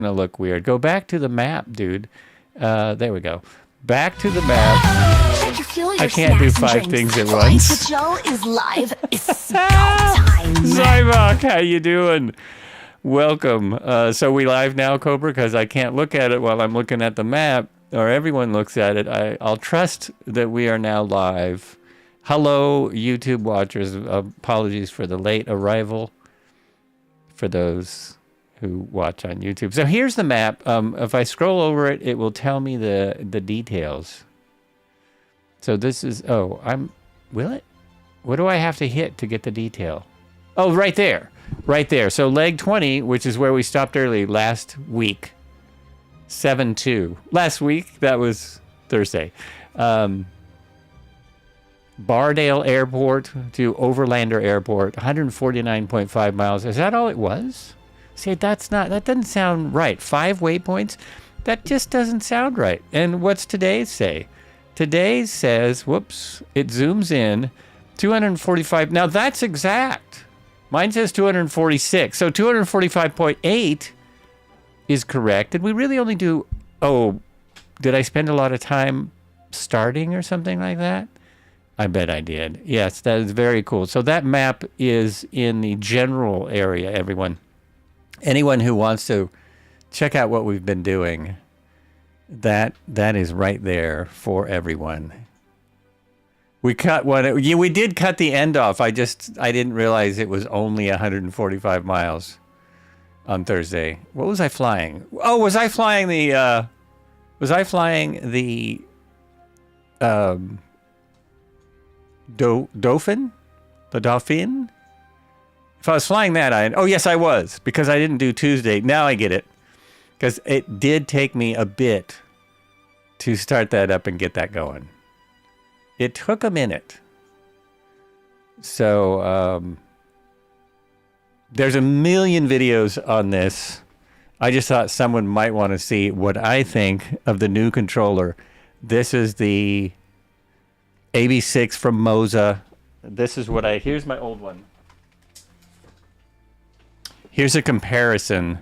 gonna look weird. Go back to the map, dude. There we go. Back to the map. I can't do 5 things at once. The show is live. It's go time. Zybok, how you doing? Welcome. So we live now, Cobra, because I can't look at it while I'm looking at the map, or everyone looks at it. I'll trust that we are now live. Hello, YouTube watchers. Apologies for the late arrival for those who watch on YouTube. So here's the map. If I scroll over it, it will tell me the details. So this is, will it? What do I have to hit to get the detail? Oh, right there. Right there. So leg 20, which is where we stopped early last week. 7-2. Last week, that was Thursday. Bardale Airport to Overlander Airport, 149.5 miles. Is that all it was? See, that doesn't sound right. 5 waypoints? That just doesn't sound right. And what's today's say? Today's says, whoops, it zooms in, 245. Now that's exact. Mine says 246. So 245.8 is correct. Did we really only do, did I spend a lot of time starting or something like that? I bet I did. Yes, that is very cool. So that map is in the general area, everyone. Anyone who wants to check out what we've been doing, that is right there for everyone. We cut one. We did cut the end off. I didn't realize it was only 145 miles on Thursday. What was I flying? Oh, was I flying the Dauphin? The Dauphin? If I was flying that, yes, I was, because I didn't do Tuesday. Now I get it. Because it did take me a bit to start that up and get that going. It took a minute. So, there's a million videos on this. I just thought someone might want to see what I think of the new controller. This is the AB6 from Moza. This is what here's my old one. Here's a comparison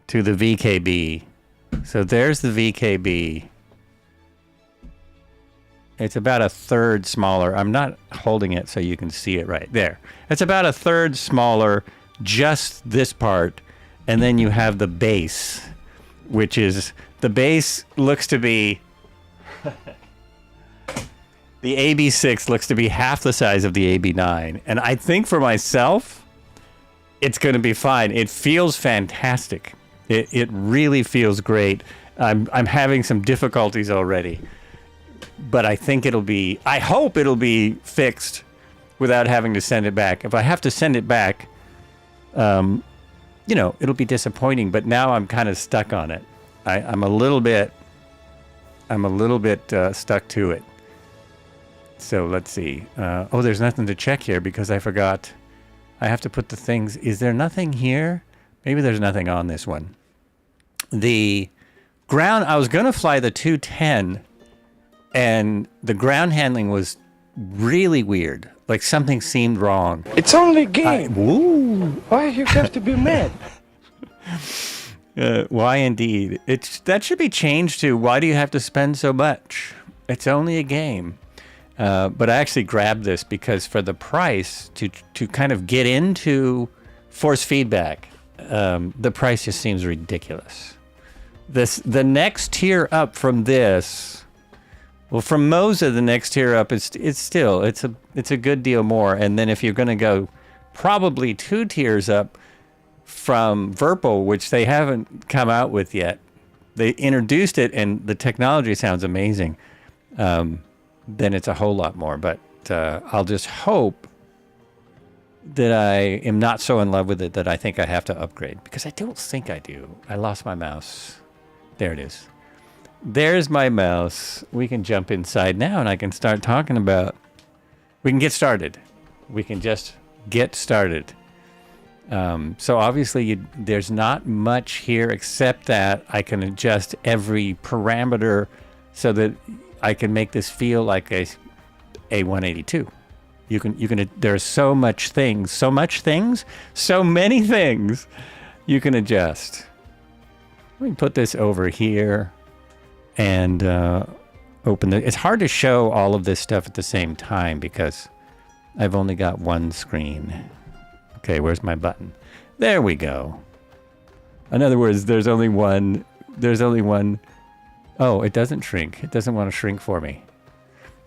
to the VKB. So there's the VKB. It's about a third smaller. I'm not holding it so you can see it right there. It's about a third smaller, just this part. And then you have the base, which is, the base looks to be, the AB6 looks to be half the size of the AB9. And I think for myself, it's going to be fine. It feels fantastic. It really feels great. I'm having some difficulties already, but I think I hope it'll be fixed without having to send it back. If I have to send it back, it'll be disappointing, but now I'm kind of stuck on it. I'm a little bit stuck to it. So let's see. There's nothing to check here because I forgot. I have to put the things. Is there nothing here? Maybe there's nothing on this one. The ground, I was going to fly the 210, and the ground handling was really weird. Like something seemed wrong. It's only a game. Why you have to be mad? Why indeed? That should be changed to, why do you have to spend so much? It's only a game. But I actually grabbed this because for the price, to kind of get into force feedback, the price just seems ridiculous. The next tier up from this, from Moza, the next tier up it's a good deal more. And then if you're going to go probably 2 tiers up from Virpil, which they haven't come out with yet, they introduced it and the technology sounds amazing. Then it's a whole lot more. But I'll just hope that I am not so in love with it that I think I have to upgrade, because I don't think I do. I lost my mouse. There it is. There's my mouse. We can jump inside now and I can start talking about, we can get started. We can just get started. So obviously there's not much here except that I can adjust every parameter so that I can make this feel like a 182. There's so many things you can adjust. Let me put this over here and open the... It's hard to show all of this stuff at the same time because I've only got one screen. Okay, where's my button? There we go. In other words, there's only one... Oh, it doesn't shrink. It doesn't want to shrink for me.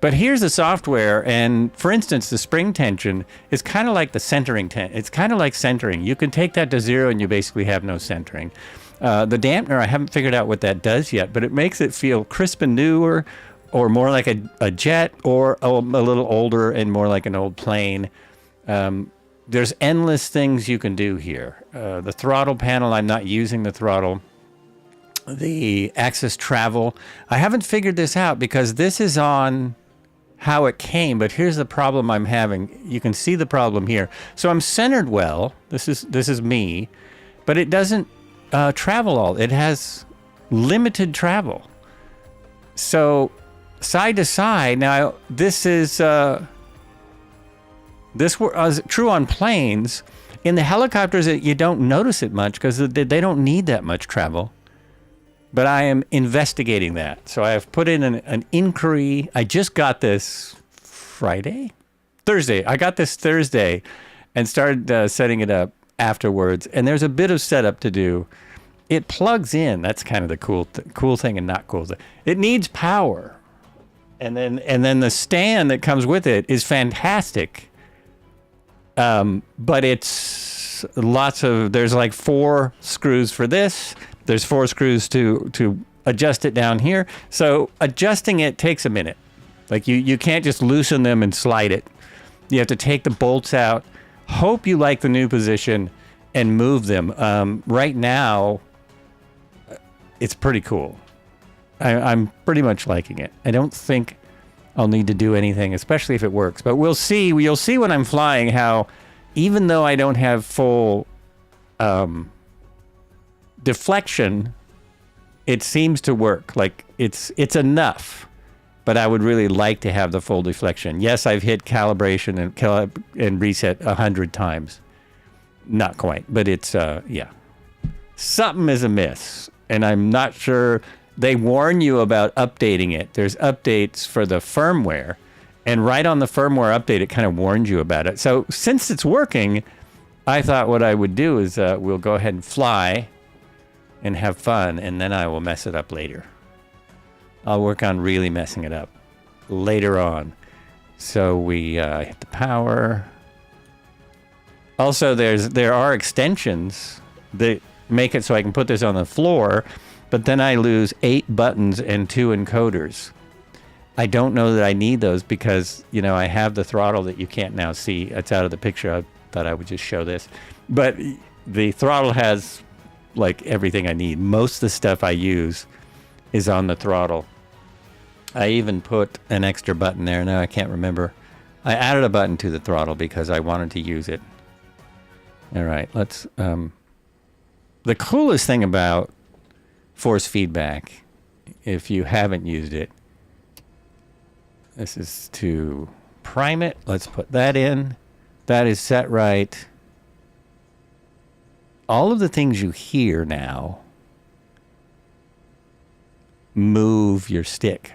But here's the software, and for instance, the spring tension is kind of like the centering. It's kind of like centering. You can take that to 0 and you basically have no centering. The dampener, I haven't figured out what that does yet, but it makes it feel crisp and newer, or more like a jet, or a little older and more like an old plane. There's endless things you can do here. The throttle panel, I'm not using the throttle. The axis travel, I haven't figured this out because this is on how it came, but here's the problem I'm having. You can see the problem here. So I'm centered well. This is me, but it doesn't travel all. It has limited travel. So side to side. Now this is this was true on planes. In the helicopters, you don't notice it much because they don't need that much travel. But I am investigating that. So I have put in an inquiry. I just got this Thursday. I got this Thursday and started setting it up afterwards. And there's a bit of setup to do. It plugs in. That's kind of the cool thing and not cool thing. It needs power. And then the stand that comes with it is fantastic. But it's there's like 4 screws for this. There's 4 screws to adjust it down here. So adjusting it takes a minute. Like you can't just loosen them and slide it. You have to take the bolts out, hope you like the new position, and move them. Right now, it's pretty cool. I'm pretty much liking it. I don't think I'll need to do anything, especially if it works. But we'll see. You'll see when I'm flying how, even though I don't have full... deflection, it seems to work. Like it's enough, but I would really like to have the full deflection. Yes, I've hit calibration and reset 100 times. Not quite, but it's yeah. Something is amiss, and I'm not sure. They warn you about updating it. There's updates for the firmware, and right on the firmware update, it kind of warned you about it. So since it's working, I thought what I would do is we'll go ahead and fly and have fun, and then I will mess it up later. I'll work on really messing it up later on. So we hit the power. Also, there are extensions that make it so I can put this on the floor, but then I lose 8 buttons and 2 encoders. I don't know that I need those because, I have the throttle that you can't now see. It's out of the picture. I thought I would just show this. But the throttle has like everything I need. Most of the stuff I use is on the throttle. I even put an extra button there. Now I can't remember. I added a button to the throttle because I wanted to use it. All right, let's... the coolest thing about force feedback, if you haven't used it, this is to prime it. Let's put that in. That is set right. All of the things you hear now move your stick.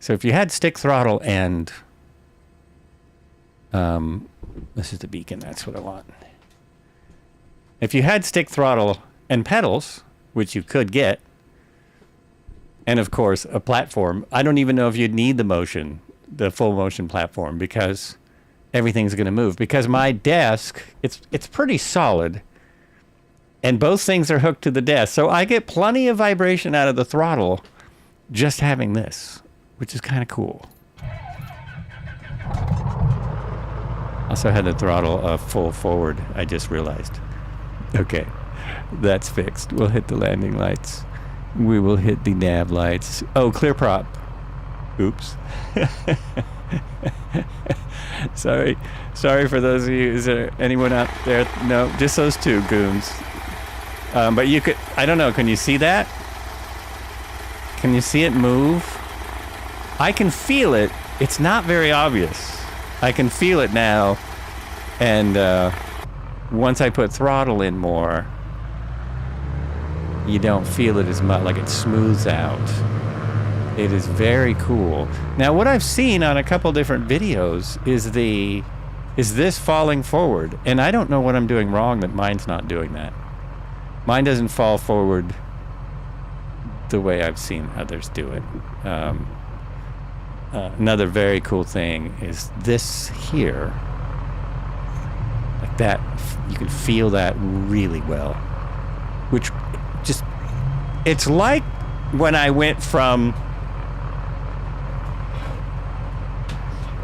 So if you had stick throttle and this is the beacon, that's what I want. If you had stick throttle and pedals, which you could get, and of course a platform, I don't even know if you'd need the full motion platform, because everything's going to move. Because my desk, it's pretty solid. And both things are hooked to the desk. So I get plenty of vibration out of the throttle just having this, which is kind of cool. Also had the throttle full forward, I just realized. Okay, that's fixed. We'll hit the landing lights. We will hit the nav lights. Oh, clear prop. Oops. Sorry for those of you. Is there anyone out there? No, just those 2 goons. But you could, I don't know, can you see that? Can you see it move? I can feel it. It's not very obvious. I can feel it now. And once I put throttle in more, you don't feel it as much, like it smooths out. It is very cool. Now, what I've seen on a couple different videos is this falling forward, and I don't know what I'm doing wrong that mine's not doing that. Mine doesn't fall forward the way I've seen others do it. Another very cool thing is this here. Like that, you can feel that really well. Which just, it's like when I went from,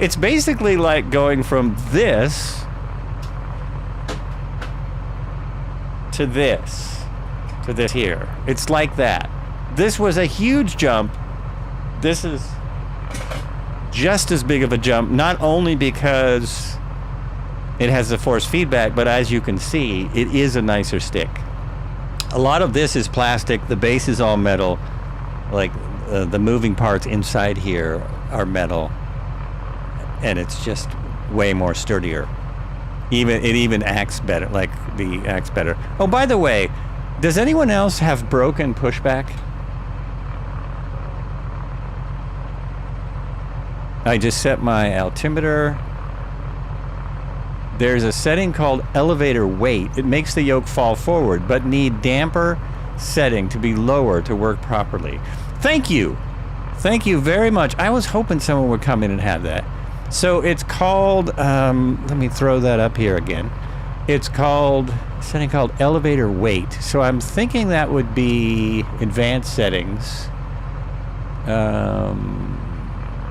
it's basically like going from this to this here. It's like that. This was a huge jump. This is just as big of a jump, not only because it has the force feedback, but as you can see, it is a nicer stick. A lot of this is plastic. The base is all metal. Like the moving parts inside here are metal, and it's just way more sturdier. It even acts better, acts better. Oh, by the way, does anyone else have broken pushback? I just set my altimeter. There's a setting called elevator weight. It makes the yoke fall forward, but need damper setting to be lower to work properly. Thank you. Thank you very much. I was hoping someone would come in and have that. So it's called, let me throw that up here again. It's called, setting called elevator weight. So I'm thinking that would be advanced settings.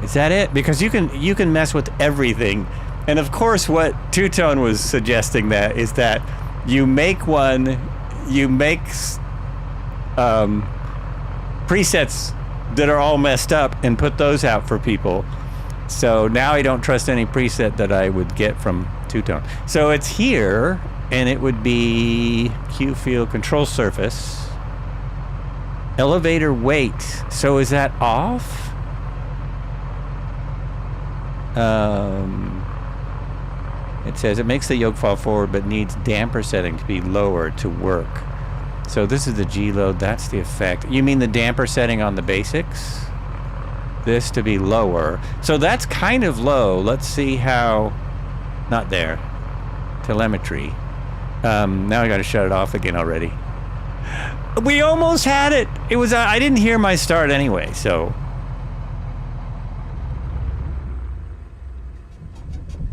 Is that it? Because you can mess with everything. And of course, what Two-Tone was suggesting that is that you make presets that are all messed up and put those out for people. So now I don't trust any preset that I would get from Two-Tone. So it's here, and it would be Q field control surface, elevator weight. So is that off? It says it makes the yoke fall forward but needs damper setting to be lower to work. So this is the G load, that's the effect. You mean the damper setting on the basics? This to be lower. So that's kind of low. Let's see how, not there. Telemetry. Now I gotta shut it off again already. We almost had it. It was, I didn't hear my start anyway, so.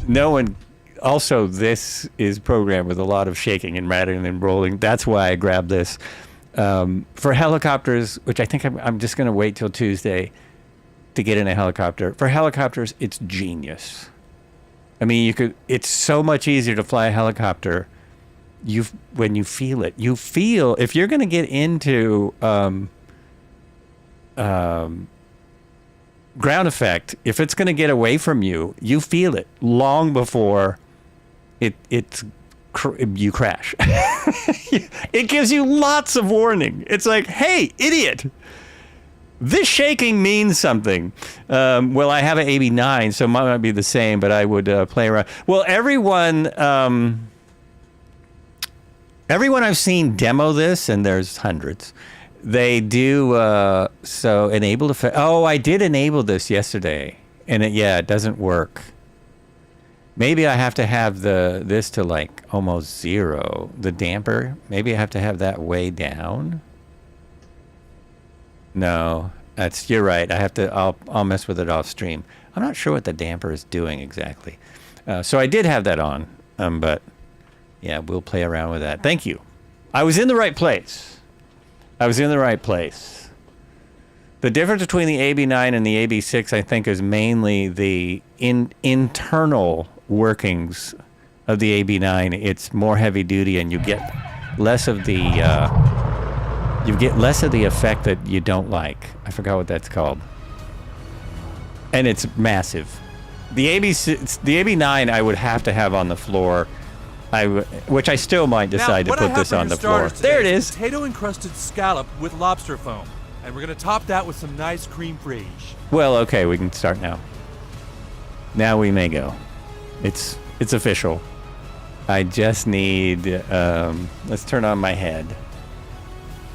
No one, also this is programmed with a lot of shaking and rattling and rolling. That's why I grabbed this. For helicopters, which I think I'm just gonna wait till Tuesday to get in a helicopter. For helicopters, it's genius. I mean, it's so much easier to fly a helicopter when you feel it. You feel, if you're gonna get into ground effect, if it's going to get away from you, you feel it long before you crash. It gives you lots of warning. It's like, hey, idiot, this shaking means something. Well, I have an AB9, so mine might be the same, but I would play around. Well, everyone I've seen demo this, and there's hundreds. They do, so enable effect. Oh, I did enable this yesterday, and it doesn't work. Maybe I have to have this to like almost 0. The damper, maybe I have to have that way down. No, you're right. I'll mess with it off stream. I'm not sure what the damper is doing exactly. So I did have that on, but yeah, we'll play around with that. Thank you. I was in the right place. The difference between the AB9 and the AB6, I think, is mainly the internal workings of the AB9. It's more heavy duty, and you get less of the effect that you don't like. I forgot what that's called. And it's massive. The AB9, I would have to have on the floor. Which I still might decide to put this on the floor. There it is. Potato encrusted scallop with lobster foam, and we're gonna top that with some nice cream fraiche. Well, okay, we can start now. Now we may go. It's official. I just need. Let's turn on my head.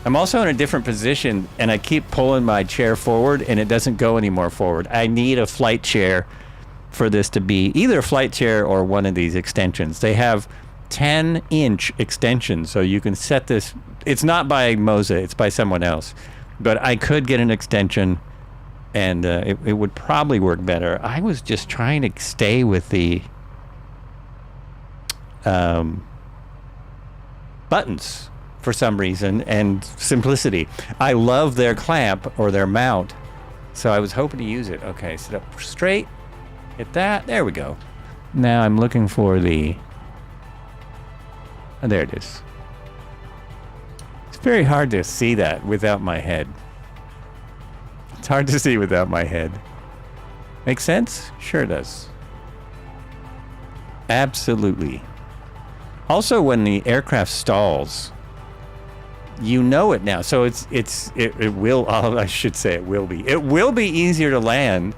I'm also in a different position, and I keep pulling my chair forward, and it doesn't go any more forward. I need a flight chair for this to be either a flight chair or one of these extensions. They have 10-inch extensions, so you can set this. It's not by Moza, it's by someone else. But I could get an extension, and it would probably work better. I was just trying to stay with the buttons for some reason, and simplicity. I love their clamp or their mount, so I was hoping to use it. Okay, sit up straight, hit that, there we go. Now I'm looking for the, oh, there it is. It's very hard to see that without my head. It's hard to see without my head. Make sense? Sure it does. Absolutely. Also, when the aircraft stalls, you know it now. So it will, I should say it will be. It will be easier to land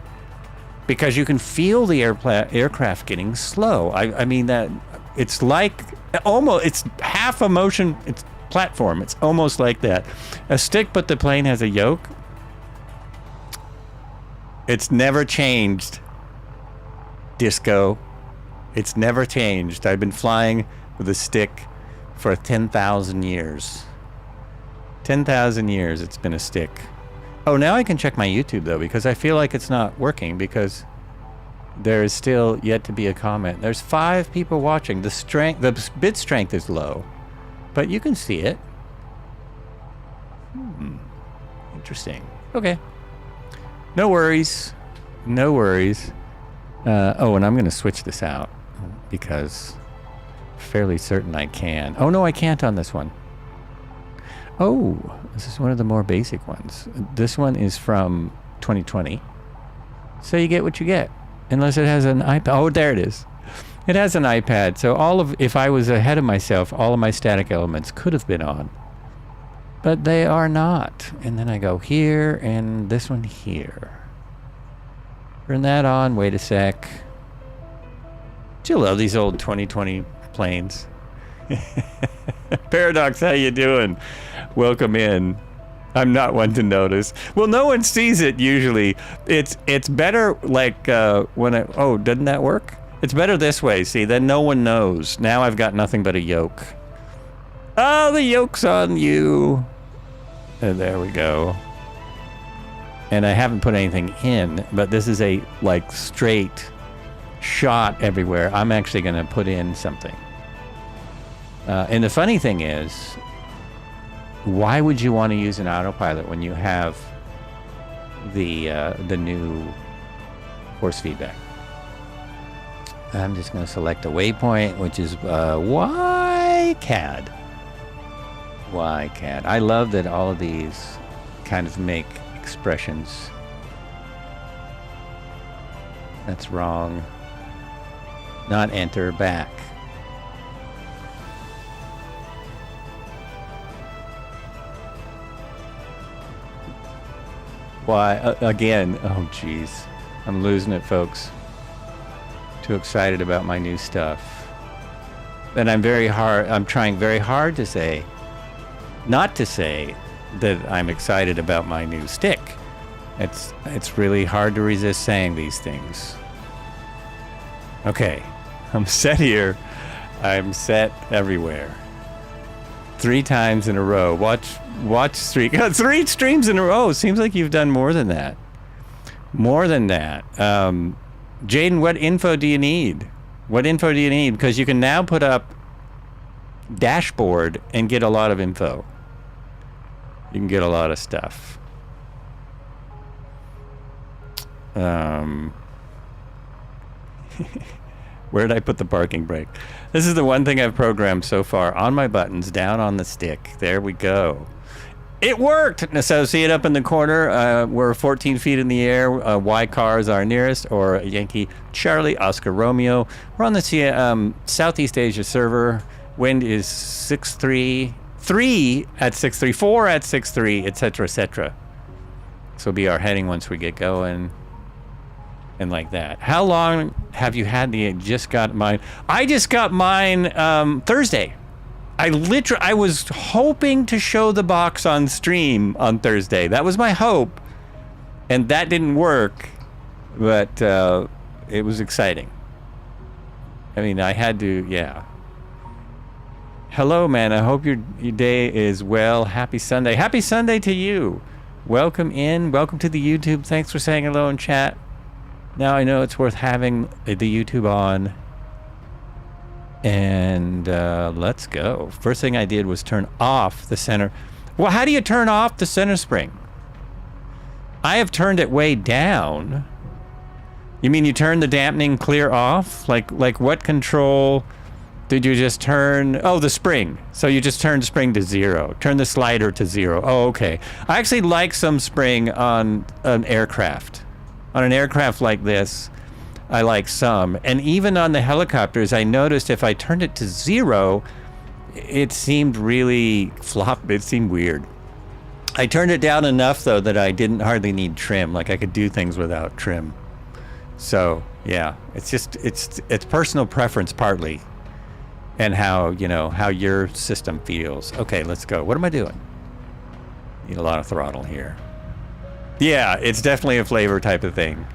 because you can feel the aircraft getting slow. I mean that it's like almost, it's half a motion, it's platform. It's almost like that. A stick, but the plane has a yoke. It's never changed. Disco. It's never changed. I've been flying with a stick for 10,000 years. 10,000 years it's been a stick. Oh, now I can check my YouTube though, because I feel like it's not working because there is still yet to be a comment. There's 5 people watching. The bit strength is low, but you can see it. Interesting. Okay. No worries. No worries. Oh, and I'm going to switch this out because I'm fairly certain I can. Oh, no, I can't on this one. Oh, this is one of the more basic ones. This one is from 2020. So you get what you get. Unless it has an iPad. Oh, there it is. It has an iPad. So if I was ahead of myself, all of my static elements could have been on. But they are not. And then I go here and this one here. Turn that on. Wait a sec. Do you love these old 2020 planes? Paradox, how you doing? Welcome in. I'm not one to notice. Well, no one sees it usually. It's better like when oh, doesn't that work? It's better this way, see, then no one knows. Now I've got nothing but a yoke. Oh, the yoke's on you. And there we go. And I haven't put anything in, but this is a like straight shot everywhere. I'm actually going to put in something. And the funny thing is, why would you want to use an autopilot when you have the new force feedback? I'm just going to select a waypoint, which is YCAD. YCAD. I love that all of these kind of make expressions. That's wrong. Not enter, back. Why, again, oh geez. I'm losing it, folks. Too excited about my new stuff. And I'm trying very hard to say, not to say that I'm excited about my new stick. It's really hard to resist saying these things. Okay, I'm set here. I'm set everywhere. 3 times in a row. Watch streak. 3 streams in a row. Seems like you've done more than that. More than that. Jaden, what info do you need? What info do you need? Because you can now put up dashboard and get a lot of info. You can get a lot of stuff. Where did I put the parking brake? This is the one thing I've programmed so far. On my buttons, down on the stick. There we go. It worked! So see it up in the corner? We're 14 feet in the air. Y car is our nearest, or Yankee Charlie, Oscar Romeo. We're on the Southeast Asia server. Wind is 6.3, 3 at 6.3, 4 at 6.3, etc., etc. This will be our heading once we get going. And like that. How long have you had the just got mine? I just got mine Thursday. I was hoping to show the box on stream on Thursday. That was my hope. And that didn't work. But it was exciting. I mean, I had to, yeah. Hello, man. I hope your day is well. Happy Sunday. Happy Sunday to you. Welcome in. Welcome to the YouTube. Thanks for saying hello in chat. Now I know it's worth having the YouTube on. And let's go. First thing I did was turn off the center. Well, how do you turn off the center spring? I have turned it way down. You mean you turn the dampening clear off? Like what control did you just turn? Oh, the spring. So you just turn spring to 0. Turn the slider to 0. Oh, okay. I actually like some spring on an aircraft. On an aircraft like this, I like some. And even on the helicopters, I noticed if I turned it to 0, it seemed really flop. It seemed weird. I turned it down enough, though, that I didn't hardly need trim. Like, I could do things without trim. So, yeah. It's just, it's personal preference partly. And how, you know, how your system feels. Okay, let's go. What am I doing? Need a lot of throttle here. Yeah, it's definitely a flavor type of thing.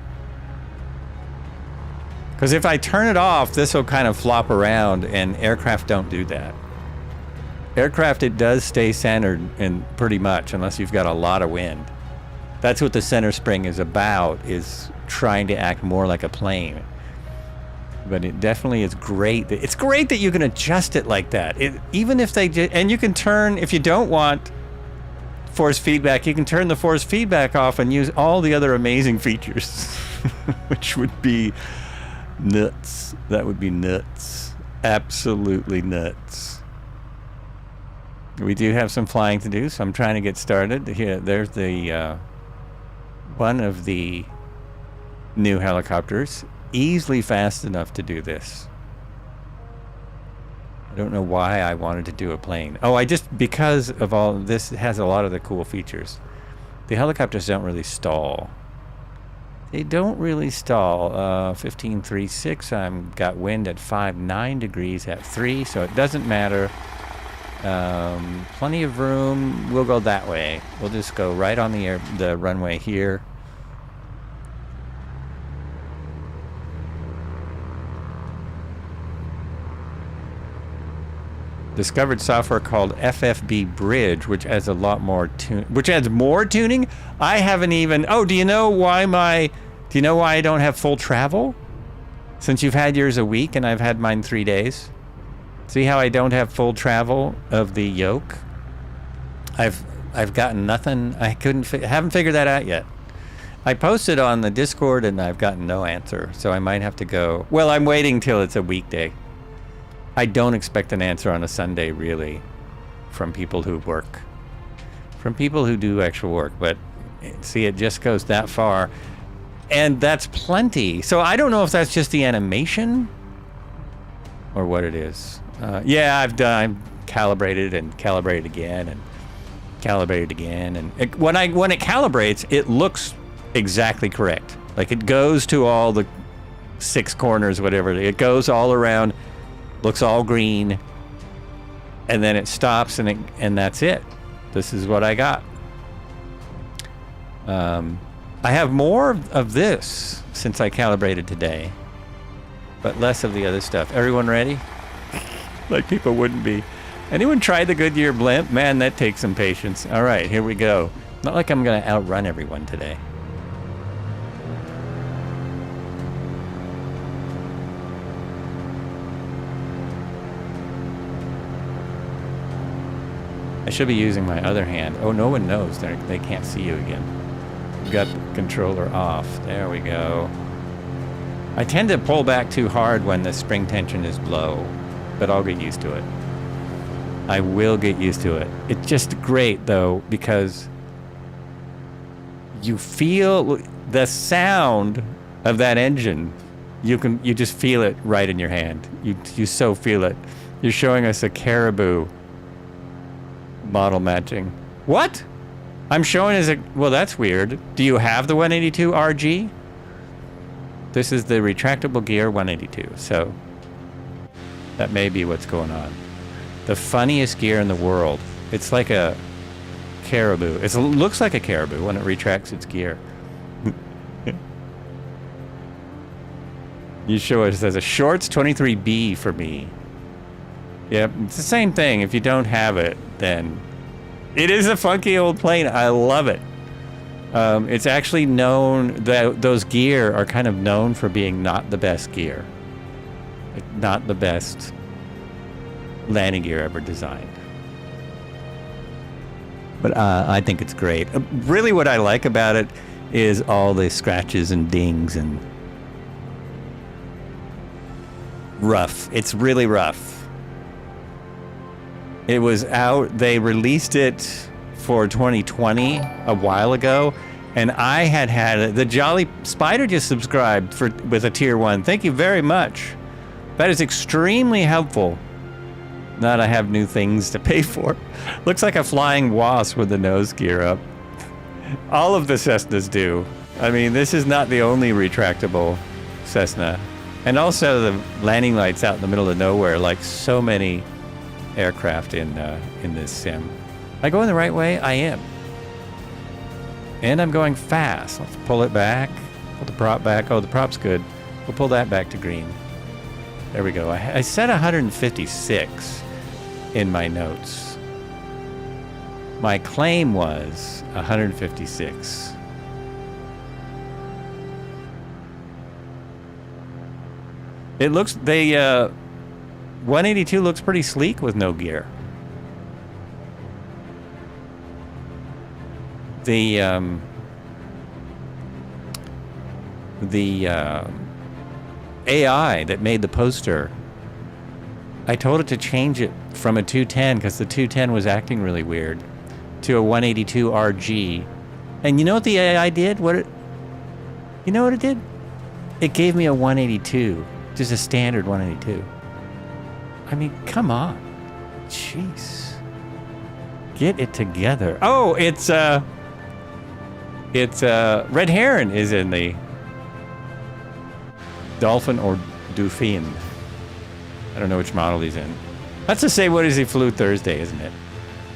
Because if I turn it off, this will kind of flop around, and aircraft don't do that. Aircraft, it does stay centered and pretty much, unless you've got a lot of wind. That's what the center spring is about, is trying to act more like a plane. But it definitely is great. It's great that you can adjust it like that. Even if they and you can turn, if you don't want force feedback, you can turn the force feedback off and use all the other amazing features, which would be nuts. That would be nuts. Absolutely nuts. We do have some flying to do, so I'm trying to get started. Here, there's the one of the new helicopters. Easily fast enough to do this. I don't know why I wanted to do a plane. Oh, because of all this has a lot of the cool features. The helicopters don't really stall. They don't really stall. 15.36, I've got wind at 5.9 degrees at 3, so it doesn't matter. Plenty of room. We'll go that way. We'll just go right on the runway here. Discovered software called FFB Bridge, which adds a lot more which adds more tuning. I haven't even. Oh, do you know why I don't have full travel? Since you've had yours a week and I've had mine 3 days. See how I don't have full travel of the yoke? I've gotten nothing. I haven't figured that out yet. I posted on the Discord and I've gotten no answer, so I might have to go. Well, I'm waiting till it's a weekday. I don't expect an answer on a Sunday, really, from people who work. From people who do actual work, but see, it just goes that far. And that's plenty. So I don't know if that's just the animation or what it is. Yeah, I've calibrated and calibrated again and calibrated again. And when it calibrates, it looks exactly correct. Like it goes to all the 6 corners, whatever. It goes all around. Looks all green, and then it stops, and that's it. This is what I got. I have more of this since I calibrated today, but less of the other stuff. Everyone ready? Like people wouldn't be. Anyone tried the Goodyear blimp? Man, that takes some patience. All right, here we go. Not like I'm going to outrun everyone today. I should be using my other hand. Oh, no one knows. They can't see you again. You've got the controller off. There we go. I tend to pull back too hard when the spring tension is low, but I'll get used to it. I will get used to it. It's just great, though, because you feel the sound of that engine. You just feel it right in your hand. You so feel it. You're showing us a Caribou model matching. What? I'm showing as a... Well, that's weird. Do you have the 182RG? This is the retractable gear 182, so that may be what's going on. The funniest gear in the world. It's like a caribou. It looks like a caribou when it retracts its gear. You show it says a shorts 23B for me. Yep, it's the same thing. If you don't have it, then it is a funky old plane. I love it. It's actually known that those gear are kind of known for being not the best gear. Not the best landing gear ever designed. But I think it's great. Really what I like about it is all the scratches and dings and rough. It's really rough. It was out, they released it for 2020 a while ago, and I had it. The Jolly Spider just subscribed with a tier 1. Thank you very much. That is extremely helpful. Now that I have new things to pay for. Looks like a flying wasp with the nose gear up. All of the Cessnas do. I mean, this is not the only retractable Cessna. And also the landing lights out in the middle of nowhere, like so many aircraft in this sim. Am I going the right way? I am. And I'm going fast. Let's pull it back. Pull the prop back. Oh, the prop's good. We'll pull that back to green. There we go. I said 156 in my notes. My claim was 156. It looks, 182 looks pretty sleek with no gear. The AI that made the poster, I told it to change it from a 210 because the 210 was acting really weird to a 182RG. And you know what the AI did? You know what it did? It gave me a 182, just a standard 182. I mean, come on. Jeez. Get it together. Oh, it's Red Heron is in the Dolphin or Dauphine. I don't know which model he's in. That's to say, what is he flew Thursday, isn't it?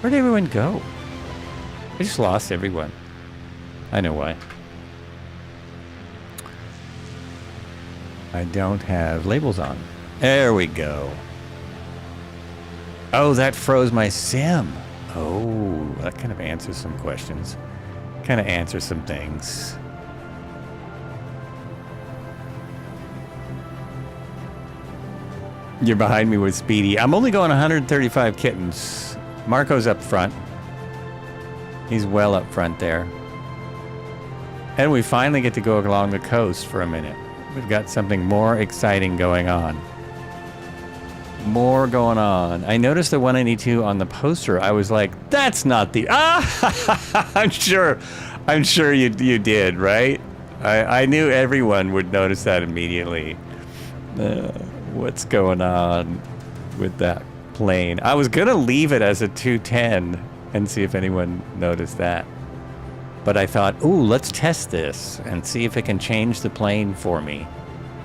Where'd everyone go? I just lost everyone. I know why. I don't have labels on. There we go. Oh, that froze my sim. Oh, that kind of answers some questions. Kind of answers some things. You're behind me with Speedy. I'm only going 135 kittens. Marco's up front. He's well up front there. And we finally get to go along the coast for a minute. We've got something more exciting going on. More going on. I noticed the 182 on the poster. I was like, that's not the... Ah! I'm sure you did, right? I knew everyone would notice that immediately. What's going on with that plane? I was going to leave it as a 210 and see if anyone noticed that. But I thought, ooh, let's test this and see if it can change the plane for me.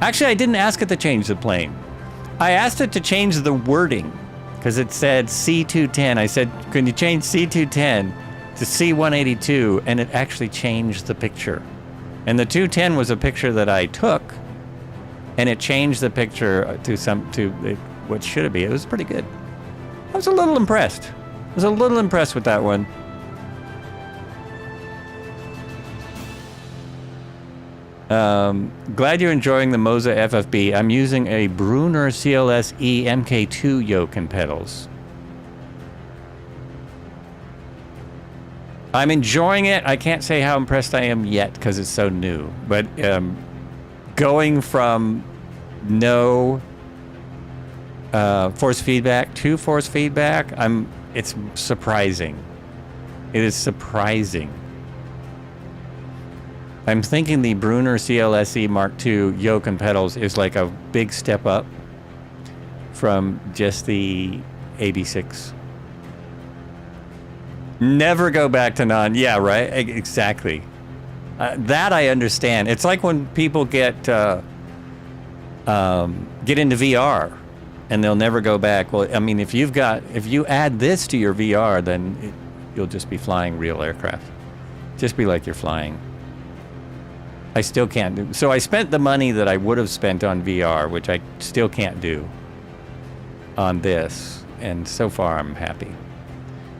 Actually, I didn't ask it to change the plane. I asked it to change the wording because it said C210. I said, can you change C210 to C182? And it actually changed the picture. And the 210 was a picture that I took, and it changed the picture to what should it be. It was pretty good. I was a little impressed. with that one. Glad you're enjoying the Moza FFB. I'm using a Brunner CLSE MK2 yoke and pedals. I'm enjoying it. I can't say how impressed I am yet because it's so new. But going from no force feedback to force feedback, it's surprising. It is surprising. I'm thinking the Brunner CLSE Mark II yoke and pedals is like a big step up from just the AB6. Never go back to non. Yeah, right. Exactly. That I understand. It's like when people get into VR and they'll never go back. Well, I mean, if you add this to your VR, then you'll just be flying real aircraft. Just be like you're flying. I still can't do. So I spent the money that I would have spent on VR, which I still can't do on this. And so far, I'm happy.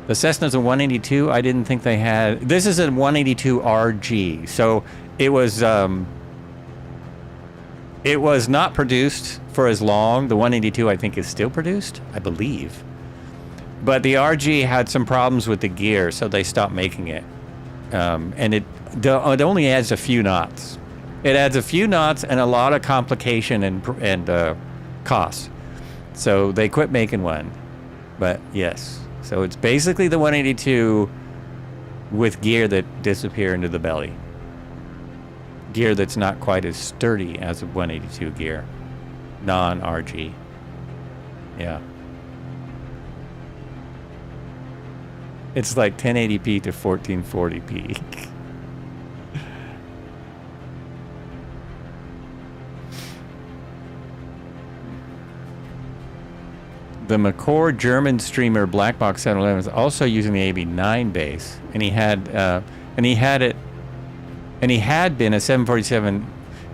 The Cessna's a 182. I didn't think they had. This is a 182RG. So it was not produced for as long. The 182, I think, is still produced, I believe. But the RG had some problems with the gear, so they stopped making it. And it only adds a few knots. It adds a few knots and a lot of complication and costs. So they quit making one. But yes, so it's basically the 182 with gear that disappear into the belly. Gear that's not quite as sturdy as a 182 gear. Non-RG. Yeah. It's like 1080p to 1440p. The McCord German streamer Black Box 711 is also using the AB9 base, and he had been a 747.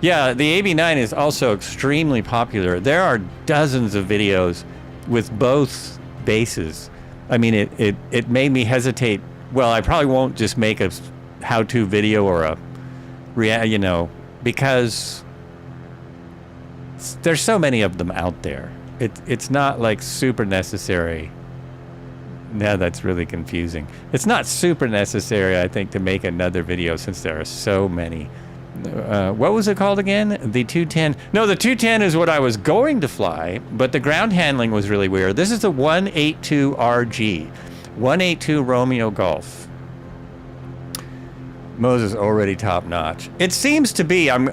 Yeah, the AB9 is also extremely popular. There are dozens of videos with both bases. I mean, it made me hesitate. Well, I probably won't just make a how-to video or because there's so many of them out there. It's not like super necessary. Now that's really confusing. It's not super necessary, I think, to make another video since there are so many. What was it called again? The 210. No, the 210 is what I was going to fly, but the ground handling was really weird. This is the 182RG. 182 Romeo Golf. Moza's already top notch. It seems to be. I'm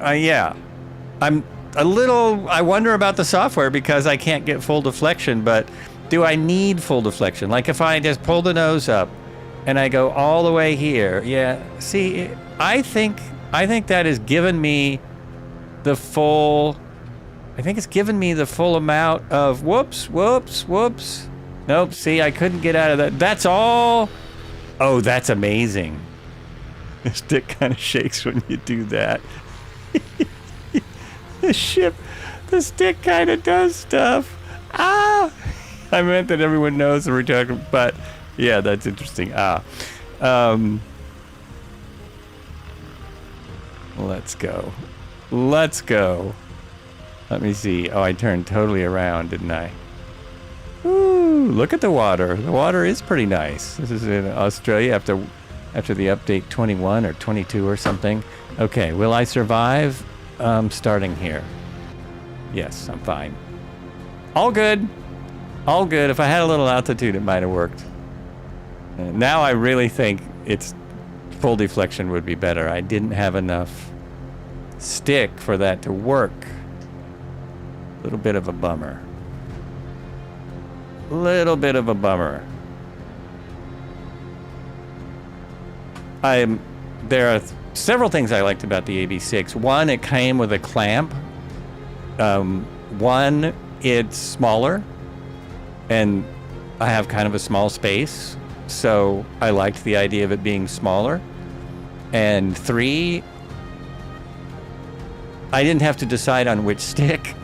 a little. I wonder about the software because I can't get full deflection. But do I need full deflection? Like if I just pull the nose up and I go all the way here? Yeah. See, I think that has given me the full. I think it's given me the full amount of whoops. Nope. See, I couldn't get out of that. That's all. Oh, that's amazing. The stick kind of shakes when you do that. The stick kind of does stuff. Ah! I meant that everyone knows that we're talking, but yeah, that's interesting. Let's go. Let me see. Oh, I turned totally around, didn't I? Ooh, look at the water. The water is pretty nice. This is in Australia after the update 21 or 22 or something. Okay, will I survive? Starting here. Yes, I'm fine. All good. If I had a little altitude, it might have worked. Now I really think it's full deflection would be better. I didn't have enough stick for that to work. A little bit of a bummer. There are several things I liked about the AB6. One, it came with a clamp. One, it's smaller, and I have kind of a small space, so I liked the idea of it being smaller. And three, I didn't have to decide on which stick.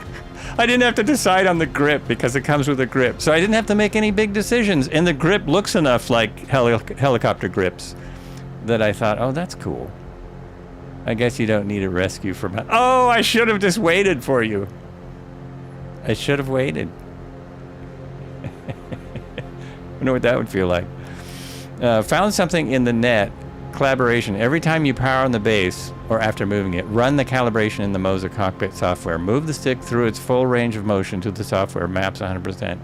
I didn't have to decide on the grip because it comes with a grip, so I didn't have to make any big decisions. And the grip looks enough like helicopter grips that I thought, oh, that's cool. I guess you don't need a rescue from... Oh, I should have just waited for you. I should have waited. Wonder what that would feel like. Found something in the net. Collaboration. Every time you power on the base, or after moving it, run the calibration in the Moza cockpit software. Move the stick through its full range of motion to the software. Maps 100%.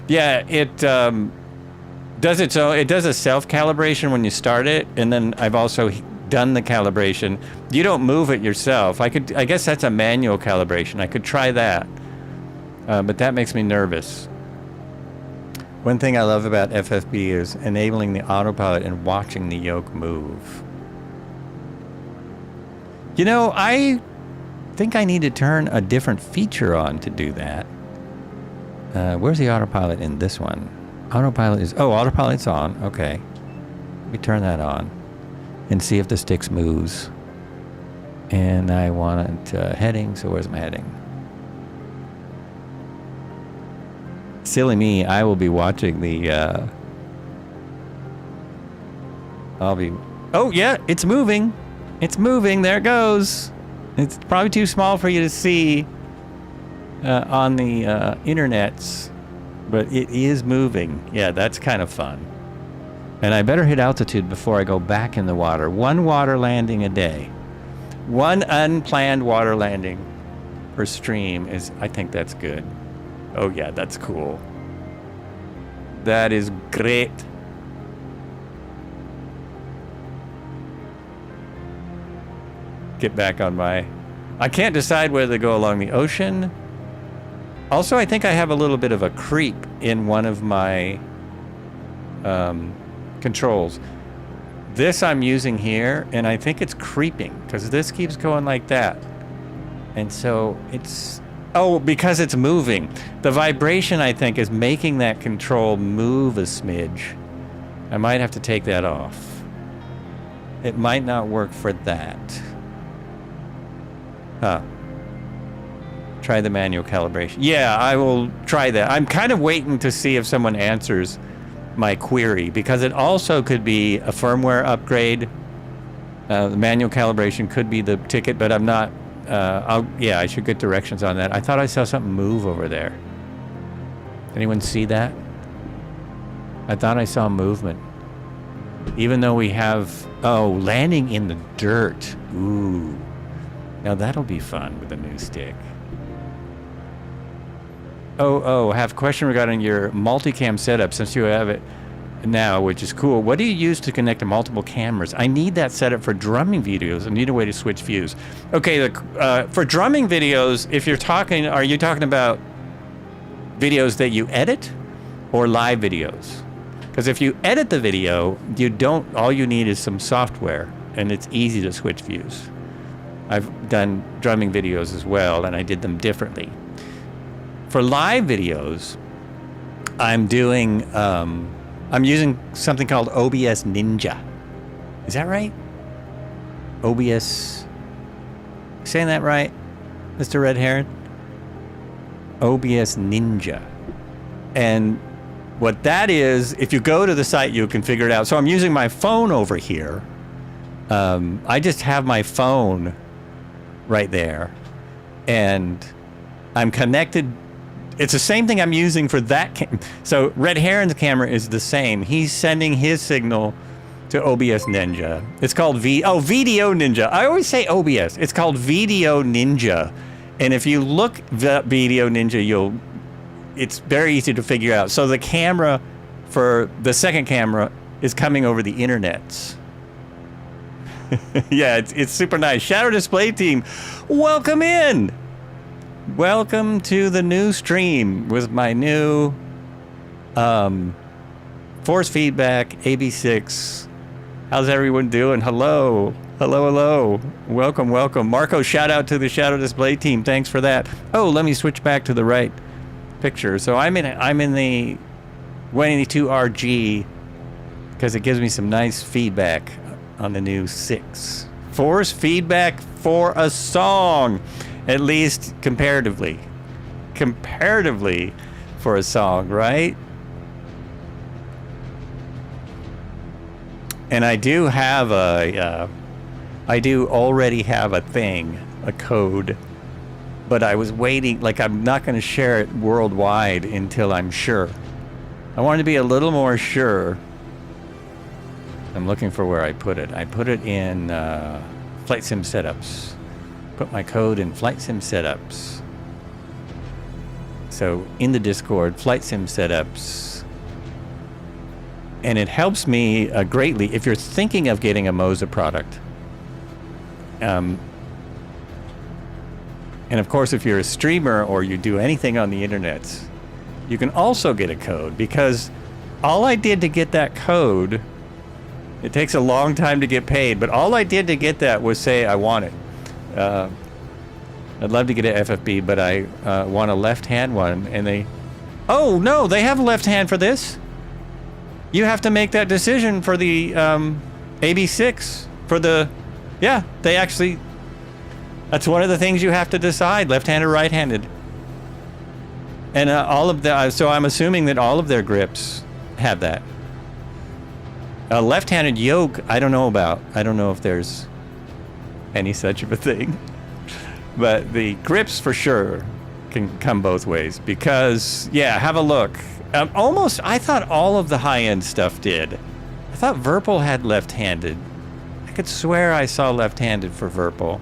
Yeah, it does its own... It does a self-calibration when you start it, and then I've also done the calibration. You don't move it yourself. I guess that's a manual calibration. I could try that. But that makes me nervous. One thing I love about FFB is enabling the autopilot and watching the yoke move. You know, I think I need to turn a different feature on to do that. Where's the autopilot in this one? Autopilot is... Oh, autopilot's on. Okay. Let me turn that on and see if the sticks moves. And I want it heading, so where's my heading? Silly me, I will be watching the... I'll be... Oh, yeah, it's moving. It's moving. There it goes. It's probably too small for you to see on the internets, but it is moving. Yeah, that's kind of fun. And I better hit altitude before I go back in the water. 1 water landing a day. 1 unplanned water landing per stream is, I think that's good. Oh yeah, that's cool. That is great. Get back on my... I can't decide whether to go along the ocean. Also, I think I have a little bit of a creep in one of my controls. This I'm using here, and I think it's creeping because this keeps going like that. And so it's... Oh, because it's moving. The vibration, I think, is making that control move a smidge. I might have to take that off. It might not work for that. Huh. Try the manual calibration. Yeah, I will try that. I'm kind of waiting to see if someone answers my query, because it also could be a firmware upgrade. The manual calibration could be the ticket, but I'm not... yeah, I should get directions on that. I thought I saw something move over there. Anyone see that? I thought I saw movement. Even though we have... Oh, landing in the dirt. Ooh. Now that'll be fun with a new stick. I have a question regarding your multicam setup since you have it now, which is cool. What do you use to connect to multiple cameras? I need that setup for drumming videos. I need a way to switch views. Okay, for drumming videos, if you're talking, are you talking about videos that you edit or live videos? Because if you edit the video, all you need is some software, and it's easy to switch views. I've done drumming videos as well, and I did them differently. For live videos, I'm using something called OBS Ninja. Is that right? OBS, saying that right, Mr. Red Heron? OBS Ninja. And what that is, if you go to the site, you can figure it out. So I'm using my phone over here. I just have my phone right there, and I'm connected. It's the same thing I'm using for that. So Red Heron's camera is the same. He's sending his signal to OBS Ninja. It's called Video Ninja. I always say OBS. It's called Video Ninja. And if you look Video Ninja, it's very easy to figure out. So the camera for the second camera is coming over the internets. Yeah, it's super nice. Shadow Display Team, welcome in. Welcome to the new stream with my new force feedback AB6. How's everyone doing? Hello. Welcome. Marco, shout out to the Shadow Display Team. Thanks for that. Oh, let me switch back to the right picture. So I'm in the 182RG because it gives me some nice feedback on the new 6. Force feedback for a song, at least comparatively for a song, right? And I do already have a code, but I was waiting, I'm not going to share it worldwide until I'm sure. I want to be a little more sure. I'm looking for where I put it. I put it in Flight Sim Setups. Put my code in Flight Sim Setups. So in the Discord, Flight Sim Setups. And it helps me greatly if you're thinking of getting a Moza product. And of course, if you're a streamer or you do anything on the internet, you can also get a code, because all I did to get that code, it takes a long time to get paid, but all I did to get that was say I want it. I'd love to get an FFB, but I want a left-hand one, and Oh, no, they have a left hand for this. You have to make that decision for the AB6. For the... Yeah, they actually... That's one of the things you have to decide, left-handed or right-handed. And all of the... So I'm assuming that all of their grips have that. A left-handed yoke, I don't know about. I don't know if there's any such of a thing. But the grips for sure can come both ways. Because, yeah, have a look. Almost, I thought all of the high-end stuff did. I thought Virpil had left-handed. I could swear I saw left-handed for Virpil.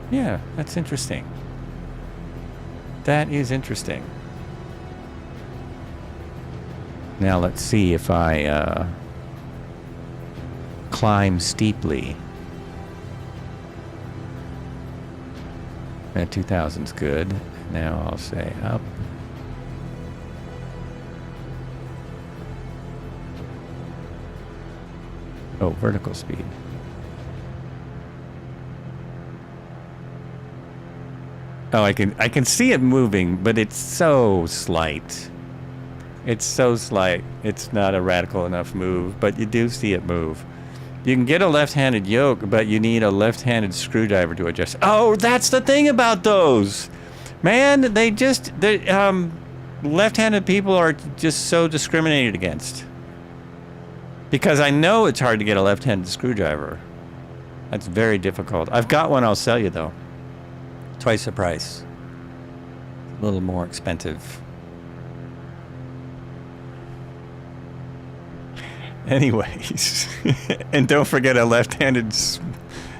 Yeah, that's interesting. That is interesting. Now let's see if I climb steeply. That 2000's good. Now I'll say up. Oh, vertical speed. Oh, I can see it moving, but it's so slight. It's so slight. It's not a radical enough move, but you do see it move. You can get a left-handed yoke, but you need a left-handed screwdriver to adjust. Oh, that's the thing about those. Man, left-handed people are just so discriminated against. Because I know it's hard to get a left-handed screwdriver. That's very difficult. I've got one I'll sell you, though. Twice the price. A little more expensive. Anyways. And don't forget a left-handed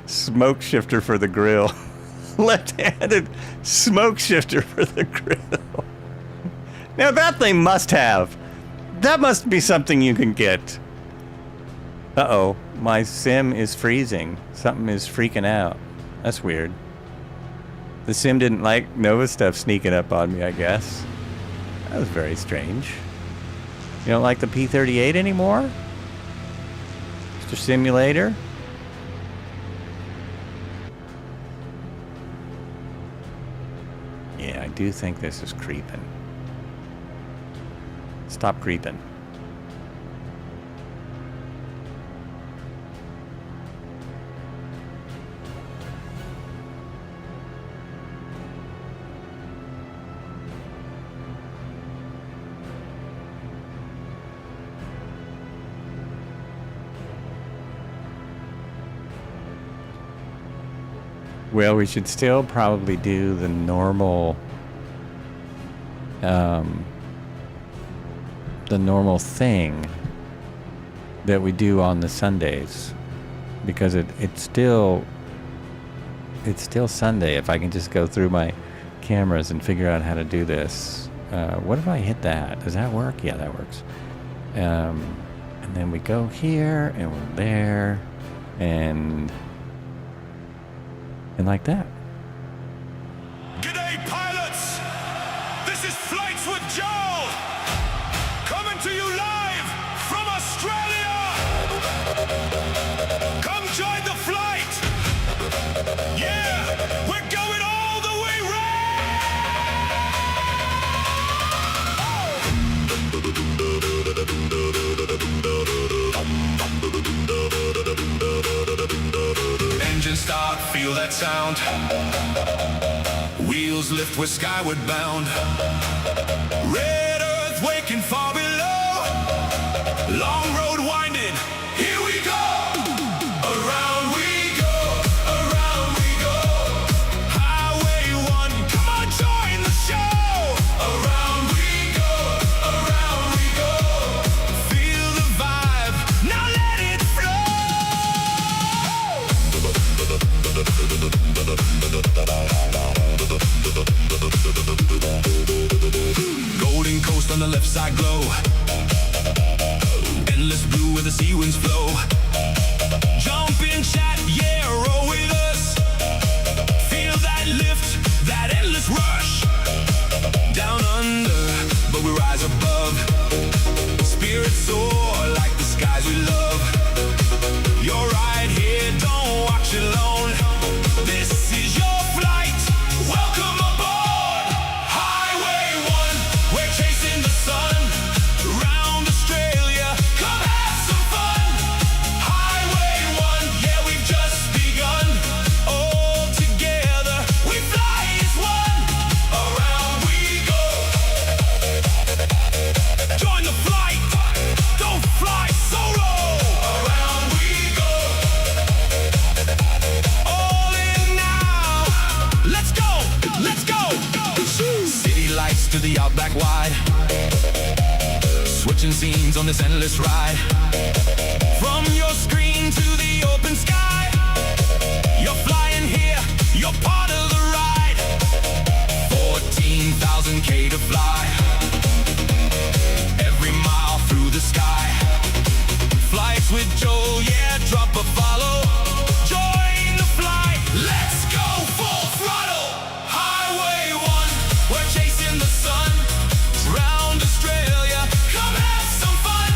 smoke shifter for the grill. Left-handed smoke shifter for the grill. Now that they must have. That must be something you can get. Uh-oh. My sim is freezing. Something is freaking out. That's weird. The sim didn't like Nova stuff sneaking up on me, I guess. That was very strange. You don't like the P38 anymore? Mr. Simulator? Yeah, I do think this is creeping. Stop creeping. Well, we should still probably do the normal thing that we do on the Sundays, because it's still Sunday. If I can just go through my cameras and figure out how to do this. What if I hit that? Does that work? Yeah, that works. And then we go here and we're there and like that. G'day, pilots! This is Flights with Joel! Coming to you live from Australia! Come join the flight! Yeah! We're going all the way Engine start, feel that sound. Wheels lift, we're skyward bound. Red earth waking far below. Long road winding, here we go. Around we go, around we go. Highway 1, come on, join the show. Around we go, around we go. Feel the vibe, now let it flow. Golden coast on the left side glow. Endless blue where the sea winds flow. Jump in, chat, yeah, roll with us. Feel that lift, that endless rush. Down under, but we rise above. Spirits soar like the skies we love. You're right here, don't watch alone. This is your flight. scenes on this endless ride. From your screen to the open sky, you're flying here, you're part of the ride. 14,000 K to fly, every mile through the sky. Flights with Joel, yeah, drop a follow. Join the flight, let's go full throttle. Highway 1, we're chasing the sun. Round Australia, come have some fun.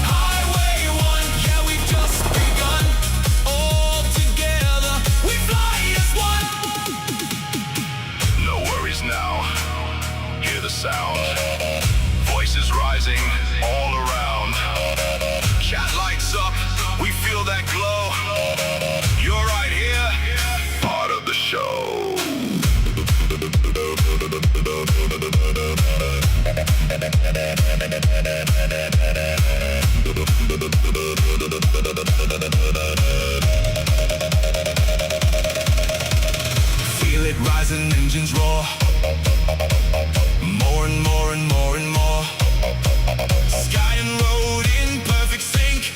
Highway 1, yeah, we've just begun. All together, we fly as one. No worries now, hear the sound. Voices rising all around. Chat lights up, we feel that glow. You're right here, part of the show. Feel it rising, engines roar. More and more and more and more. Sky and road in perfect sync.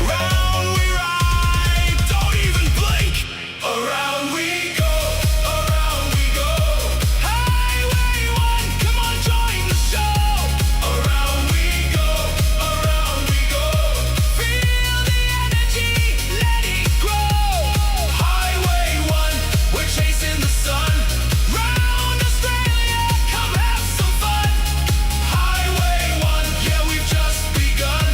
Round we ride, don't even blink. Around we go, around we go. Highway 1, come on, join the show. Around we go, around we go. Feel the energy, let it grow. Highway 1, we're chasing the sun. Round Australia, come have some fun. Highway 1, yeah, we've just begun.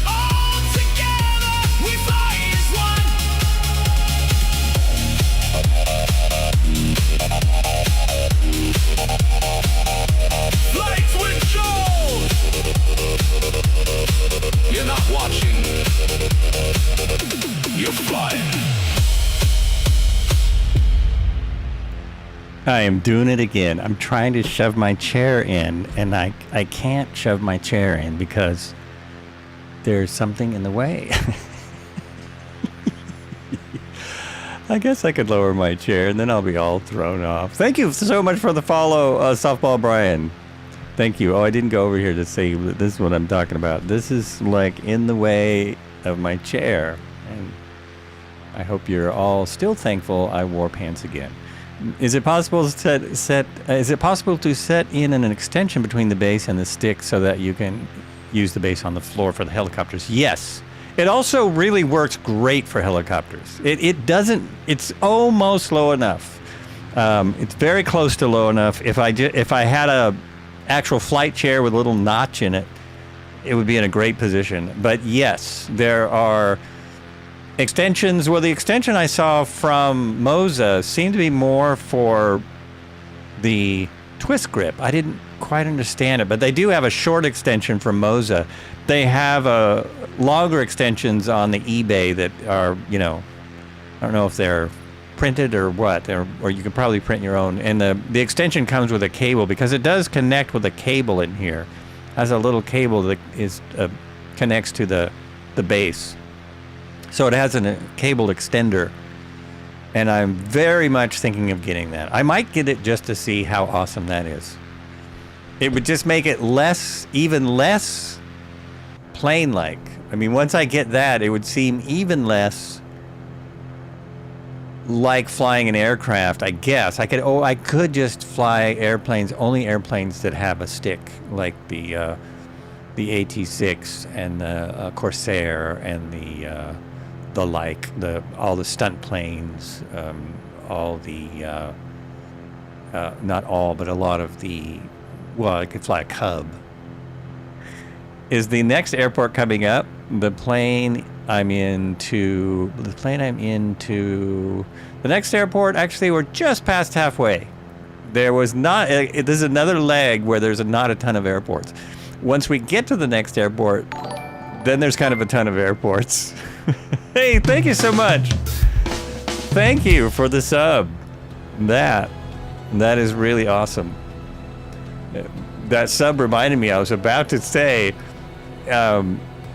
All together, we fly as one. Flights with Joel. You're not watching, you're flying. I am doing it again. I'm trying to shove my chair in, and I can't shove my chair in because there's something in the way. I guess I could lower my chair, and then I'll be all thrown off. Thank you so much for the follow, Softball Brian. Thank you. Oh, I didn't go over here to say this is what I'm talking about. This is like in the way of my chair, and I hope you're all still thankful I wore pants again. Is it possible to set in an extension between the base and the stick so that you can use the base on the floor for the helicopters? Yes. It also really works great for helicopters. It's almost low enough. It's very close to low enough. If I had a actual flight chair with a little notch in it, it would be in a great position. But yes, there are extensions. Well, the extension I saw from Moza seemed to be more for the twist grip. I didn't quite understand it, but they do have a short extension from Moza. They have longer extensions on the eBay that are, I don't know if they're printed or what, or you can probably print your own. And the extension comes with a cable because it does connect with a cable in here. It has a little cable that connects to the base. So it has a cable extender, and I'm very much thinking of getting that. I might get it just to see how awesome that is. It would just make it even less plane-like. I mean, once I get that, it would seem even less like flying an aircraft, I guess. I could just fly only airplanes that have a stick, like the AT6 and the Corsair and all the stunt planes, all the not all, but a lot of the. Well, I could fly a Cub. Is the next airport coming up? The next airport, actually, we're just past halfway. There's another leg where there's not a ton of airports. Once we get to the next airport, then there's kind of a ton of airports. Hey, thank you so much. Thank you for the sub. That is really awesome. That sub reminded me, I was about to say,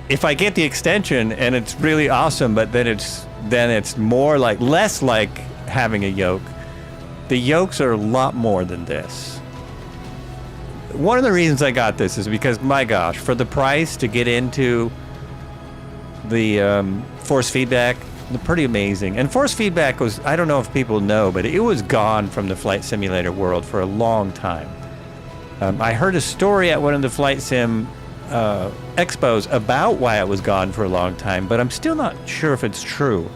if I get the extension and it's really awesome, but then it's more like less like having a yoke. The yokes are a lot more than this. one of the reasons I got this is because, my gosh, for the price to get into the force feedback, pretty amazing. And force feedback was, I don't know if people know, but it was gone from the flight simulator world for a long time. I heard a story at one of the flight sim expos about why it was gone for a long time, but I'm still not sure if it's true.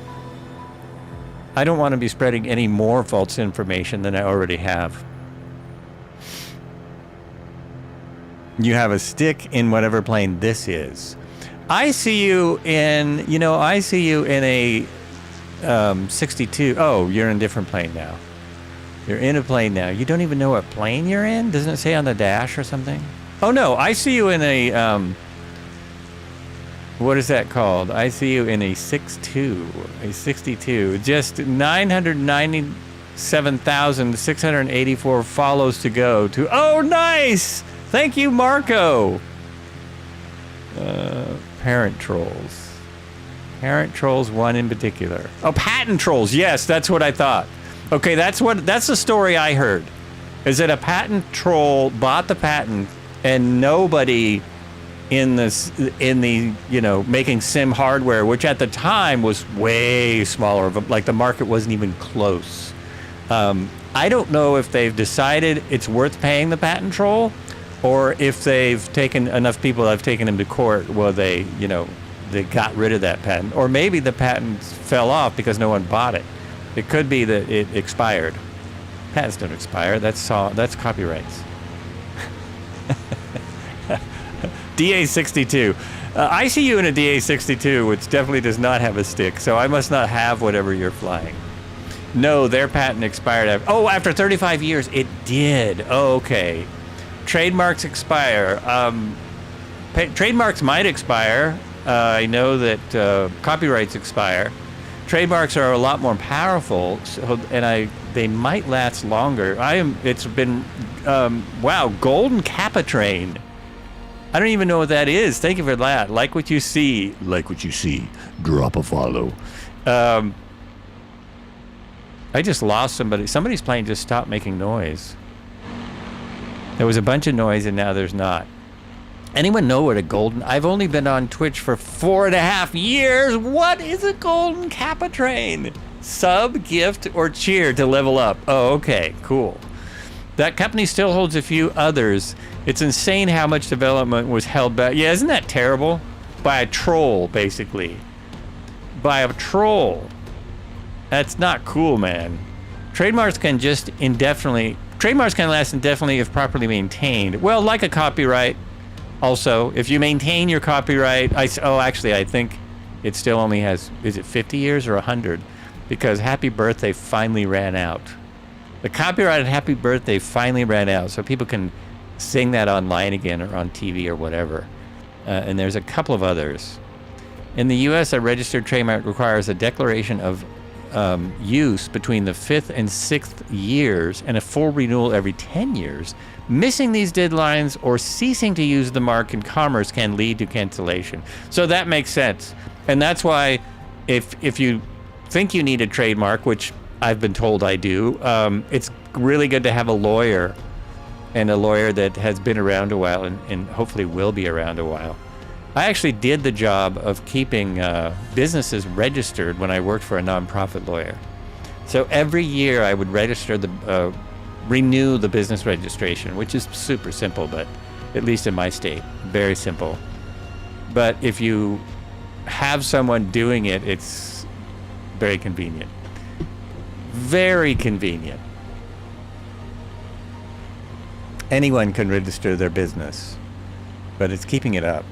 I don't want to be spreading any more false information than I already have. You have a stick in whatever plane this is. I see you in, I see you in a 62. Oh, you're in a different plane now. You're in a plane now. You don't even know what plane you're in? Doesn't it say on the dash or something? Oh, no, I see you in a, what is that called? I see you in a 62, just 997,684 follows to go to, oh, nice! Thank you, Marco. Parent trolls. Parent trolls, one in particular. Oh, patent trolls. Yes, that's what I thought. Okay, that's the story I heard. Is that a patent troll bought the patent and nobody in the making sim hardware, which at the time was way smaller, like the market wasn't even close. I don't know if they've decided it's worth paying the patent troll, or if they've taken enough people that have taken him to court, well, they got rid of that patent. Or maybe the patent fell off because no one bought it. It could be that it expired. Patents don't expire. That's copyrights. DA62. I see you in a DA62, which definitely does not have a stick, so I must not have whatever you're flying. No, their patent expired. After 35 years, it did. Oh, okay. Trademarks expire. Trademarks might expire. I know that copyrights expire. Trademarks are a lot more powerful, they might last longer. It's been, wow, Golden Kappa Train. I don't even know what that is. Thank you for that. Like what you see. Drop a follow. I just lost somebody. Somebody's plane just stopped making noise. There was a bunch of noise and now there's not. Anyone know what a golden... I've only been on Twitch for 4.5 years. What is a Golden Kappa Train? Sub, gift, or cheer to level up? Oh, okay, cool. That company still holds a few others. It's insane how much development was held back. Yeah, isn't that terrible? By a troll, basically. By a troll. That's not cool, man. Trademarks can last indefinitely if properly maintained. Well, like a copyright. Also, if you maintain your copyright, I think it still only has, is it 50 years or 100? Because Happy Birthday finally ran out. The copyright of Happy Birthday finally ran out, so people can sing that online again or on TV or whatever. And there's a couple of others. In the U.S., a registered trademark requires a declaration of use between the 5th and 6th years and a full renewal every 10 years. Missing these deadlines or ceasing to use the mark in commerce can lead to cancellation. So that makes sense. And that's why if you think you need a trademark, which I've been told I do, it's really good to have a lawyer, and a lawyer that has been around a while and hopefully will be around a while. I actually did the job of keeping businesses registered when I worked for a nonprofit lawyer. So every year I would renew the business registration, which is super simple, but at least in my state, very simple. But if you have someone doing it, it's very convenient. Very convenient. Anyone can register their business, but it's keeping it up.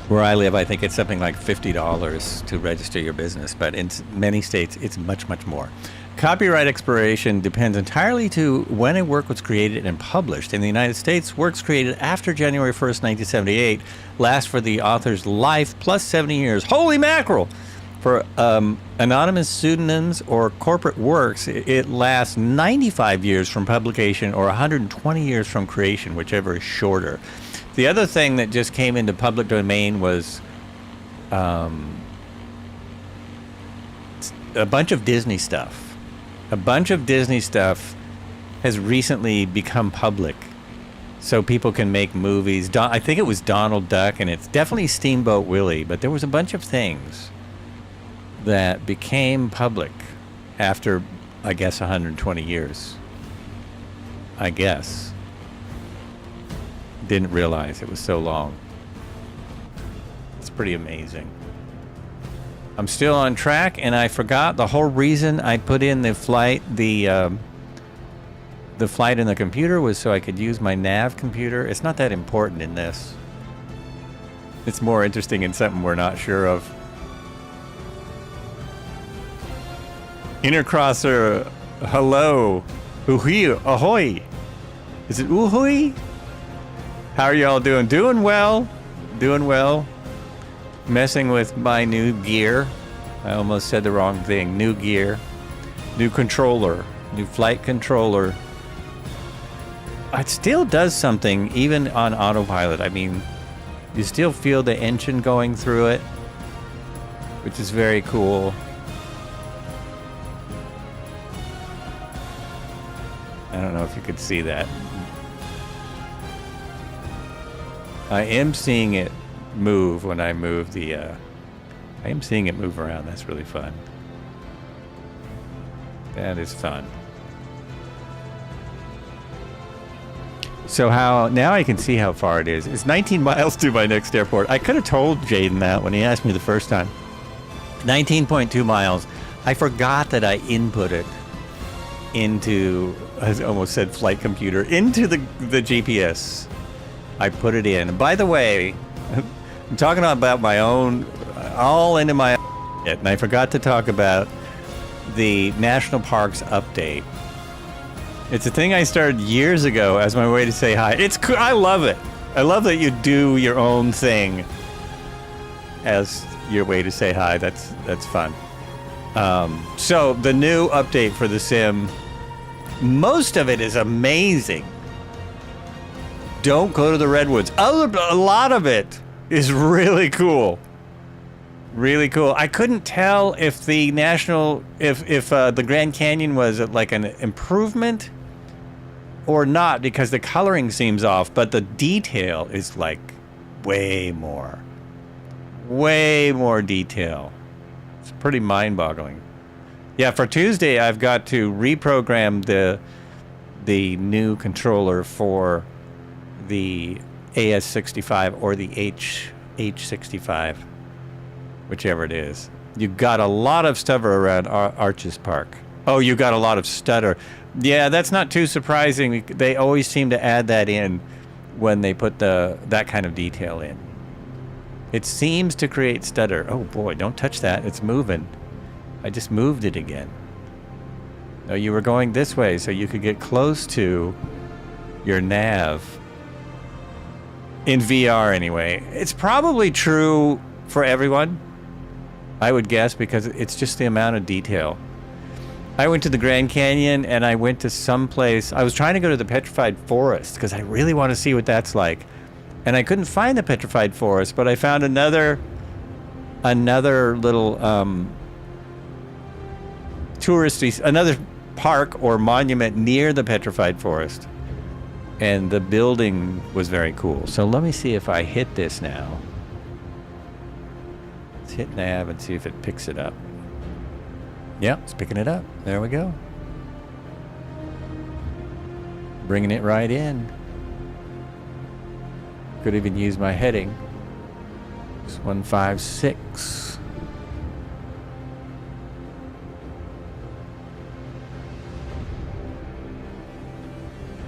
Where I live, I think it's something like $50 to register your business, but in many states, it's much, much more. Copyright expiration depends entirely to when a work was created and published. In the United States, works created after January 1st, 1978 last for the author's life plus 70 years. Holy mackerel! For anonymous pseudonyms or corporate works, it lasts 95 years from publication or 120 years from creation, whichever is shorter. The other thing that just came into public domain was a bunch of Disney stuff. A bunch of Disney stuff has recently become public, so people can make movies. I think it was Donald Duck, and it's definitely Steamboat Willie, but there was a bunch of things that became public after, I guess, 120 years. I guess. Didn't realize it was so long. It's pretty amazing. I'm still on track, and I forgot the whole reason I put in the flight, the flight in the computer was so I could use my nav computer. It's not that important in this. It's more interesting in something we're not sure of. Intercrosser, hello. Uhui, ahoy. Is it uhui? How are y'all doing? Doing well. Doing well. Messing with my new gear. I almost said the wrong thing. New gear. New controller. New flight controller. It still does something, even on autopilot. I mean, you still feel the engine going through it, which is very cool. I don't know if you could see that. I am seeing it move when I move the... I am seeing it move around. That's really fun. That is fun. So now I can see how far it is. It's 19 miles to my next airport. I could have told Jaden that when he asked me the first time. 19.2 miles. I forgot that I input it into, I almost said flight computer, into the GPS. I put it in. By the way, I'm talking about my own, all into my and I forgot to talk about the National Parks update. It's a thing I started years ago as my way to say hi. It's cool. I love it. I love that you do your own thing as your way to say hi. That's fun. So the new update for the sim, most of it is amazing. Don't go to the redwoods. A lot of it is really cool. Really cool. I couldn't tell if the the Grand Canyon was like an improvement or not, because the coloring seems off, but the detail is like way more detail. It's pretty mind-boggling. Yeah, for Tuesday I've got to reprogram the new controller for the AS65 or the H65, whichever it is. You got a lot of stutter around Arches Park. Oh, you got a lot of stutter. Yeah, that's not too surprising. They always seem to add that in when they put that kind of detail in. It seems to create stutter. Oh boy, don't touch that. It's moving. I just moved it again. No, you were going this way so you could get close to your nav. In VR anyway. It's probably true for everyone, I would guess, because it's just the amount of detail. I went to the Grand Canyon, and I went to some place. I was trying to go to the Petrified Forest because I really want to see what that's like. And I couldn't find the Petrified Forest, but I found another little touristy, another park or monument near the Petrified Forest. And the building was very cool. So let me see if I hit this now. Let's hit nav and see if it picks it up. Yep, it's picking it up. There we go. Bringing it right in. Could even use my heading. It's 156.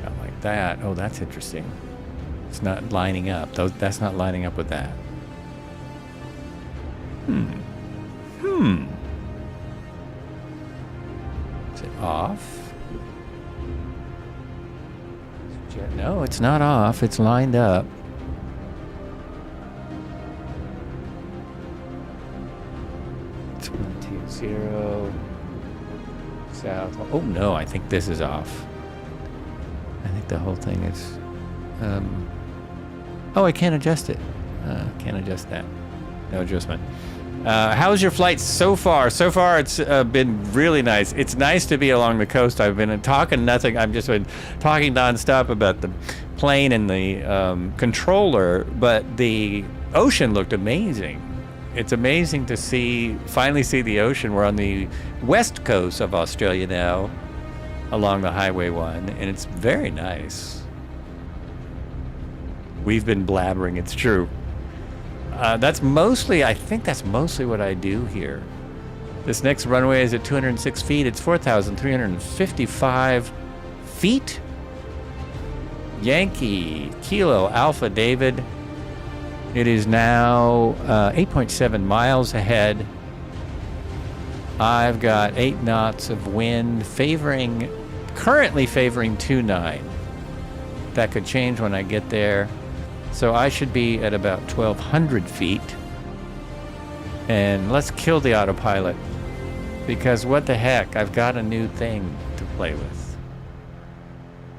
Not like that. Oh, that's interesting. It's not lining up. That's not lining up with that. Is it off? No, it's not off. It's lined up. It's 120 south. Oh no, I think this is off. I think the whole thing is. Oh, I can't adjust it. Can't adjust that. No adjustment. How's your flight so far? So far, it's been really nice. It's nice to be along the coast. I've been talking nothing. I've just been talking nonstop about the plane and the controller, but the ocean looked amazing. It's amazing to finally see the ocean. We're on the west coast of Australia now, along the Highway 1, and it's very nice. We've been blabbering, it's true. I think that's mostly what I do here. This next runway is at 206 feet. It's 4,355 feet. Yankee, Kilo, Alpha, David. It is now 8.7 miles ahead. I've got 8 knots of wind currently favoring 29. That could change when I get there. So I should be at about 1,200 feet. And let's kill the autopilot. Because what the heck, I've got a new thing to play with.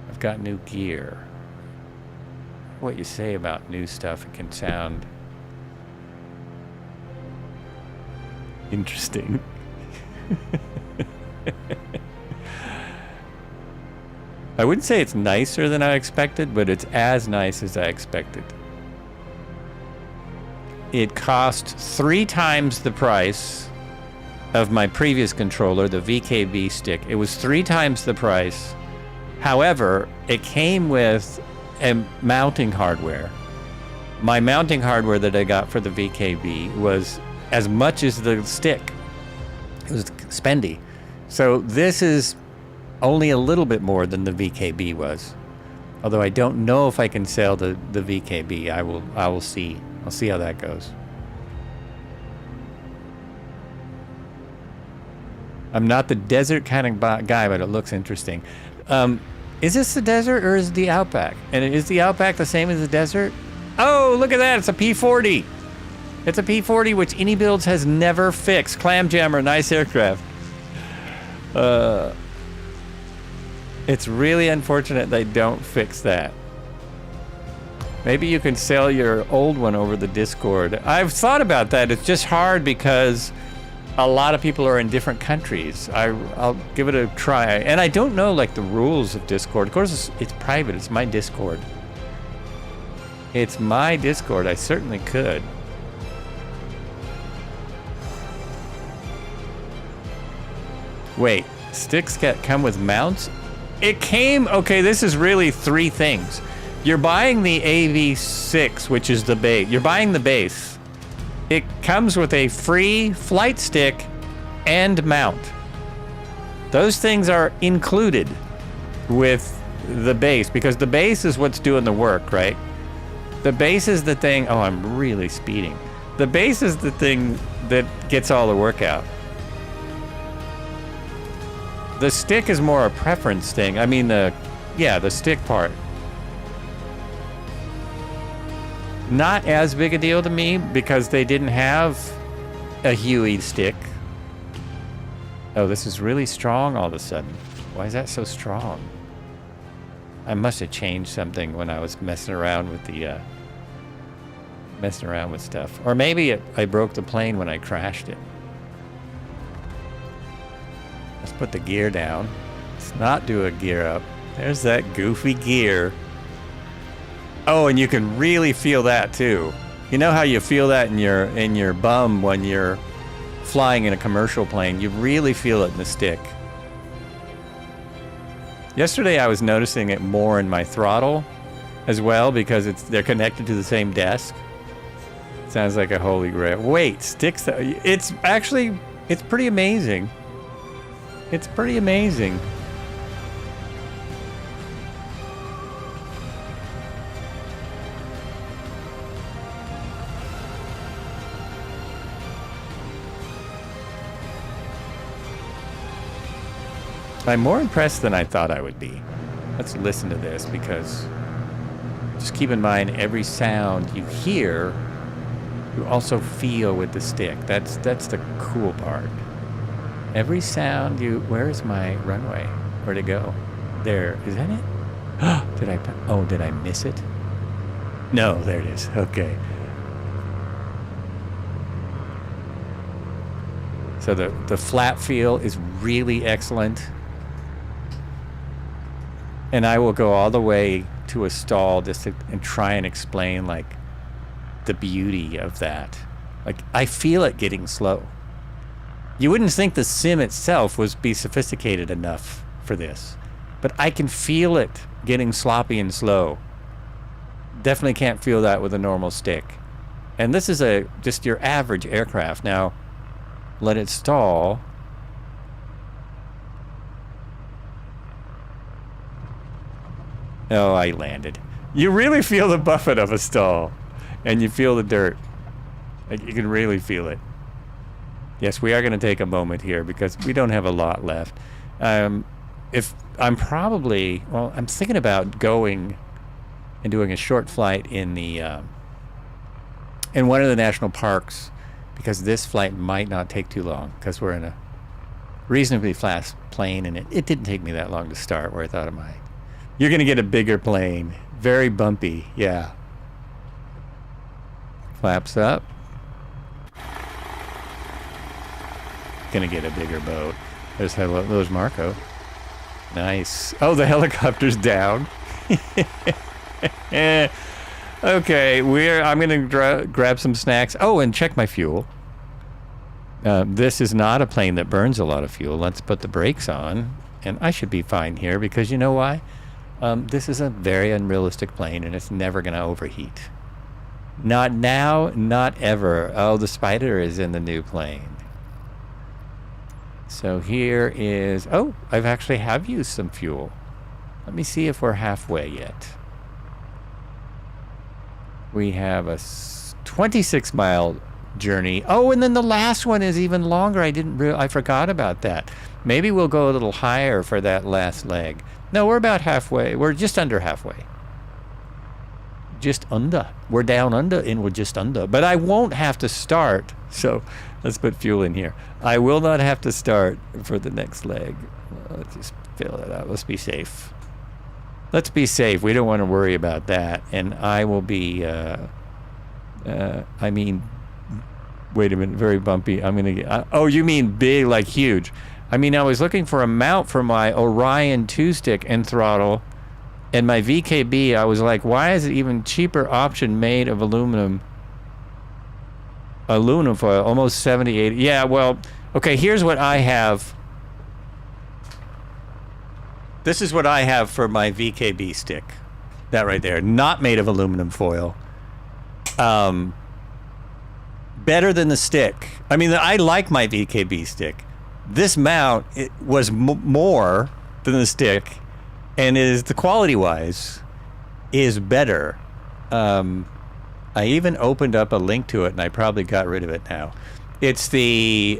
I've got new gear. What you say about new stuff, it can sound interesting. I wouldn't say it's nicer than I expected, but it's as nice as I expected. It cost 3 times the price of my previous controller, the VKB stick. It was 3 times the price. However, it came with a mounting hardware. My mounting hardware that I got for the VKB was as much as the stick. It was spendy. So this is only a little bit more than the VKB was. Although I don't know if I can sell the VKB. I will see. I'll see how that goes. I'm not the desert kind of guy, but it looks interesting. Is this the desert or is it the Outback? And is the Outback the same as the desert? Oh, look at that. It's a P-40. It's a P-40, which Any Builds has never fixed. Clam jammer, nice aircraft. It's really unfortunate they don't fix that. Maybe you can sell your old one over the Discord. I've thought about that. It's just hard because a lot of people are in different countries. I'll give it a try. And I don't know like the rules of Discord. Of course, it's private. It's my Discord. It's my Discord. I certainly could. Wait, sticks come with mounts? It came, okay, this is really 3 things. You're buying the AV6, which is the base. You're buying the base. It comes with a free flight stick and mount. Those things are included with the base because the base is what's doing the work, right? The base is the thing, oh, I'm really speeding. The base is the thing that gets all the work out. The stick is more a preference thing. I mean, the stick part. Not as big a deal to me because they didn't have a Huey stick. Oh, this is really strong all of a sudden. Why is that so strong? I must have changed something when I was messing around with the stuff. Or maybe I broke the plane when I crashed it. Let's put the gear down. Let's not do a gear up. There's that goofy gear. Oh, and you can really feel that too. You know how you feel that in your bum when you're flying in a commercial plane? You really feel it in the stick. Yesterday I was noticing it more in my throttle as well because they're connected to the same desk. Sounds like a holy grail. Wait, sticks. It's pretty amazing. It's pretty amazing. I'm more impressed than I thought I would be. Let's listen to this because just keep in mind every sound you hear, you also feel with the stick. That's the cool part. Every sound where is my runway? Where'd it go? There, is that it? Did I miss it? No, there it is, okay. So the flap feel is really excellent. And I will go all the way to a stall just to, and try and explain like the beauty of that. Like I feel it getting slow. You wouldn't think the sim itself was be sophisticated enough for this, but I can feel it getting sloppy and slow. Definitely can't feel that with a normal stick. And this is just your average aircraft. Now, let it stall. Oh, I landed. You really feel the buffet of a stall, and you feel the dirt. Like, you can really feel it. Yes, we are going to take a moment here because we don't have a lot left. If I'm probably, well, I'm thinking about going and doing a short flight in the in one of the national parks, because this flight might not take too long because we're in a reasonably fast plane, and it didn't take me that long to start where I thought it might. You're going to get a bigger plane. Very bumpy, yeah. Flaps up. Gonna get a bigger boat. There's Marco. Nice. Oh, the helicopter's down. Okay, I'm gonna grab some snacks. Oh, and check my fuel. This is not a plane that burns a lot of fuel. Let's put the brakes on, and I should be fine here because you know why? This is a very unrealistic plane, and it's never gonna overheat. Not now, not ever. Oh, the Spider is in the new plane. So here is, oh, I've actually have used some fuel. Let me see if we're halfway yet. We have a 26-mile journey. Oh, and then the last one is even longer. I forgot about that. Maybe we'll go a little higher for that last leg. No, we're about halfway. We're just under halfway. Just under. We're down under and we're just under. But I won't have to start. So let's put fuel in here. I will not have to start for the next leg. Let's just fill it out. Let's be safe. Let's be safe. We don't want to worry about that. And I will be, I mean, wait a minute, very bumpy. I'm going to get, oh, you mean big, like huge. I mean, I was looking for a mount for my Orion 2-stick and throttle. And my VKB, I was like, why is it even cheaper option made of aluminum foil, almost 70, 80. Yeah, well, okay, here's what I have. This is what I have for my VKB stick. That right there, not made of aluminum foil. Better than the stick. I mean, I like my VKB stick. This mount, it was more than the stick, and is the quality-wise is better. I even opened up a link to it, and I probably got rid of it now. It's the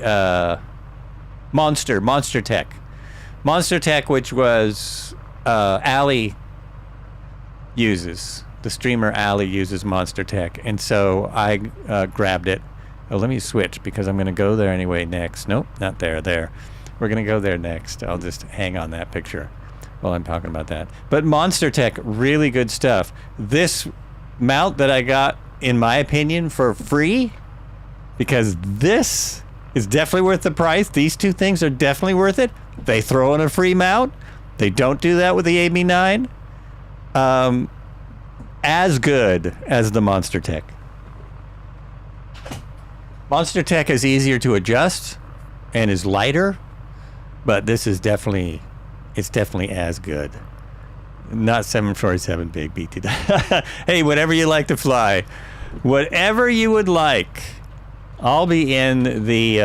Monster Tech. Monster Tech, which was Ali uses. The streamer Ali uses Monster Tech. And so I grabbed it. Oh, let me switch because I'm going to go there anyway next. Nope, not there. There. We're going to go there next. I'll just hang on that picture while I'm talking about that. But Monster Tech, really good stuff. This mount that I got, in my opinion, for free, because this is definitely worth the price. These two things are definitely worth it. They throw in a free mount. They don't do that with the AB9. As good as the Monster Tech. Monster Tech is easier to adjust and is lighter, but this is definitely, it's definitely as good. Not 747 big BT. Hey, whatever you like to fly, whatever you would like. I'll be in the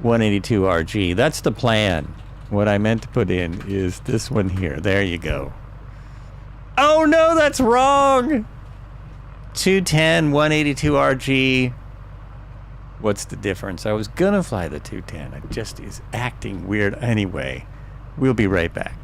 182RG. That's the plan. What I meant to put in is this one here. There you go. Oh no, that's wrong. 210, 182RG. What's the difference? I was gonna fly the 210. It just is acting weird anyway. We'll be right back.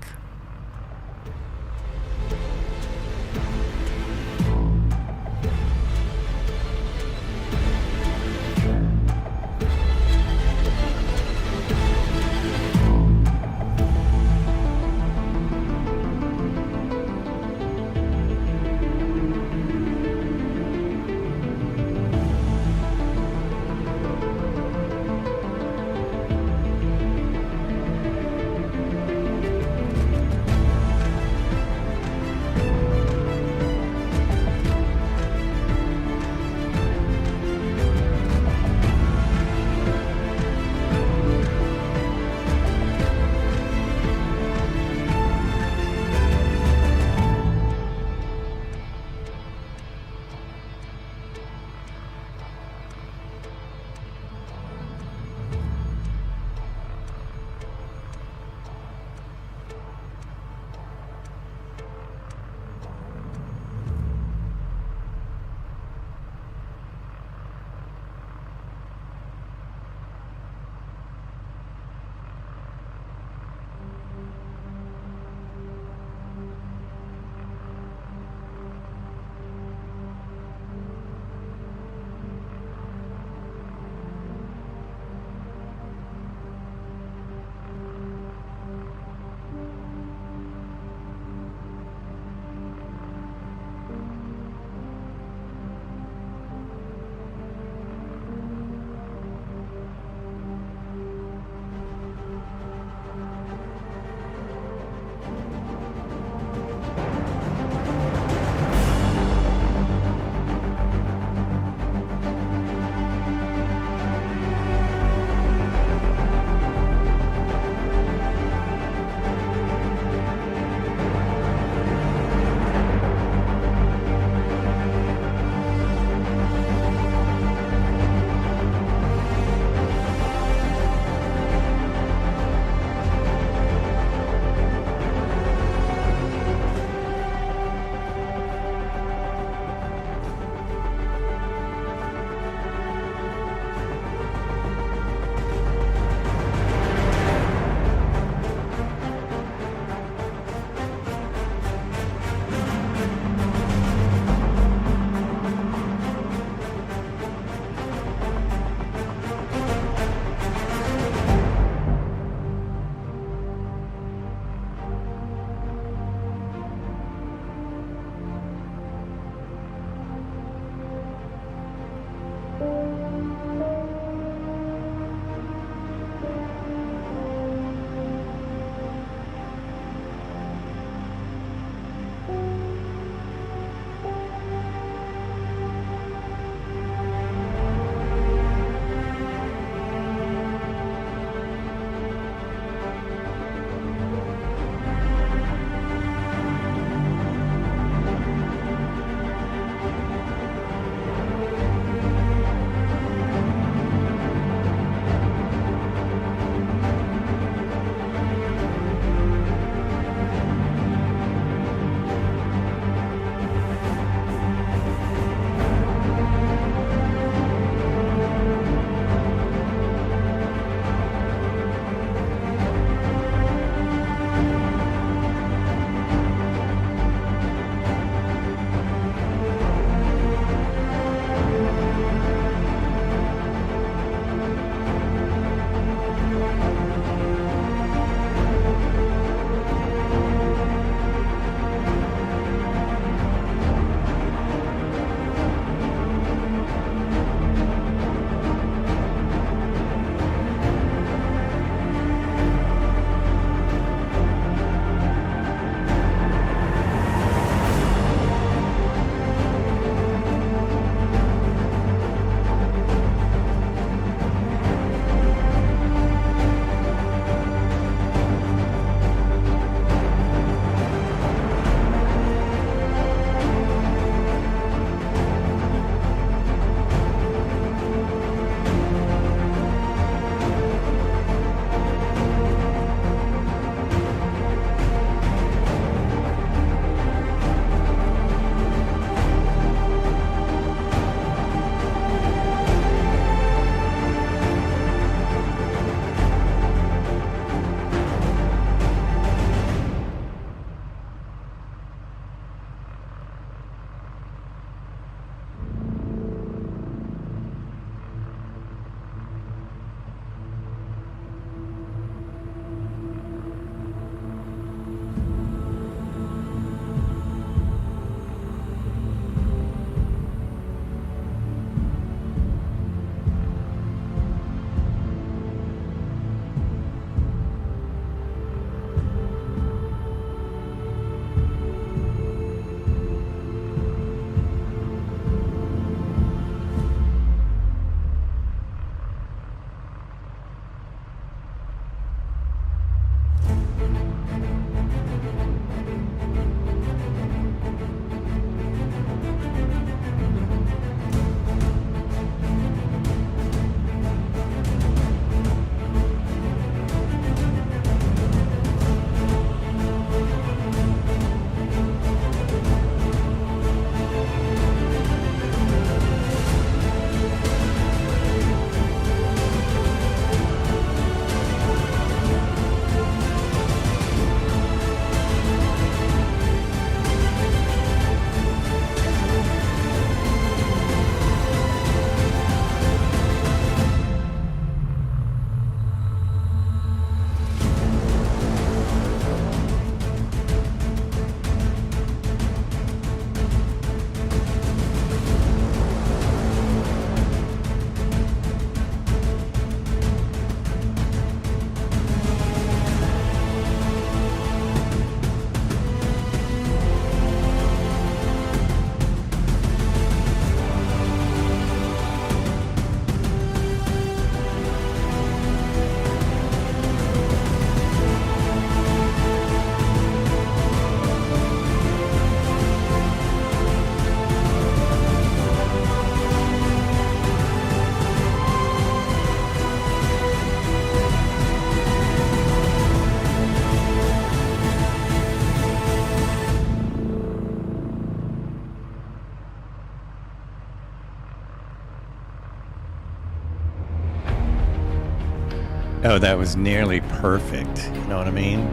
Oh, that was nearly perfect. You know what I mean?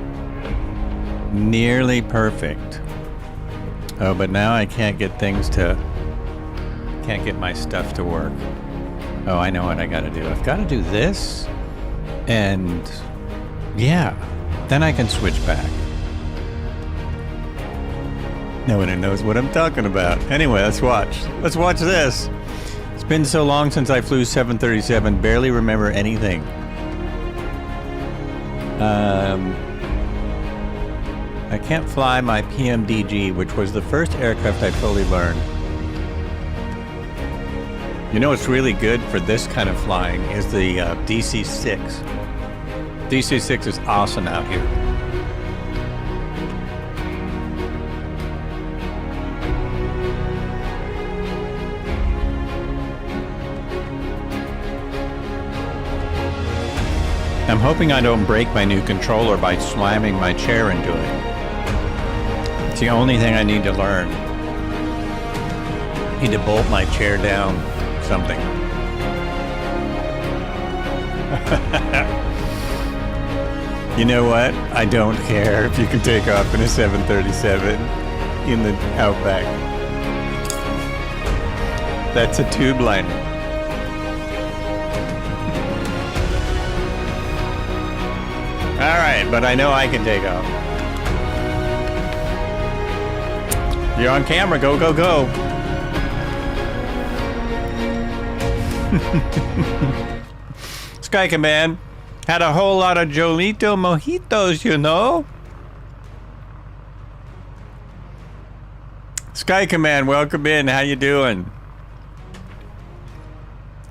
Nearly perfect. Oh, but now I can't get things to... Can't get my stuff to work. Oh, I know what I gotta do. I've gotta do this. And... yeah. Then I can switch back. No one knows what I'm talking about. Anyway, let's watch. Let's watch this. It's been so long since I flew 737. Barely remember anything. I can't fly my PMDG, which was the first aircraft I fully learned. You know what's really good for this kind of flying is the DC-6. DC-6 is awesome out here. I'm hoping I don't break my new controller by slamming my chair into it. It's the only thing I need to learn. Need to bolt my chair down. Something. You know what? I don't care if you can take off in a 737 in the Outback. That's a tube liner. All right, but I know I can take off. You're on camera. Go, go, go. Sky Command had a whole lot of Jolito mojitos, you know. Sky Command, welcome in. How you doing?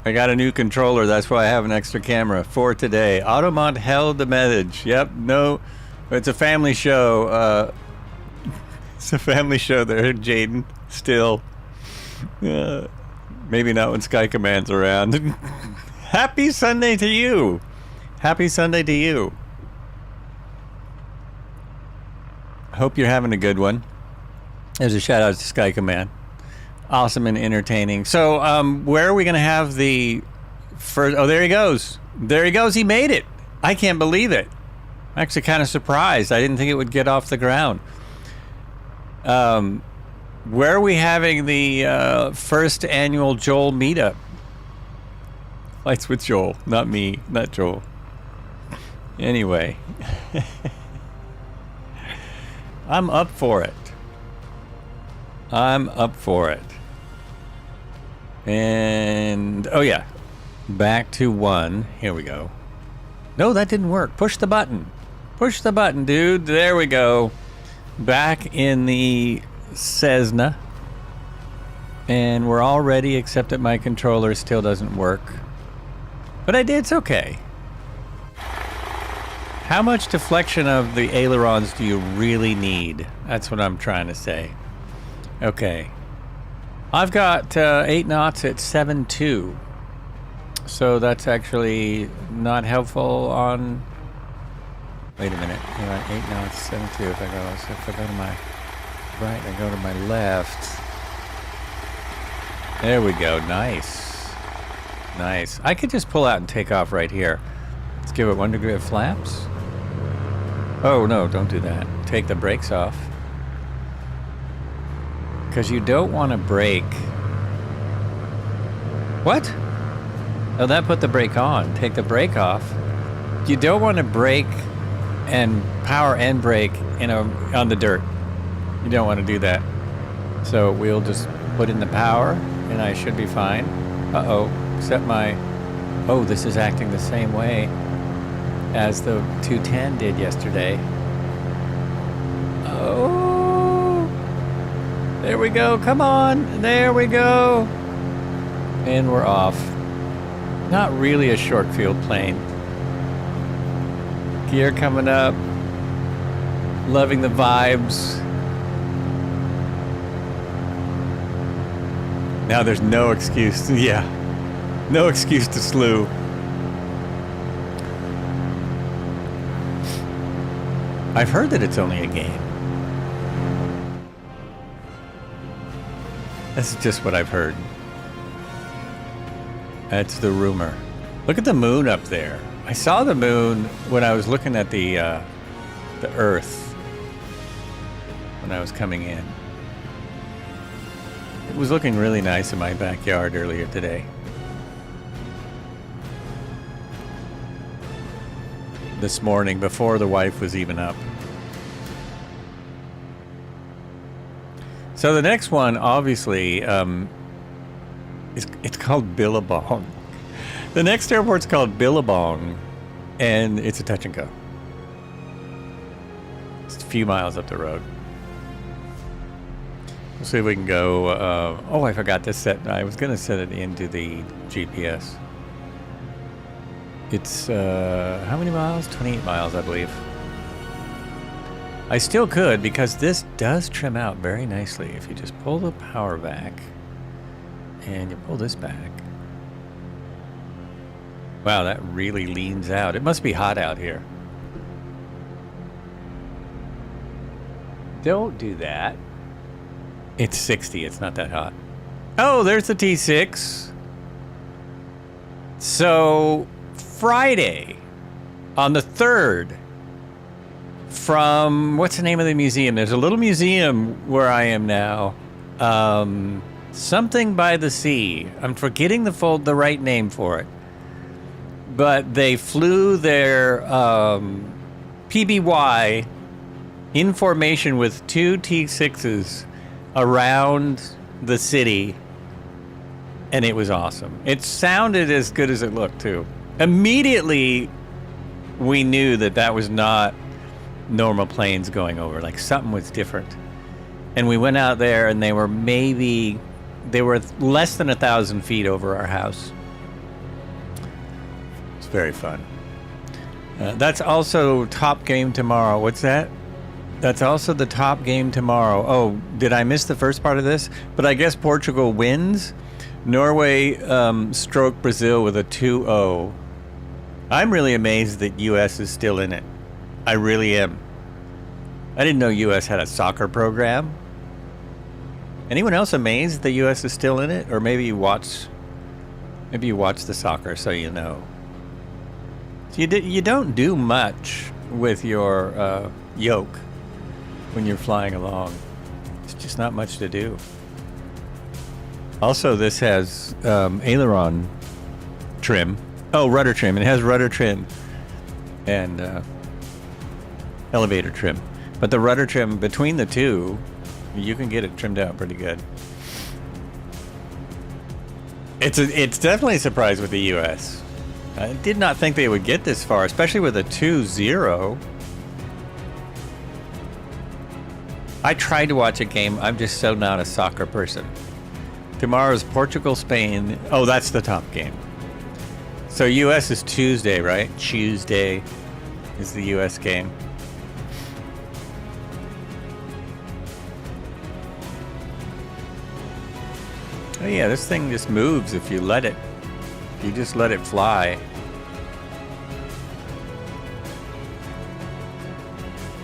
I got a new controller. That's why I have an extra camera for today. Automont held the message. Yep, no, it's a family show. It's a family show there, Jaden. Still. Maybe not when Sky Command's around. Happy Sunday to you. Happy Sunday to you. Hope you're having a good one. There's a shout out to Sky Command. Awesome and entertaining. So, where are we going to have the first... Oh, there he goes. There he goes. He made it. I can't believe it. I'm actually kind of surprised. I didn't think it would get off the ground. Where are we having the first annual Joel meetup? Flights with Joel, not me, not Joel. Anyway. I'm up for it. I'm up for it. And, oh yeah, back to 1. Here we go. No, that didn't work. Push the button. Push the button, dude. There we go. Back in the Cessna. And we're all ready, except that my controller still doesn't work. But it's okay. How much deflection of the ailerons do you really need? That's what I'm trying to say. Okay. I've got 8 knots at 7.2. So that's actually not helpful on... Wait a minute. You're right, 8 knots, 7.2. If I go to my right, I go to my left. There we go. Nice. Nice. I could just pull out and take off right here. Let's give it 1 degree of flaps. Oh, no, don't do that. Take the brakes off. Because you don't want to brake. What? Oh, that put the brake on. Take the brake off. You don't want to brake and power and brake on the dirt. You don't want to do that. So we'll just put in the power and I should be fine. Uh-oh. Except my... Oh, this is acting the same way as the 210 did yesterday. Oh, there we go. Come on. There we go. And we're off. Not really a short field plane. Gear coming up. Loving the vibes. Now there's no excuse. Yeah. No excuse to slew. I've heard that it's only a game. That's just what I've heard. That's the rumor. Look at the moon up there. I saw the moon when I was looking at the Earth when I was coming in. It was looking really nice in my backyard earlier today. This morning, before the wife was even up. So the next one, obviously, it's called Billabong. The next airport's called Billabong, and it's a touch and go. It's a few miles up the road. We'll see if we can go. Oh, I forgot to set. I was going to set it into the GPS. It's how many miles? 28 miles, I believe. I still could, because this does trim out very nicely. If you just pull the power back and you pull this back. Wow, that really leans out. It must be hot out here. Don't do that. It's 60. It's not that hot. Oh, there's the T6. So, Friday, on the 3rd, from, what's the name of the museum? There's a little museum where I am now. Something by the sea. I'm forgetting the right name for it. But they flew their PBY in formation with 2 T6s around the city, and it was awesome. It sounded as good as it looked, too. Immediately, we knew that that was not normal planes going over. Like, something was different. And we went out there, and they were less than 1,000 feet over our house. It's very fun. That's also top game tomorrow. What's that? That's also the top game tomorrow. Oh, did I miss the first part of this? But I guess Portugal wins. Norway stroked Brazil with a 2-0. I'm really amazed that U.S. is still in it. I really am. I didn't know U.S. had a soccer program. Anyone else amazed the U.S. is still in it? Or maybe you watch the soccer so you know. So you don't do much with your yoke when you're flying along. It's just not much to do. Also, this has aileron trim. Oh, rudder trim. It has rudder trim and elevator trim. But the rudder trim, between the two, you can get it trimmed out pretty good. It's definitely a surprise with the U.S. I did not think they would get this far, especially with a 2-0. I tried to watch a game. I'm just so not a soccer person. Tomorrow's Portugal, Spain. Oh, that's the top game. So U.S. is Tuesday, right? Tuesday is the U.S. game. Oh yeah, this thing just moves if you let it. If you just let it fly.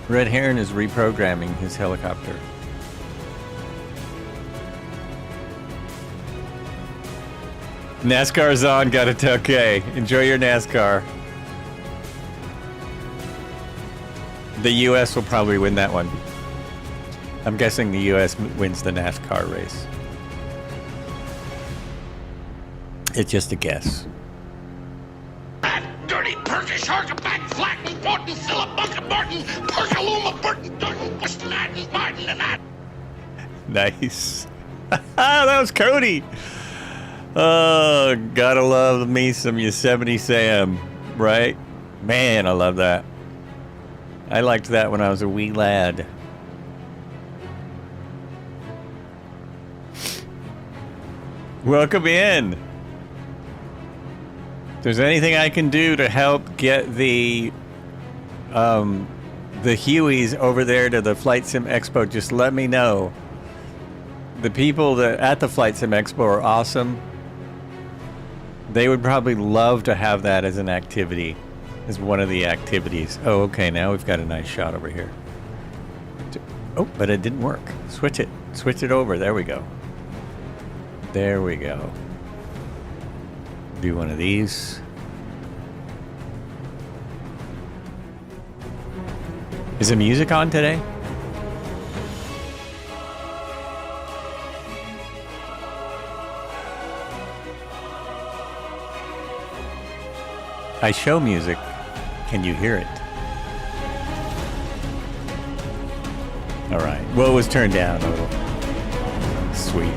Red Heron is reprogramming his helicopter. NASCAR's on, got it. Okay. Enjoy your NASCAR. The U.S. will probably win that one. I'm guessing the U.S. wins the NASCAR race. It's just a guess. Dirty Turkish back flatten, Fortin, Philip, Martin, Perkaluma, Burton, Durton, Bush, Latin, Martin, and that. Nice. That was Cody. Oh, gotta love me some Yosemite Sam, right? Man, I love that. I liked that when I was a wee lad. Welcome in. If there's anything I can do to help get the Hueys over there to the Flight Sim Expo, just let me know. The people at the Flight Sim Expo are awesome. They would probably love to have that as an activity, as one of the activities. Oh, okay, now we've got a nice shot over here. Oh, but it didn't work. Switch it over. There we go. There we go. Do one of these. Is the music on today? I show music. Can you hear it? All right. Well, it was turned down a little. Sweet.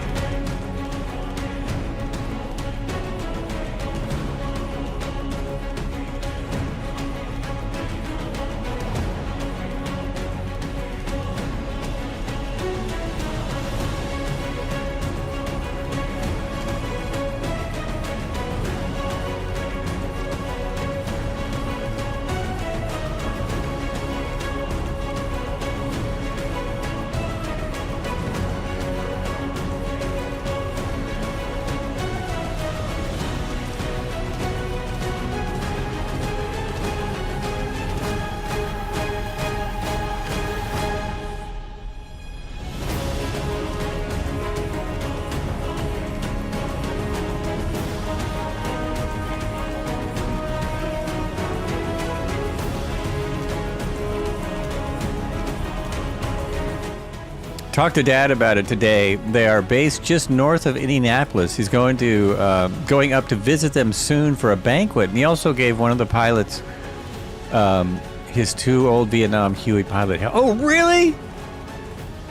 Talked to Dad about it today. They are based just north of Indianapolis. He's going up to visit them soon for a banquet. And he also gave one of the pilots his 2 old Vietnam Huey pilot. Oh, really?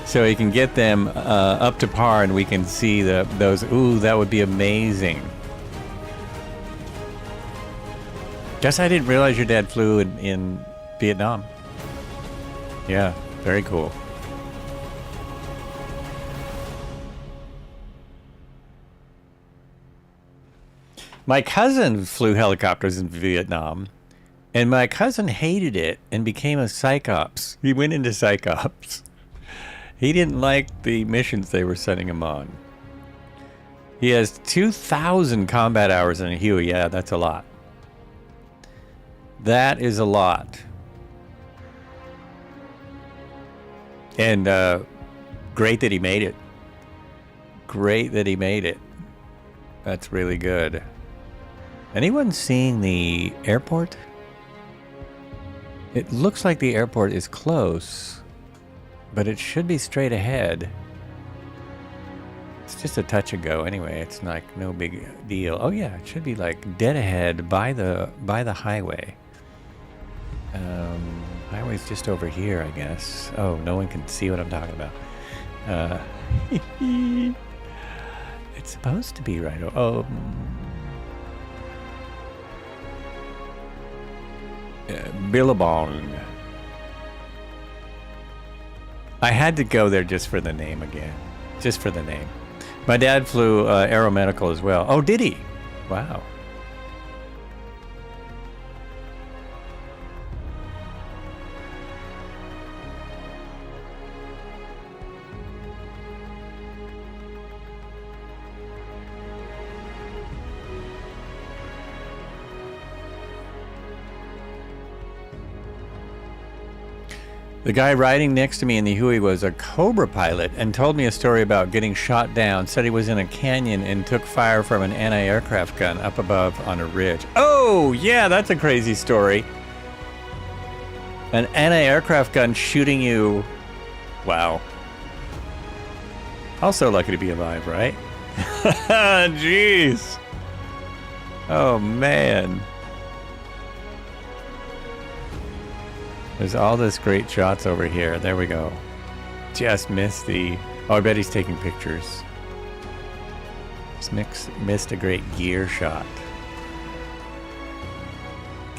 So he can get them up to par, and we can see those. Ooh, that would be amazing. Guess I didn't realize your dad flew in Vietnam. Yeah, very cool. My cousin flew helicopters in Vietnam, and my cousin hated it and became a psychops. He went into psychops. He didn't like the missions they were sending him on. He has 2,000 combat hours in a Huey. Yeah, that's a lot. That is a lot. And great that he made it. Great that he made it. That's really good. Anyone seeing the airport? It looks like the airport is close, but it should be straight ahead. It's just a touch ago anyway. It's like no big deal. Oh yeah, it should be like dead ahead by the highway. Highway's just over here, I guess. Oh, no one can see what I'm talking about. It's supposed to be right. Oh. Billabong. I had to go there just for the name again. Just for the name. My dad flew aeromedical as well. Oh, did he? Wow. The guy riding next to me in the Huey was a Cobra pilot and told me a story about getting shot down. Said he was in a canyon and took fire from an anti-aircraft gun up above on a ridge. Oh, yeah, that's a crazy story. An anti-aircraft gun shooting you. Wow. Also lucky to be alive, right? Jeez. Oh, man. There's all this great shots over here. There we go. Just missed the... Oh, I bet he's taking pictures. Just missed a great gear shot.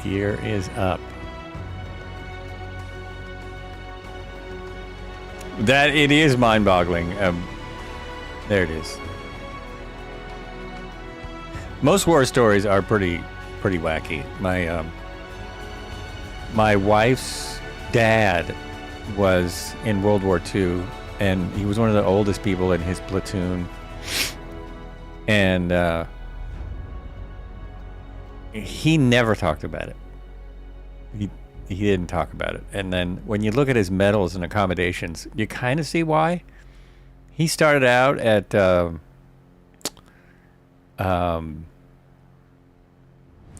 Gear is up. That, it is mind-boggling. There it is. Most war stories are pretty wacky. My wife's dad was in World War II, and he was one of the oldest people in his platoon. And he never talked about it. He didn't talk about it. And then when you look at his medals and accommodations, you kind of see why. He started out at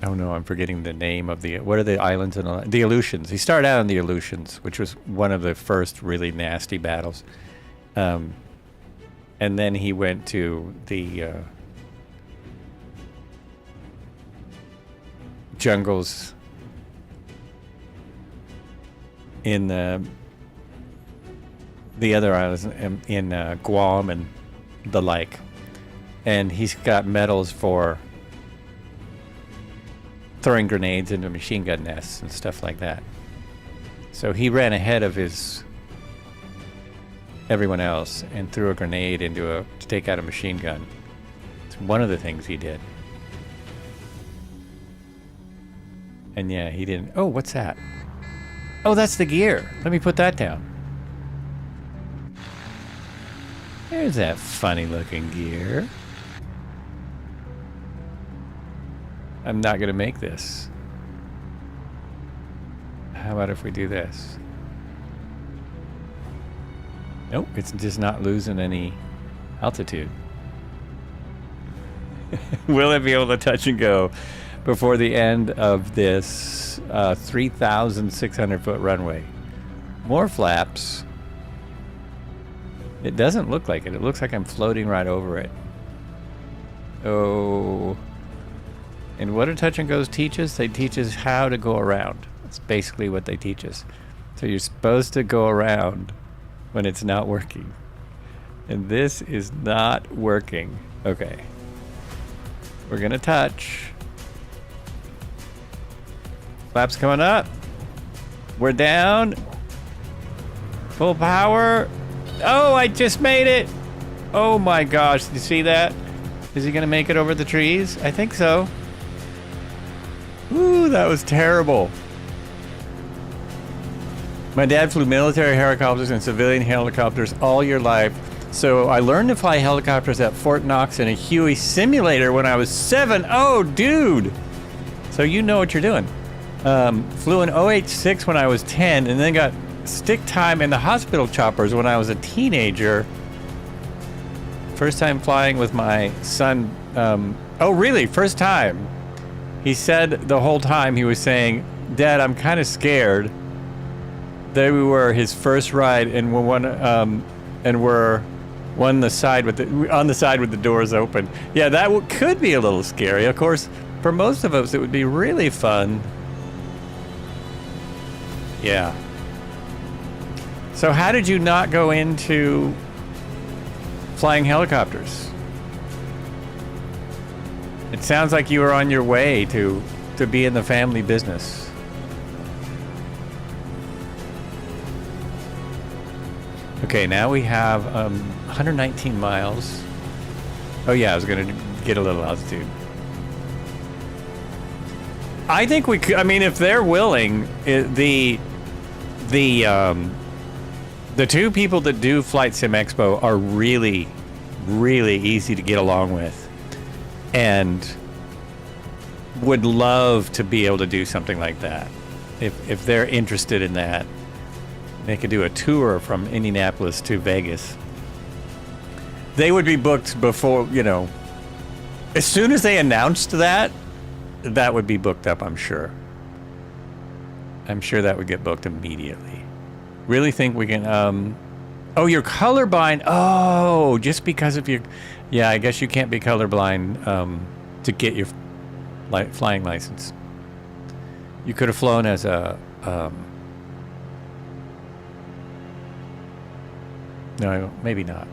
Oh no, I'm forgetting the name of the. What are the islands and the Aleutians? He started out on the Aleutians, which was one of the first really nasty battles, and then he went to the jungles in the other islands in Guam and the like, and he's got medals for throwing grenades into machine gun nests and stuff like that. So he ran ahead of everyone else and threw a grenade to take out a machine gun. It's one of the things he did. And yeah, he didn't. Oh, what's that? Oh, that's the gear. Let me put that down. There's that funny looking gear. I'm not going to make this. How about if we do this? Nope, it's just not losing any altitude. Will it be able to touch and go before the end of this 3,600 foot runway? More flaps. It doesn't look like it. It looks like I'm floating right over it. Oh. And what do touch and goes teach us? They teach us how to go around. That's basically what they teach us. So you're supposed to go around when it's not working. And this is not working. Okay. We're gonna touch. Flaps coming up. We're down. Full power. Oh, I just made it. Oh my gosh, did you see that? Is he gonna make it over the trees? I think so. Ooh, that was terrible. My dad flew military helicopters and civilian helicopters all your life. So I learned to fly helicopters at Fort Knox in a Huey simulator when I was 7. Oh, dude. So you know what you're doing. Flew an OH-6 when I was 10 and then got stick time in the hospital choppers when I was a teenager. First time flying with my son. Oh, really? First time. He said the whole time he was saying, Dad, I'm kind of scared. There we were, his first ride, and we're on the side with the doors open. Yeah, that could be a little scary. Of course, for most of us, it would be really fun. Yeah. So how did you not go into flying helicopters? It sounds like you were on your way to be in the family business. Okay, now we have 119 miles. Oh yeah, I was going to get a little altitude. I think we could. I mean, if they're willing, the two people that do Flight Sim Expo are really, really easy to get along with. And would love to be able to do something like that. If they're interested in that, they could do a tour from Indianapolis to Vegas. They would be booked before, as soon as they announced that would be booked up, I'm sure. I'm sure that would get booked immediately. Really think we can, oh, you're colorblind. Oh, just because of your... Yeah, I guess you can't be colorblind to get your flying license. You could have flown as a... no, maybe not.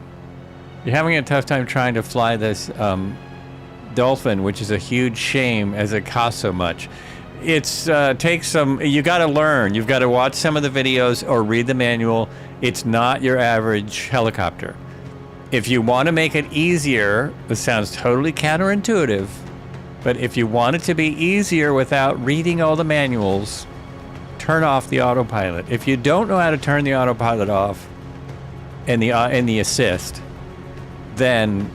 You're having a tough time trying to fly this Dolphin, which is a huge shame as it costs so much. It's takes some... You got to learn. You've got to watch some of the videos or read the manual. It's not your average helicopter. If you want to make it easier, this sounds totally counterintuitive, but if you want it to be easier without reading all the manuals, turn off the autopilot. If you don't know how to turn the autopilot off and the assist, then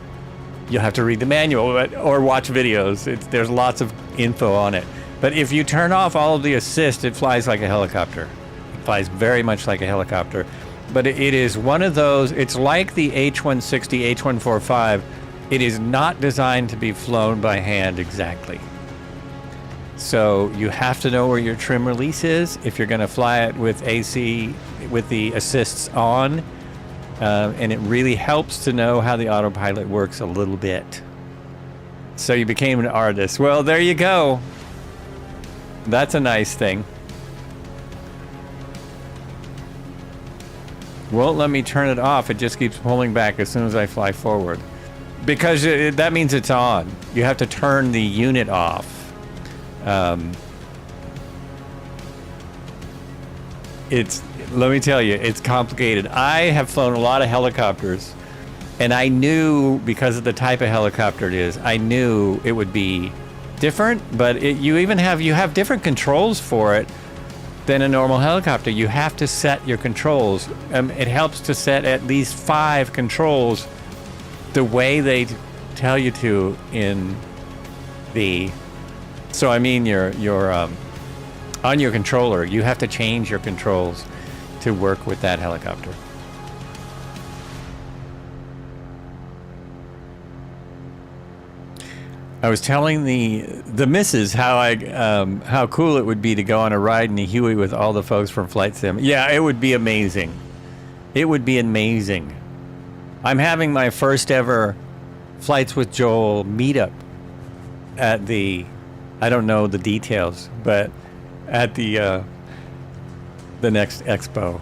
you'll have to read the manual or watch videos. There's lots of info on it. But if you turn off all of the assist, it flies like a helicopter. It flies very much like a helicopter. But it is one of those, it's like the H160, H145. It is not designed to be flown by hand exactly. So you have to know where your trim release is if you're going to fly it with AC, with the assists on. And it really helps to know how the autopilot works a little bit. So you became an artist. Well, there you go. That's a nice thing. Won't let me turn it off. It just keeps pulling back as soon as I fly forward. Because that means it's on. You have to turn the unit off. Let me tell you, it's complicated. I have flown a lot of helicopters, and I knew, because of the type of helicopter it is, I knew it would be different, but you have different controls for it than a normal helicopter. You have to set your controls. It helps to set at least 5 controls the way they tell you to in the... So I mean, on your controller, you have to change your controls to work with that helicopter. I was telling the missus how cool it would be to go on a ride in a Huey with all the folks from Flight Sim. Yeah, it would be amazing. It would be amazing. I'm having my first ever Flights with Joel meetup at the, I don't know the details, but at the next expo.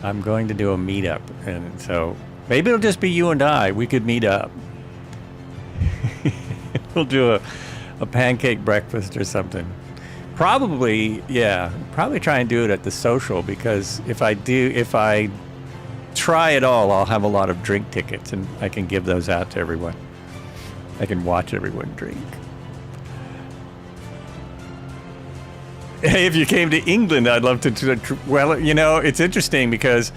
I'm going to do a meetup, and so maybe it'll just be you and I. We could meet up. We'll do a pancake breakfast or something. Probably try and do it at the social, because if I try it all, I'll have a lot of drink tickets, and I can give those out to everyone. I can watch everyone drink. Hey, if you came to England, I'd love to. Well, you know, it's interesting because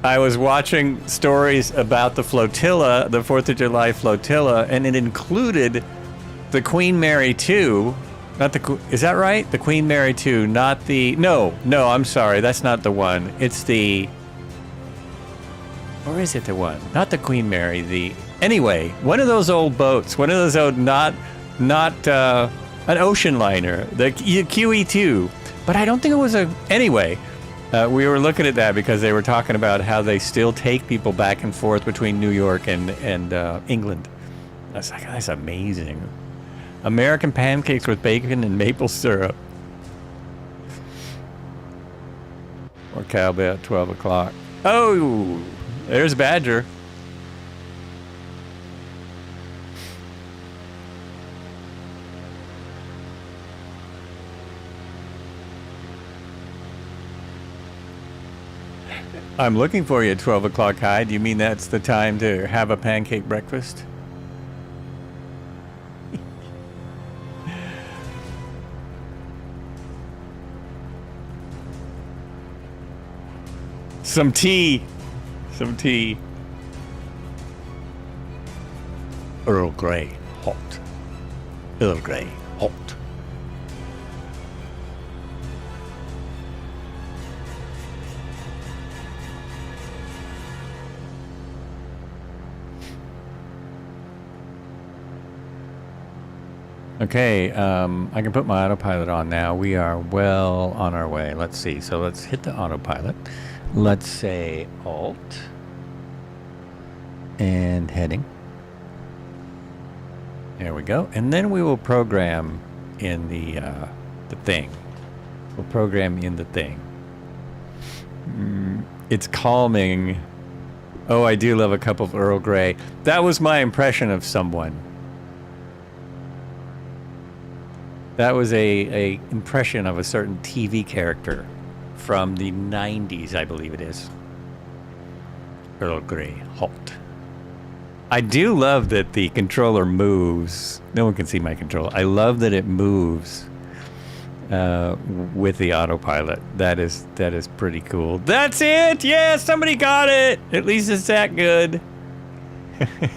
I was watching stories about the flotilla, the 4th of July flotilla, and it included the Queen Mary 2. Is that right? The Queen Mary 2, not the... No, I'm sorry. That's not the one. It's the... Or is it the one? Not the Queen Mary, Anyway, one of those old boats. One of those old, not an ocean liner, the QE2. But I don't think it was a... Anyway, we were looking at that because they were talking about how they still take people back and forth between New York and England. I was like, that's amazing. American pancakes with bacon and maple syrup. Or cowbell at 12 o'clock. Oh, there's Badger. I'm looking for you at 12 o'clock high. Do you mean that's the time to have a pancake breakfast? Some tea. Earl Grey, hot. Earl Grey, hot. Okay, I can put my autopilot on now. We are well on our way. Let's see. So let's hit the autopilot. Let's say Alt and heading. There we go. And then we will program in the thing. We'll program in the thing. It's calming. Oh, I do love a cup of Earl Grey. That was my impression of someone. That was a impression of a certain TV character from the 90s, I believe it is. Earl Grey, hot. I do love that the controller moves. No one can see my controller. I love that it moves with the autopilot. That is pretty cool. That's it! Yeah, somebody got it! At least it's that good.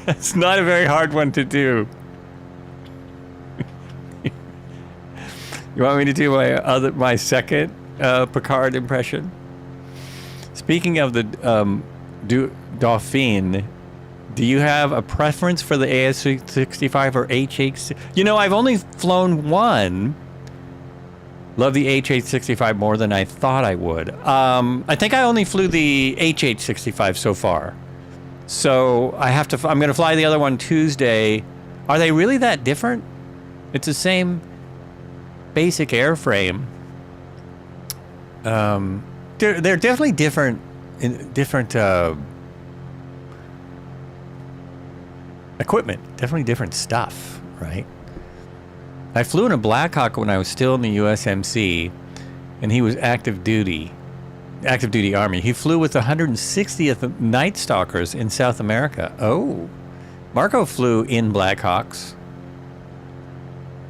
It's not a very hard one to do. You want me to do my second Picard impression? Speaking of the Dauphine, do you have a preference for the AS65 or HH? You know, I've only flown one, Love the HH65 more than I thought I would. I think I only flew the HH65 so far. So I'm going to fly the other one Tuesday. Are they really that different? It's the same basic airframe. They're definitely different equipment, definitely different stuff, right? I flew in a Black Hawk when I was still in the USMC, and he was active duty Army. He flew with the 160th Night Stalkers in South America. Oh, Marco flew in Black Hawks.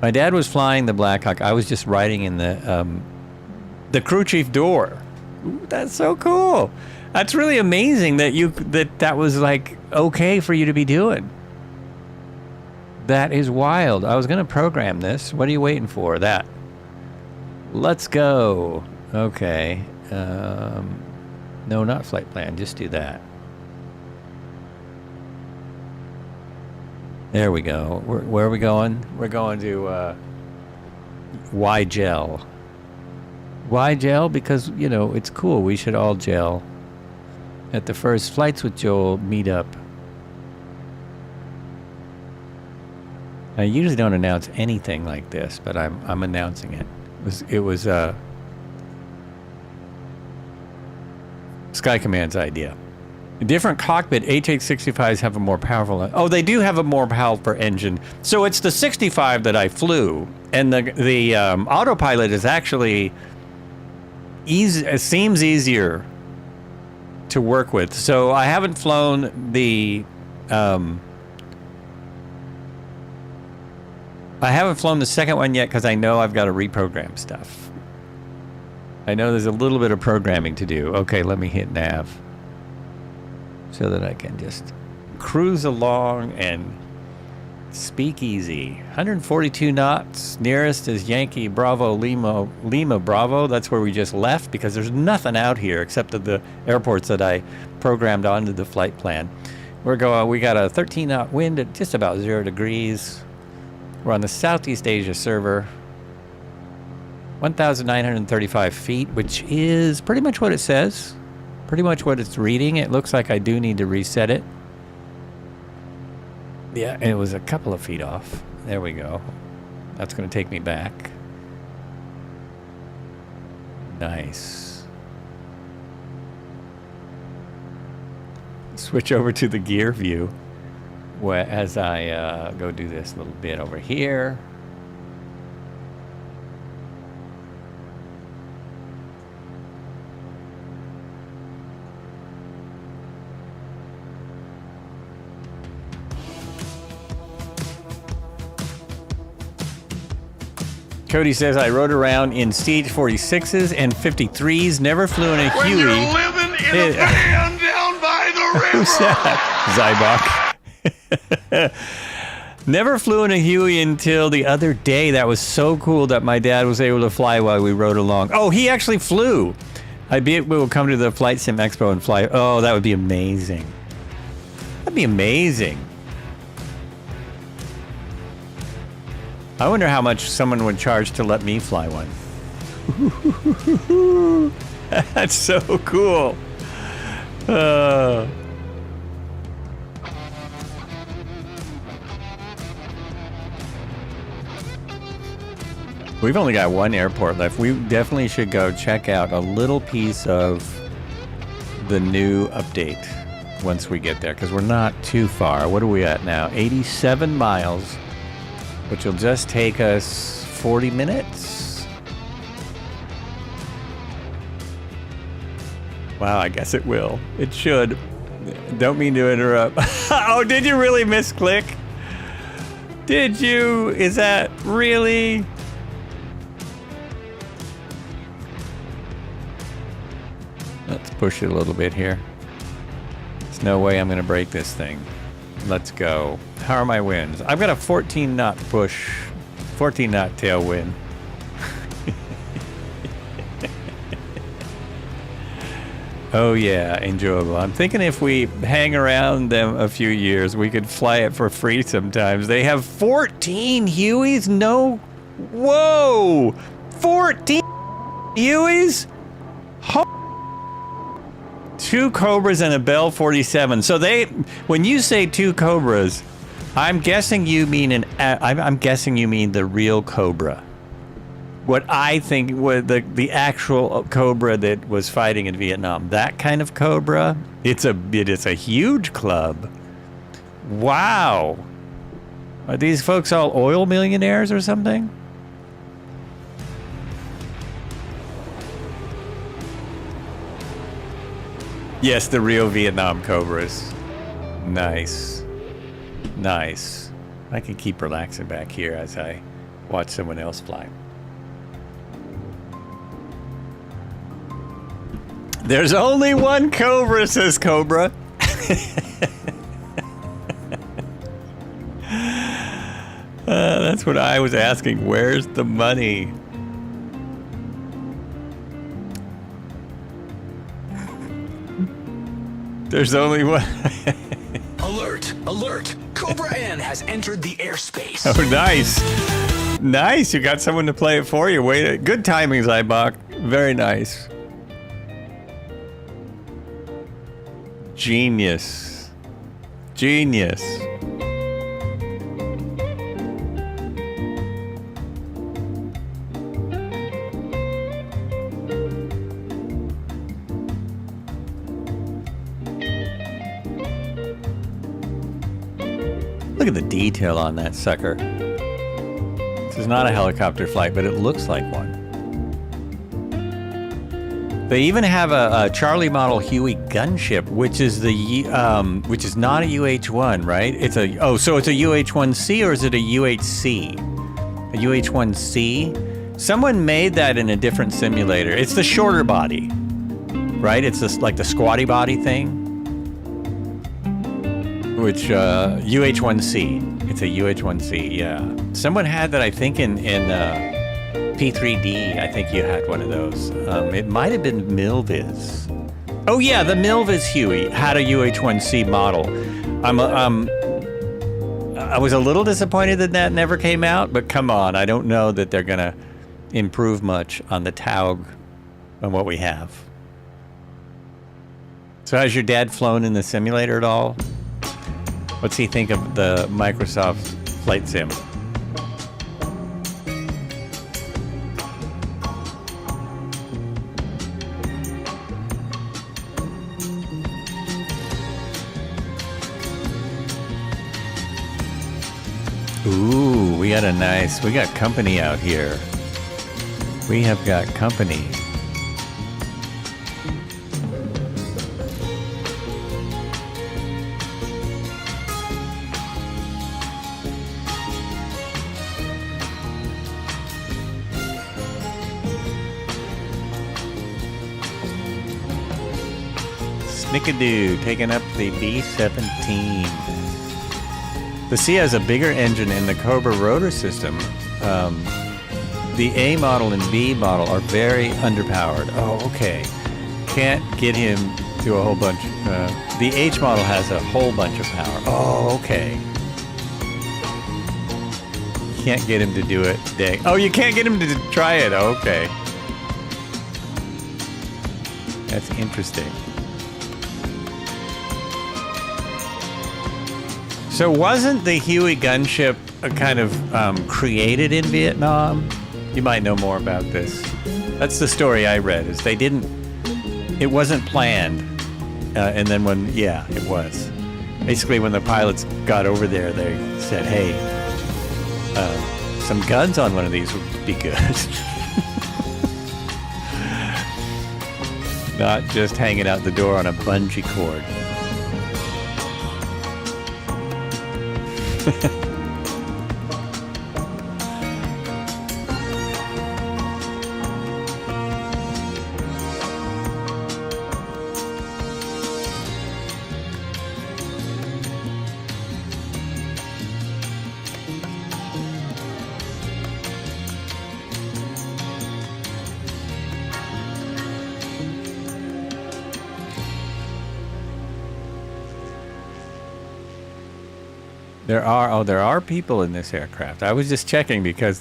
My dad was flying the Black Hawk. I was just riding in the crew chief door. Ooh, that's so cool. That's really amazing that was like okay for you to be doing. That is wild. I was going to program this. What are you waiting for? That. Let's go. Okay. No, not flight plan. Just do that. There we go. Where are we going? We're going to Y-Gel. Why gel? Because, you know, it's cool. We should all gel at the first Flights with Joel meetup. I usually don't announce anything like this, but I'm announcing it. It was Sky Command's idea. A different cockpit. HH65s have a more powerful. Oh, they do have a more powerful engine. So it's the 65 that I flew, and the autopilot is actually easy. It seems easier to work with. So I haven't flown the. I haven't flown the second one yet because I know I've got to reprogram stuff. I know there's a little bit of programming to do. Okay, let me hit nav so that I can just cruise along and speak easy. 142 knots. Nearest is Yankee Bravo Lima Bravo. That's where we just left because there's nothing out here except at the airports that I programmed onto the flight plan. We got a 13 knot wind at just about 0 degrees. We're on the Southeast Asia server, 1,935 feet, which is pretty much what it says, pretty much what it's reading. It looks like I do need to reset it. Yeah, and it was a couple of feet off. There we go. That's going to take me back. Nice. Switch over to the gear view. As I go do this little bit over here. Cody says, I rode around in Stage 46s and 53s, never flew in a Huey. When you're living in a van down by the river. Who's that? Zybok. Never flew in a Huey until the other day. That was so cool that my dad was able to fly while we rode along. Oh, he actually flew. We will come to the Flight Sim Expo and fly. Oh, that would be amazing. That'd be amazing. I wonder how much someone would charge to let me fly one. That's so cool. We've only got one airport left. We definitely should go check out a little piece of the new update once we get there, because we're not too far. What are we at now? 87 miles, which will just take us 40 minutes. Wow, I guess it will. It should. Don't mean to interrupt. Oh, did you really misclick? Did you? Is that really? Let's push it a little bit here. There's no way I'm going to break this thing. Let's go. How are my winds? I've got a 14 knot push, 14 knot tailwind. Oh yeah, enjoyable. I'm thinking if we hang around them a few years, we could fly it for free sometimes. They have 14 Hueys? No. Whoa! 14 Hueys? 2 Cobras and a Bell 47. So when you say 2 Cobras, I'm guessing you mean I'm guessing you mean the real Cobra. What I think was the actual Cobra that was fighting in Vietnam. That kind of Cobra. It is a huge club. Wow. Are these folks all oil millionaires or something? Yes, the real Vietnam Cobras. Nice. Nice. I can keep relaxing back here as I watch someone else fly. There's only one Cobra, says Cobra. That's what I was asking. Where's the money? There's only one. Alert! Alert! Cobra N has entered the airspace. Oh, nice. Nice. You got someone to play it for you. Good timing, Zybok. Very nice. Genius. Genius. Look at the detail on that sucker. This is not a helicopter flight, but it looks like one. They even have a Charlie model Huey gunship, which is which is not a UH-1, right? So it's a UH-1C or is it a UHC? A UH-1C? Someone made that in a different simulator. It's the shorter body, right? It's just like the squatty body thing. Which, UH-1C. It's a UH-1C, yeah. Someone had that, I think, in P3D. I think you had one of those. It might have been Milviz. Oh, yeah, the Milviz Huey had a UH-1C model. I was a little disappointed that never came out, but come on, I don't know that they're going to improve much on the Taug on what we have. So has your dad flown in the simulator at all? What's he think of the Microsoft Flight Sim? Ooh, we got company out here. We have got company. Snickadoo taking up the B-17. The C has a bigger engine in the Cobra rotor system. The A model and B model are very underpowered. Oh, okay. Can't get him to a whole bunch. The H model has a whole bunch of power. Oh, okay. Can't get him to do it. Dang. Oh, you can't get him to try it. Okay. That's interesting. So wasn't the Huey gunship kind of created in Vietnam? You might know more about this. That's the story I read, is it wasn't planned. And then it was. Basically when the pilots got over there, they said, hey, some guns on one of these would be good. Not just hanging out the door on a bungee cord. There are people in this aircraft. I was just checking because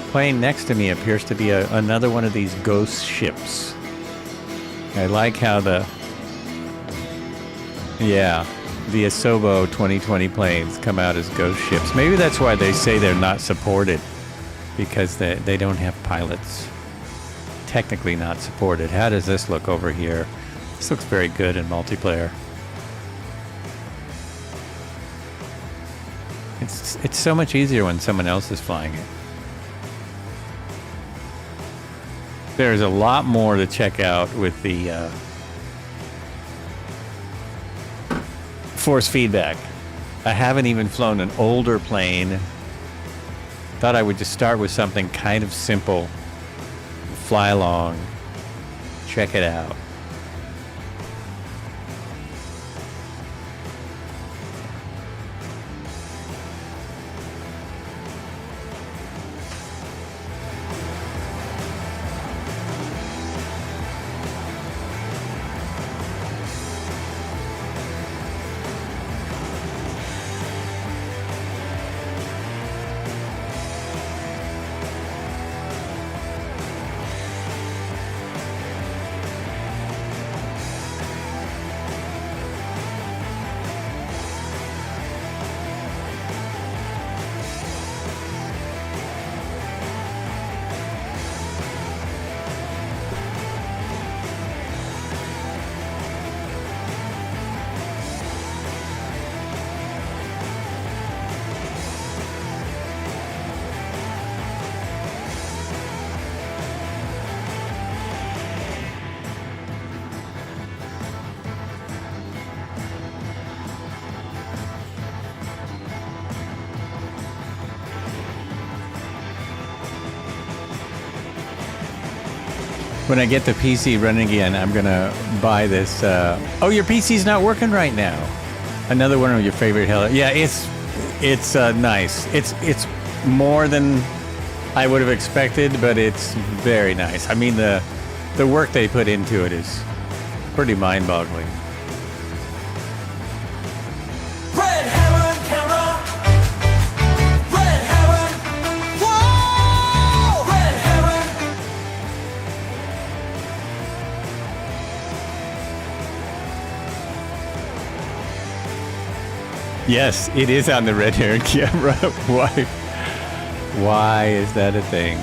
plane next to me appears to be another one of these ghost ships. I like how the Asobo 2020 planes come out as ghost ships. Maybe that's why they say they're not supported, because they don't have pilots. Technically not supported. How does this look over here? This looks very good in multiplayer. It's so much easier when someone else is flying it. There's a lot more to check out with the force feedback. I haven't even flown an older plane. Thought I would just start with something kind of simple. Fly along. Check it out. When I get the PC running again, I'm gonna buy this. Oh, your PC's not working right now. Another one of your favorite Yeah, it's nice. It's more than I would have expected, but it's very nice. I mean, the work they put into it is pretty mind-boggling. Red Heron camera. Red Heron. Whoa! Red Heron. Yes, it is on the Red Heron camera. Why is that a thing?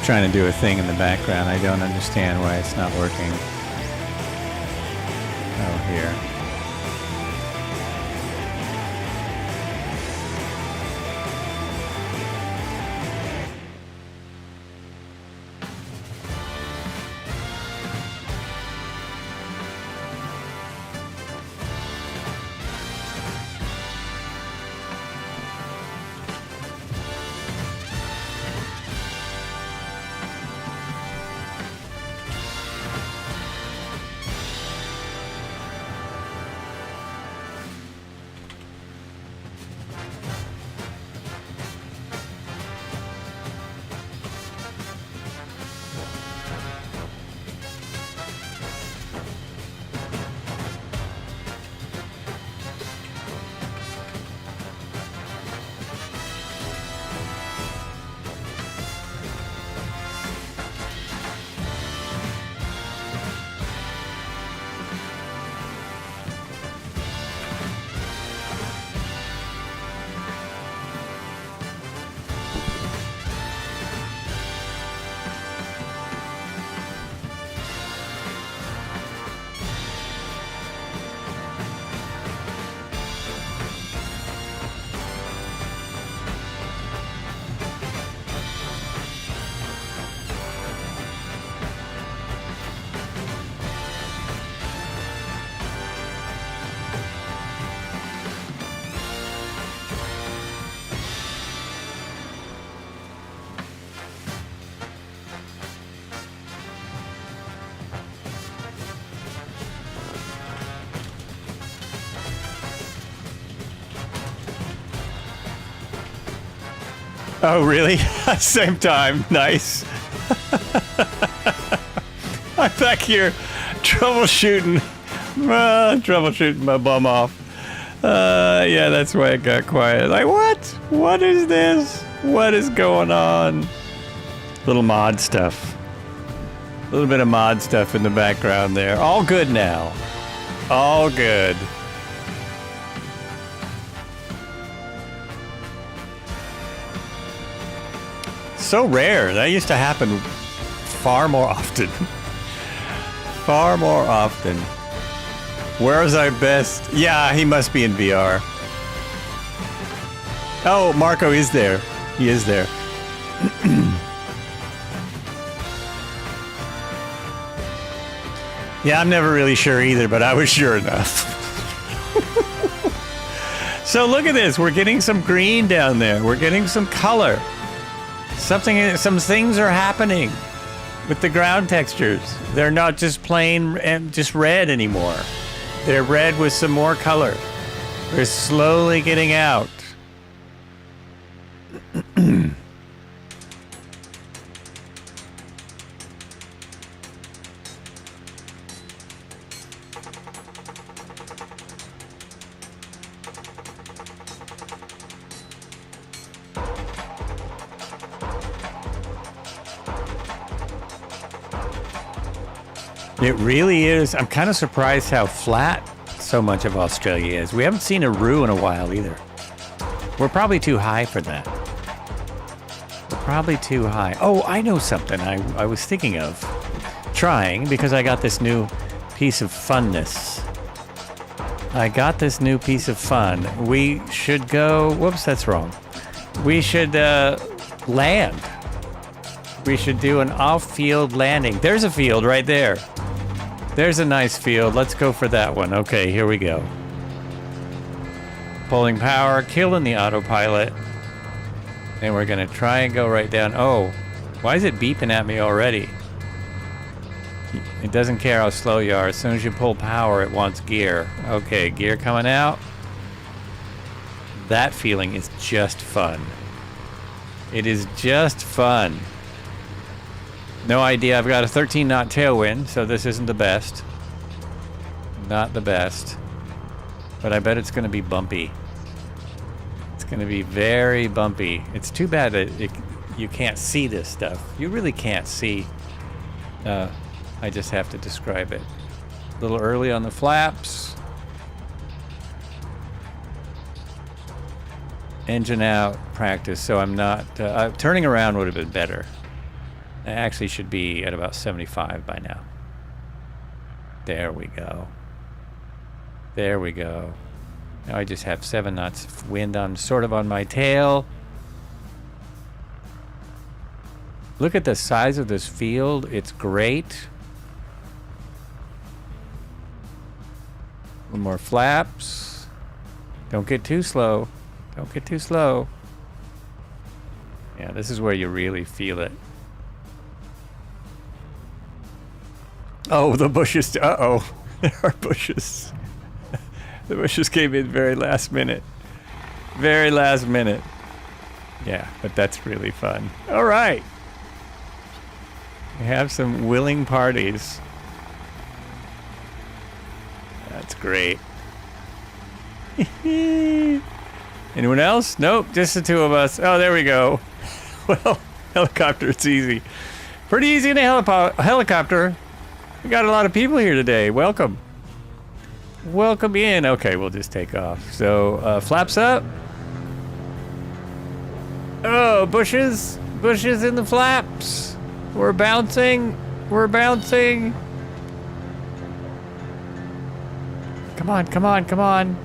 Trying to do a thing in the background. I don't understand why it's not working. Oh, here. Oh, really? Same time. Nice. I'm back here troubleshooting my bum off. Yeah, that's why it got quiet. Like, what? What is this? What is going on? Little mod stuff. A little bit of mod stuff in the background there. All good now. All good. So rare. That used to happen far more often. Far more often. Where's our best? Yeah, he must be in VR. Oh, Marco is there. He is there. Yeah, I'm never really sure either, but I was sure enough. So look at this. We're getting some green down there. We're getting some color. Some things are happening with the ground textures. They're not just plain and just red anymore. They're red with some more color. They're slowly getting out. It really is. I'm kind of surprised how flat so much of Australia is. We haven't seen a roo in a while either. We're probably too high for that. We're probably too high. Oh, I know something I was thinking of trying because I got this new piece of funness. I got this new piece of fun. We should go... Whoops, that's wrong. We should land. We should do an off-field landing. There's a field right there. There's a nice field. Let's go for that one. Okay, here we go. Pulling power, killing the autopilot. And we're going to try and go right down. Oh, why is it beeping at me already? It doesn't care how slow you are. As soon as you pull power, it wants gear. Okay, gear coming out. That feeling is just fun. It is just fun. No idea. I've got a 13 knot tailwind, so this isn't the best. Not the best. But I bet it's going to be bumpy. It's going to be very bumpy. It's too bad that you can't see this stuff. You really can't see. I just have to describe it. A little early on the flaps. Engine out practice, so I'm not... turning around would have been better. I actually should be at about 75 by now. There we go. There we go. Now I just have 7 knots of wind on sort of on my tail. Look at the size of this field. It's great. One more flaps. Don't get too slow. Don't get too slow. Yeah, this is where you really feel it. Oh, the bushes. Uh-oh. There are bushes. The bushes came in very last minute. Very last minute. Yeah, but that's really fun. All right. We have some willing parties. That's great. Anyone else? Nope, just the two of us. Oh, there we go. Well, helicopter, it's easy. Pretty easy in a helicopter. We got a lot of people here today. Welcome. Welcome in. Okay, we'll just take off. So, flaps up. Oh, bushes. Bushes in the flaps. We're bouncing. We're bouncing. Come on, come on, come on.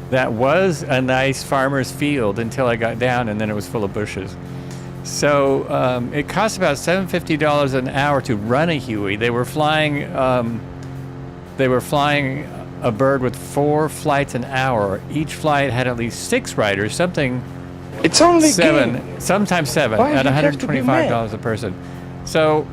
That was a nice farmer's field until I got down, and then it was full of bushes. So it cost about $750 an hour to run a Huey. They were flying a bird with 4 flights an hour. Each flight had at least 6 riders, something. It's only 7, game. sometimes 7, Why at do you have to be mad? $125 a person. So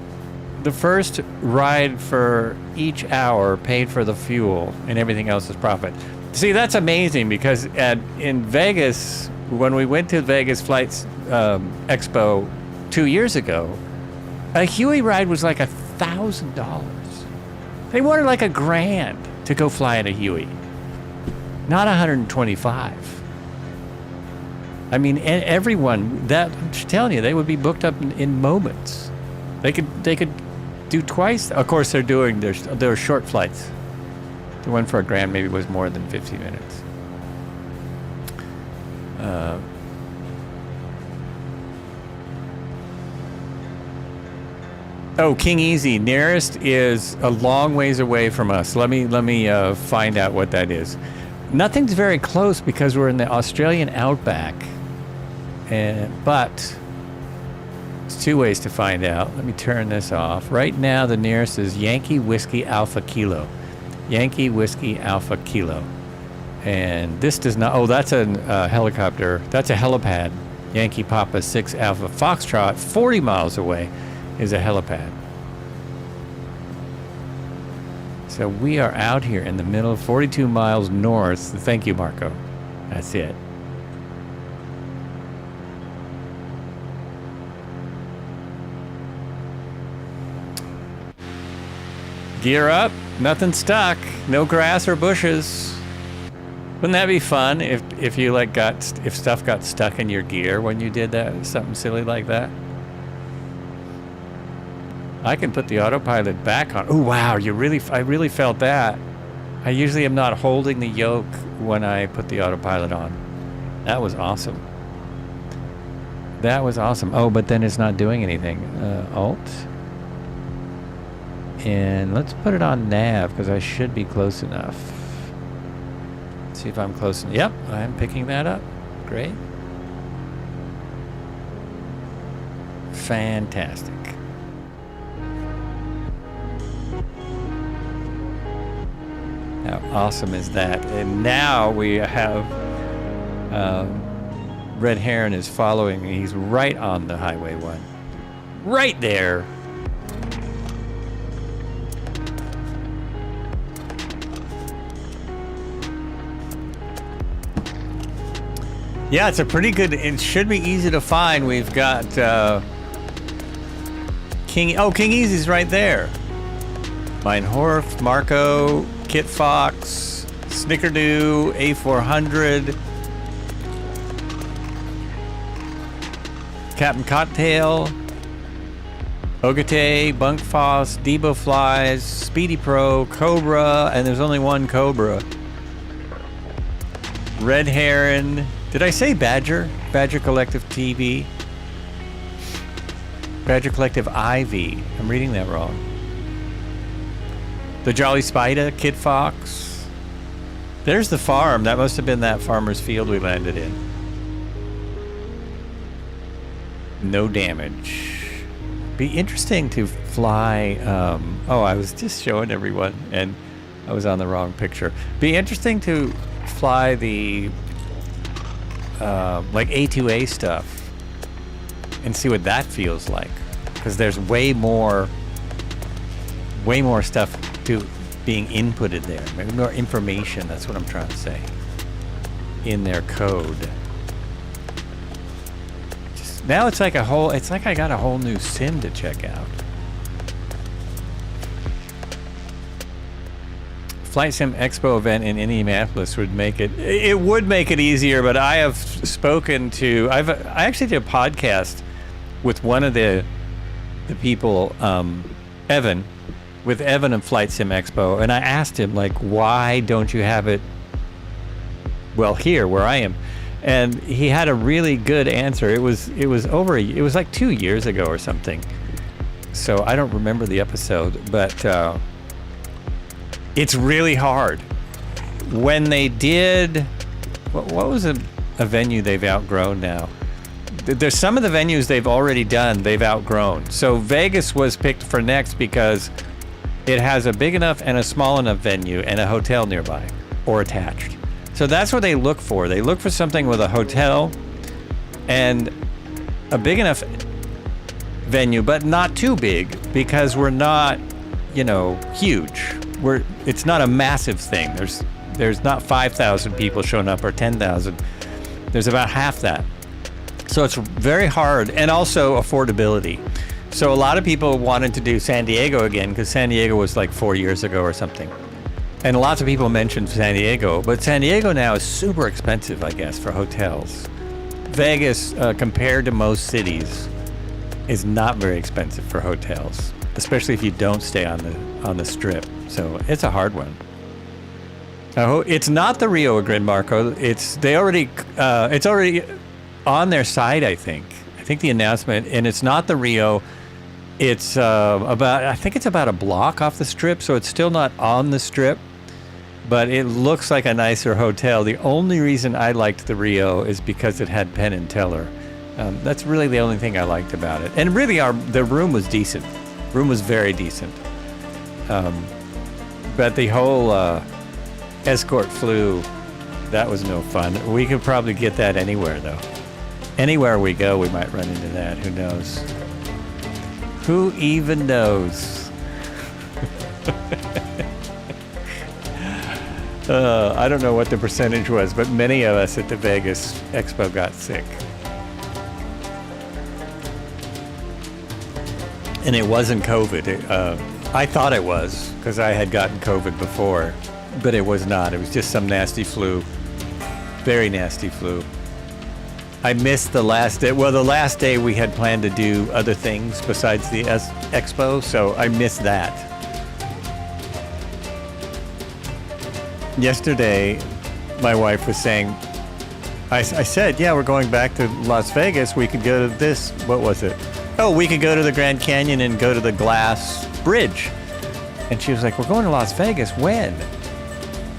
the first ride for each hour paid for the fuel, and everything else is profit. See, that's amazing because in Vegas, when we went to Vegas Flights Expo 2 years ago, a Huey ride was like $1,000. They wanted like $1,000 to go fly in a Huey, not 125. I mean, everyone that I'm just telling you, they would be booked up in moments. They could do twice. Of course, they're doing their short flights. The one for $1,000 maybe was more than 50 minutes. Oh, King Easy nearest is a long ways away from us. Let me find out what that is. Nothing's very close because we're in the Australian outback, but it's 2 ways to find out. Let me turn this off. Right now, the nearest is Yankee Whiskey Alpha Kilo. Yankee Whiskey Alpha Kilo. And this does not, oh, that's a helicopter. That's a helipad. Yankee Papa 6 Alpha Foxtrot, 40 miles away, is a helipad. So we are out here in the middle, 42 miles north. Thank you, Marco. That's it. Gear up. Nothing stuck. No grass or bushes. Wouldn't that be fun if you like if stuff got stuck in your gear when you did that, something silly like that? I can put the autopilot back on. Oh wow, I really felt that. I usually am not holding the yoke when I put the autopilot on. That was awesome. That was awesome. Oh, but then it's not doing anything. Alt. And let's put it on nav because I should be close enough. Let's see if I'm close enough. Yep, I'm picking that up. Great. Fantastic. How awesome is that? And now we have Red Heron is following me. He's right on the Highway 1. Right there. Yeah, it's a pretty good, it should be easy to find. We've got King Easy's right there. Meinhorf, Marco, Kit Fox, Snickerdo, A400, Captain Cocktail, Ogate, Bunkfoss, Debo Flies, Speedy Pro, Cobra, and there's only one Cobra. Red Heron. Did I say Badger? Badger Collective TV? Badger Collective IV. I'm reading that wrong. The Jolly Spider, Kid Fox. There's the farm. That must have been that farmer's field we landed in. No damage. Be interesting to fly. I was just showing everyone and I was on the wrong picture. Be interesting to fly the like A2A stuff and see what that feels like, because there's way more stuff to being inputted there, maybe more information, that's what I'm trying to say, in their code. Now it's like I got a whole new sim to check out. Flight Sim Expo event in Indianapolis would make it would make it easier, but I have spoken to, I actually did a podcast with one of the people, Evan of Flight Sim Expo, and I asked him, like, why don't you have it, well, here where I am? And he had a really good answer. It was like 2 years ago or something. So I don't remember the episode, but it's really hard. When they did, what was a venue they've outgrown now? There's some of the venues they've already done, they've outgrown. So Vegas was picked for next because it has a big enough and a small enough venue and a hotel nearby or attached. So that's what they look for. They look for something with a hotel and a big enough venue, but not too big, because we're not, huge. It's not a massive thing. There's There's not 5,000 people showing up or 10,000. There's about half that. So it's very hard, and also affordability. So a lot of people wanted to do San Diego again because San Diego was like 4 years ago or something. And lots of people mentioned San Diego, but San Diego now is super expensive, I guess, for hotels. Vegas, compared to most cities, is not very expensive for hotels, especially if you don't stay on the strip. So it's a hard one. It's not the Rio Grande Marco. It's already on their site, I think. I think the announcement, and it's not the Rio. It's I think it's about a block off the strip, so it's still not on the strip, but it looks like a nicer hotel. The only reason I liked the Rio is because it had Penn and Teller. That's really the only thing I liked about it. And really, the room was decent. Room was very decent. But the whole escort flu, that was no fun. We could probably get that anywhere, though. Anywhere we go, we might run into that. Who knows? Who even knows? I don't know what the percentage was, but many of us at the Vegas Expo got sick. And it wasn't COVID. I thought it was, because I had gotten COVID before, but it was not. It was just some nasty flu. Very nasty flu. I missed the last day. Well, the last day we had planned to do other things besides the expo, so I missed that. Yesterday, my wife was saying, I said, yeah, we're going back to Las Vegas. We could go to this, what was it? Oh, we could go to the Grand Canyon and go to the glass bridge. And she was like, we're going to Las Vegas, when?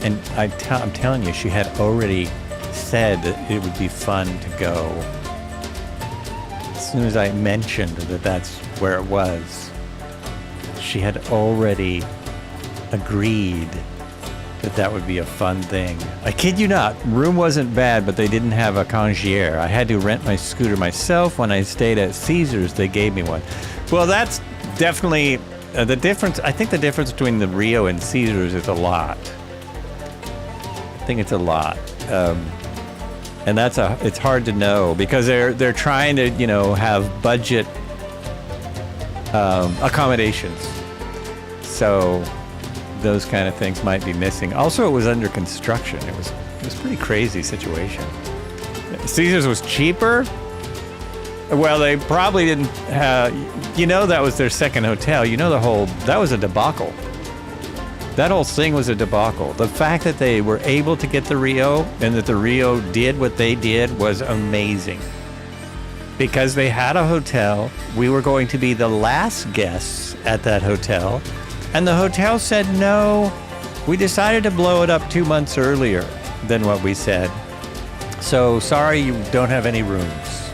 And I'm telling you, she had already said that it would be fun to go. As soon as I mentioned that that's where it was, she had already agreed that that would be a fun thing. I kid you not, room wasn't bad, but they didn't have a concierge. I had to rent my scooter myself. When I stayed at Caesars, they gave me one. Well, that's definitely the difference. I think the difference between the Rio and Caesars is a lot. I think it's a lot. And it's hard to know because they're trying to, have budget accommodations. So those kind of things might be missing. Also, it was under construction. It was a pretty crazy situation. Caesars was cheaper. Well, they probably didn't have, that was their second hotel. That was a debacle. That whole thing was a debacle. The fact that they were able to get the Rio and that the Rio did what they did was amazing. Because they had a hotel, we were going to be the last guests at that hotel, and the hotel said no. We decided to blow it up 2 months earlier than what we said. So sorry, you don't have any rooms.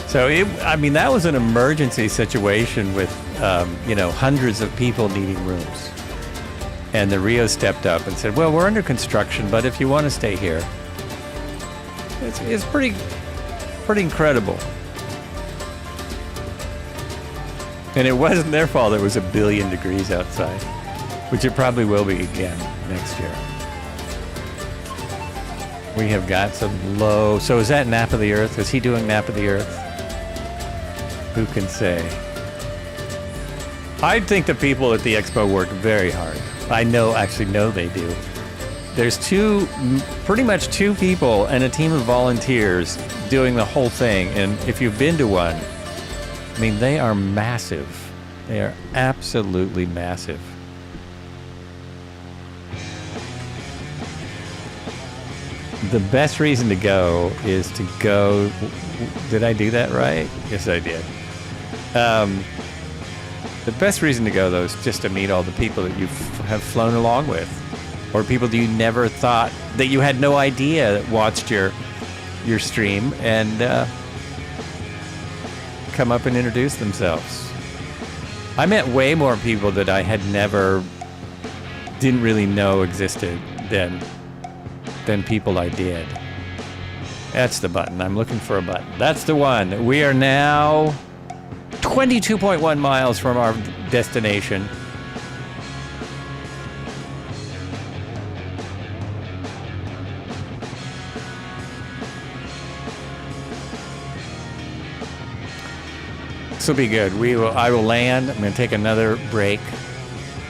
So that was an emergency situation with hundreds of people needing rooms. And the Rio stepped up and said, well, we're under construction, but if you want to stay here. It's pretty incredible. And it wasn't their fault. It was 1 billion degrees outside, which it probably will be again next year. We have got some low. So is that Nap of the Earth? Is he doing Nap of the Earth? Who can say? I think the people at the expo work very hard. I actually know they do. There's pretty much two people and a team of volunteers doing the whole thing. And if you've been to one, they are massive. They are absolutely massive. The best reason to go is to go. Did I do that right? Yes, I did. The best reason to go, though, is just to meet all the people that you have flown along with, or people that you never thought, that you had no idea that watched your stream and come up and introduce themselves. I met way more people that I had didn't really know existed than people I did. That's the button. I'm looking for a button. That's the one. We are now 22.1 miles from our destination. will be good. I will land. I'm going to take another break,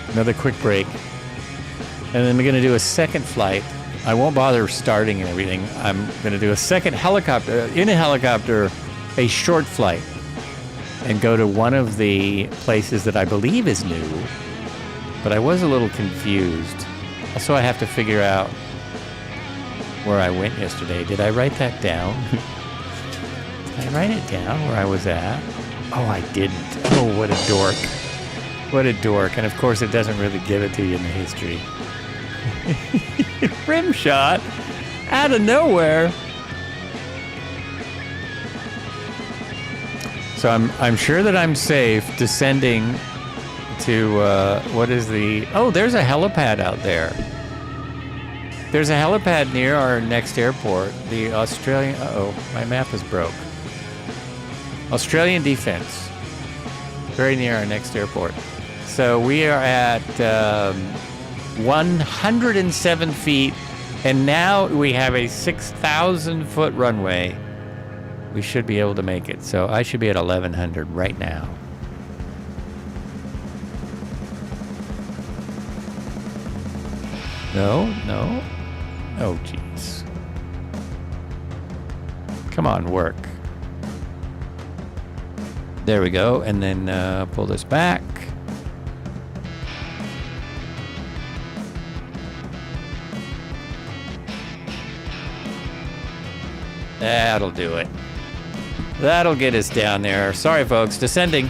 another quick break, and then I'm going to do a second flight. I won't bother starting and everything. I'm going to do a second helicopter, in a helicopter, a short flight, and go to one of the places that I believe is new, but I was a little confused. Also, I have to figure out where I went yesterday. Did I write that down? Did I write it down where I was at? Oh, I didn't. Oh, what a dork. What a dork. And of course, it doesn't really give it to you in the history. Rim shot out of nowhere. So I'm sure that I'm safe descending to what is the... Oh, there's a helipad out there. There's a helipad near our next airport, the Australian... Uh-oh, my map is broke. Australian Defence. Very near our next airport. So we are at 107 feet, and now we have a 6,000-foot runway. We should be able to make it. So I should be at 1,100 right now. No. Oh, jeez. Come on, work. There we go. And then pull this back. That'll do it. That'll get us down there. Sorry, folks. Descending.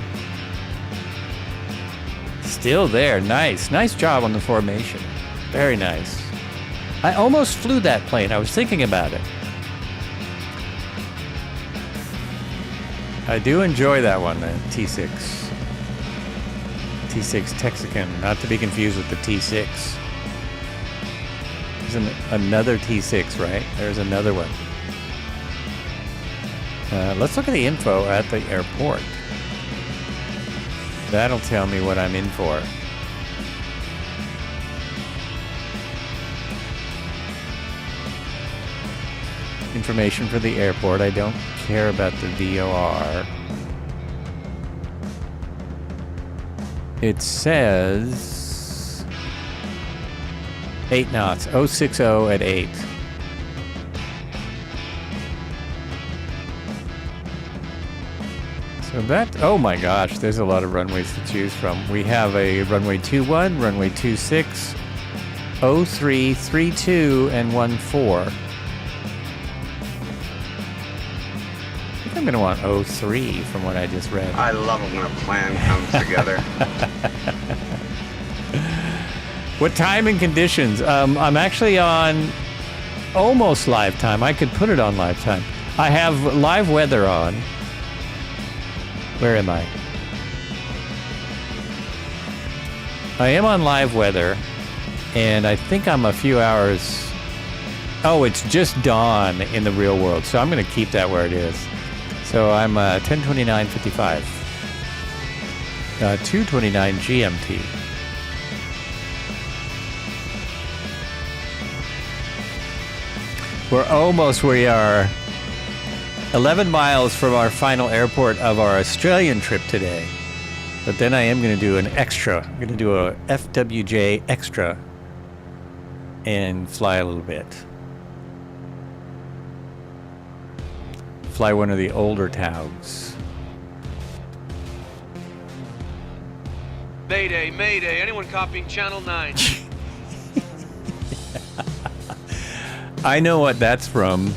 Still there. Nice. Nice job on the formation. Very nice. I almost flew that plane. I was thinking about it. I do enjoy that one, the T6. T6 Texican, not to be confused with the T6. There's another T6, right? There's another one. Let's look at the info at the airport. That'll tell me what I'm in for. Information for the airport. I don't care about the VOR. It says 8 knots, 060 at 8. So that, oh my gosh, there's a lot of runways to choose from. We have a runway 21, runway 26, 03, 32, and 14. I think I'm going to want 03 from what I just read. I love it when a plan comes together. What time and conditions? I'm actually on almost live time. I could put it on live time. I have live weather on. Where am I? I am on live weather, and I think I'm a few hours... Oh, it's just dawn in the real world, so I'm going to keep that where it is. So I'm 10:29:55. 2:29 GMT. We're almost where we are 11 miles from our final airport of our Australian trip today. But then I am going to do an extra. I'm going to do a FWJ extra and fly a little bit. Fly one of the older Taugs. Mayday, mayday. Anyone copying Channel 9? I know what that's from.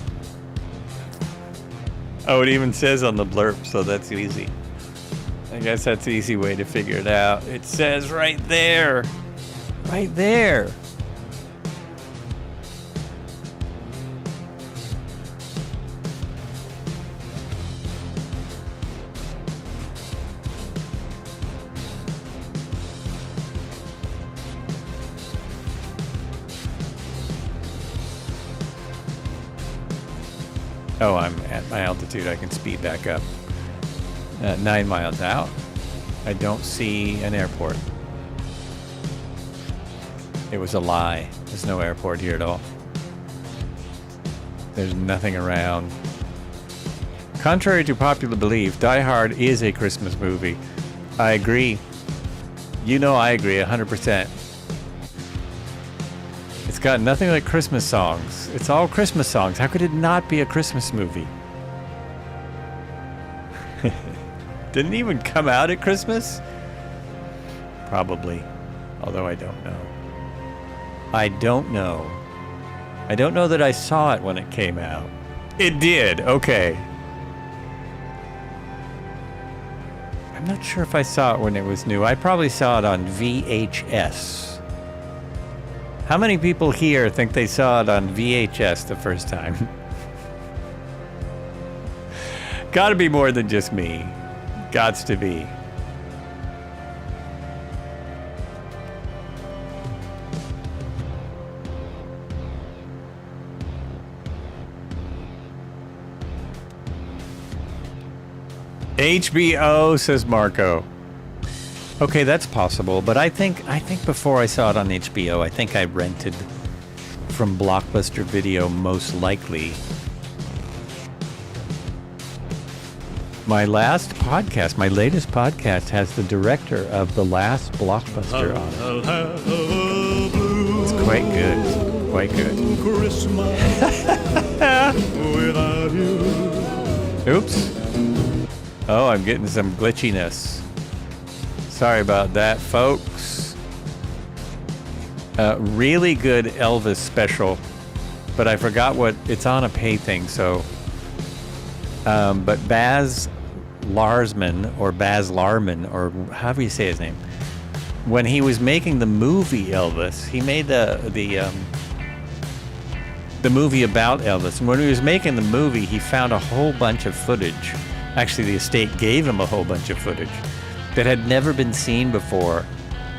Oh, it even says on the blurb, so that's easy. I guess that's the easy way to figure it out. It says right there. Right there. Oh, I'm at my altitude. I can speed back up. 9 miles out. I don't see an airport. It was a lie. There's no airport here at all. There's nothing around. Contrary to popular belief, Die Hard is a Christmas movie. I agree. You know I agree 100%. It's got nothing like Christmas songs. It's all Christmas songs. How could it not be a Christmas movie? Didn't even come out at Christmas? Probably. Although I don't know. I don't know. I don't know that I saw it when it came out. It did. Okay. I'm not sure if I saw it when it was new. I probably saw it on VHS. How many people here think they saw it on VHS the first time? Gotta be more than just me. Gots to be. HBO, says Marco. Okay, that's possible, but I think before I saw it on HBO, I think I rented from Blockbuster Video most likely. My last podcast, my latest podcast, has the director of the last Blockbuster on it. It's quite good. Quite good. Oops. Oh, I'm getting some glitchiness. Sorry about that, folks. Really good Elvis special, but I forgot what it's on a pay thing. So, but Baz Luhrmann or however you say his name, when he was making the movie Elvis, he made the movie about Elvis. And when he was making the movie, he found a whole bunch of footage. Actually, the estate gave him a whole bunch of footage that had never been seen before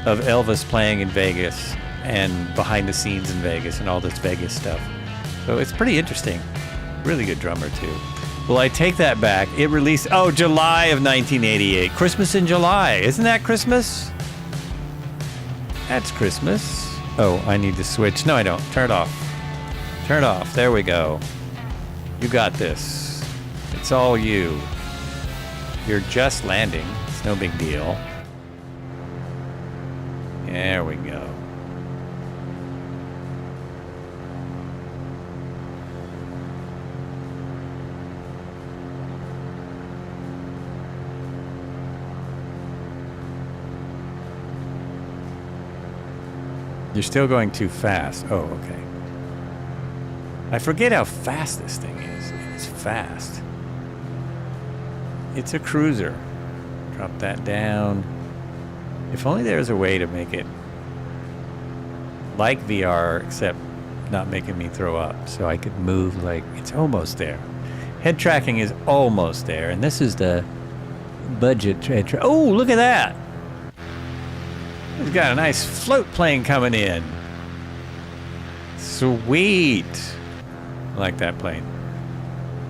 of Elvis playing in Vegas and behind the scenes in Vegas and all this Vegas stuff. So it's pretty interesting. Really good drummer, too. Well, I take that back. It released, July of 1988. Christmas in July. Isn't that Christmas? That's Christmas. Oh, I need to switch. No, I don't. Turn it off. Turn it off. There we go. You got this. It's all you. You're just landing. It's no big deal. There we go. You're still going too fast. Oh, okay. I forget how fast this thing is. It's fast. It's a cruiser. Drop that down. If only there was a way to make it like VR, except not making me throw up, so I could move like it's almost there. Head tracking is almost there, and this is the budget head track. Oh, look at that! We've got a nice float plane coming in. Sweet. I like that plane.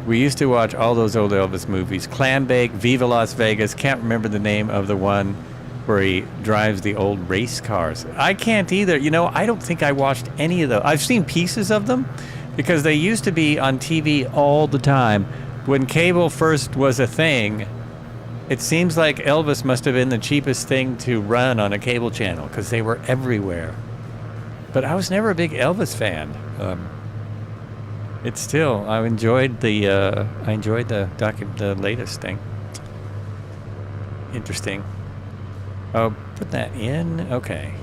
We used to watch all those old Elvis movies. Clambake, Viva Las Vegas. Can't remember the name of the one where he drives the old race cars. I can't either. You know, I don't think I watched any of those. I've seen pieces of them because they used to be on TV all the time. When cable first was a thing, it seems like Elvis must have been the cheapest thing to run on a cable channel because they were everywhere. But I was never a big Elvis fan. It's still, I enjoyed the latest thing. Interesting. Oh, put that in. Okay,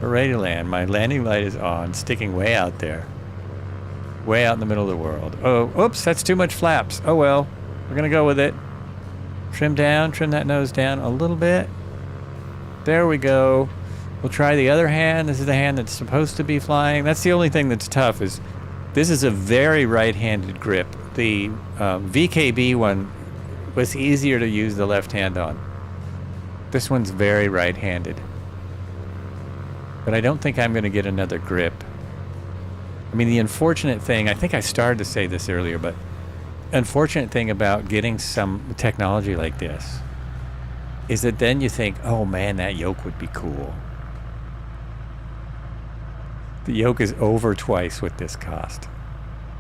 we're ready to land. My landing light is on, sticking way out there, way out in the middle of the world. Oh, oops, that's too much flaps. Oh well, we're gonna go with it. Trim down, trim that nose down a little bit. There we go. We'll try the other hand. This is the hand that's supposed to be flying. That's the only thing that's tough is this is a very right-handed grip. The VKB one was easier to use the left hand on. This one's very right-handed. But I don't think I'm going to get another grip. I mean, the unfortunate thing, I think I started to say this earlier, but unfortunate thing about getting some technology like this is that then you think, oh man, that yoke would be cool. The yoke is over twice what this cost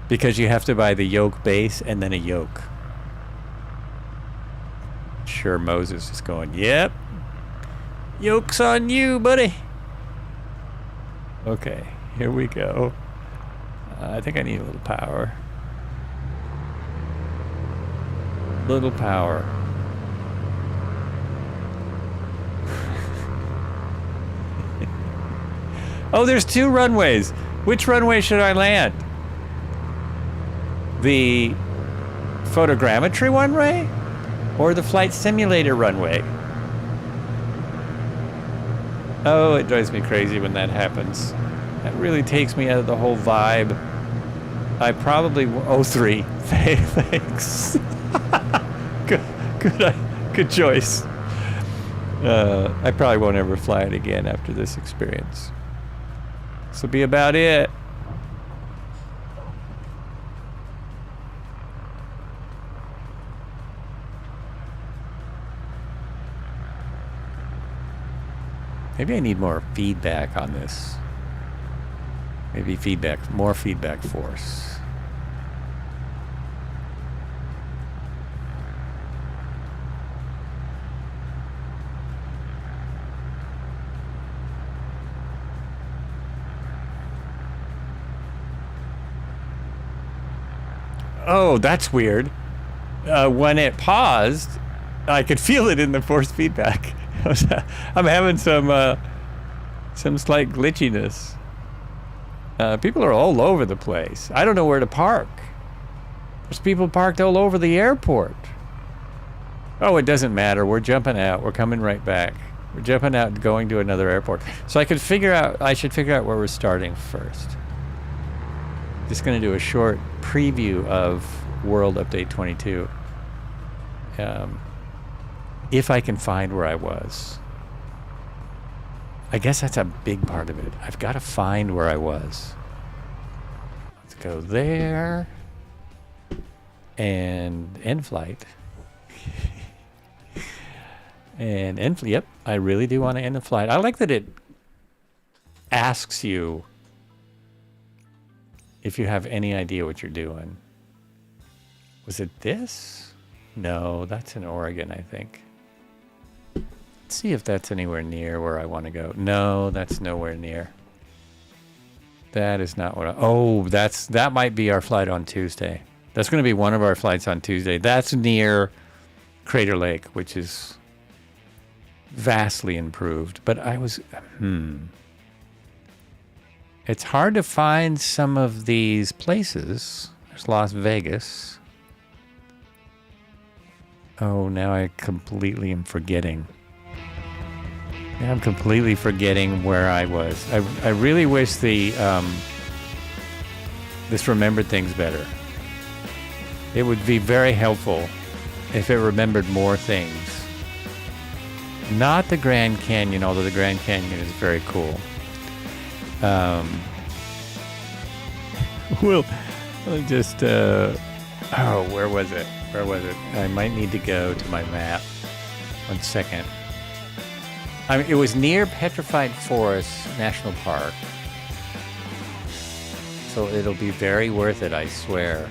because you have to buy the yoke base and then a yoke. sure Moses is going, yep. Yoke's on you, buddy. Okay, here we go. I think I need a little power. Little power. Oh, there's 2 runways. Which runway should I land? The photogrammetry runway or the flight simulator runway? Oh, it drives me crazy when that happens. That really takes me out of the whole vibe. I probably... Oh, 3. Thanks. Good choice. I probably won't ever fly it again after this experience. This will be about it. Maybe I need more feedback on this. Maybe more feedback force. Oh, that's weird. When it paused, I could feel it in the force feedback. I'm having some slight glitchiness. People are all over the place. I don't know where to park. There's people parked all over the airport. Oh, it doesn't matter. We're jumping out. We're coming right back. We're jumping out and going to another airport. So I should figure out where we're starting first. Just going to do a short preview of World Update 22. If I can find where I was. I guess that's a big part of it. I've got to find where I was. Let's go there. And end flight. And end, yep, I really do want to end the flight. I like that it asks you if you have any idea what you're doing. Was it this? No, that's in Oregon, I think. Let's see if that's anywhere near where I want to go. No, that's nowhere near. That is not what I... Oh, that might be our flight on Tuesday. That's going to be one of our flights on Tuesday. That's near Crater Lake, which is vastly improved. But I was... It's hard to find some of these places. There's Las Vegas. Oh, now I completely am forgetting. Now I'm completely forgetting where I was. I really wish this remembered things better. It would be very helpful if it remembered more things. Not the Grand Canyon, although the Grand Canyon is very cool. Well, just, oh, where was it? Where was it? I might need to go to my map. 1 second. I mean, it was near Petrified Forest National Park. So it'll be very worth it, I swear.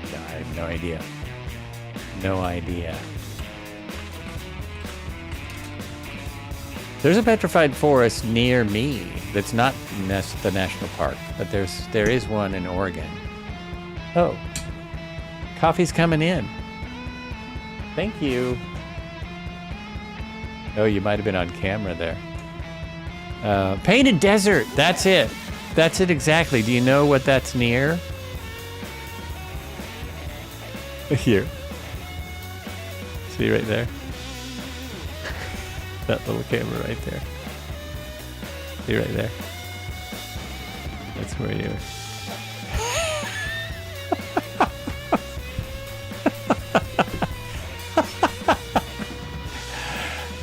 I have no idea. No idea. There's a petrified forest near me that's not the national park, but there is one in Oregon. Oh, coffee's coming in. Thank you. Oh, you might have been on camera there. Painted Desert, that's it. That's it exactly. Do you know what that's near? Here. See right there? That little camera right there. See right there? That's where you are.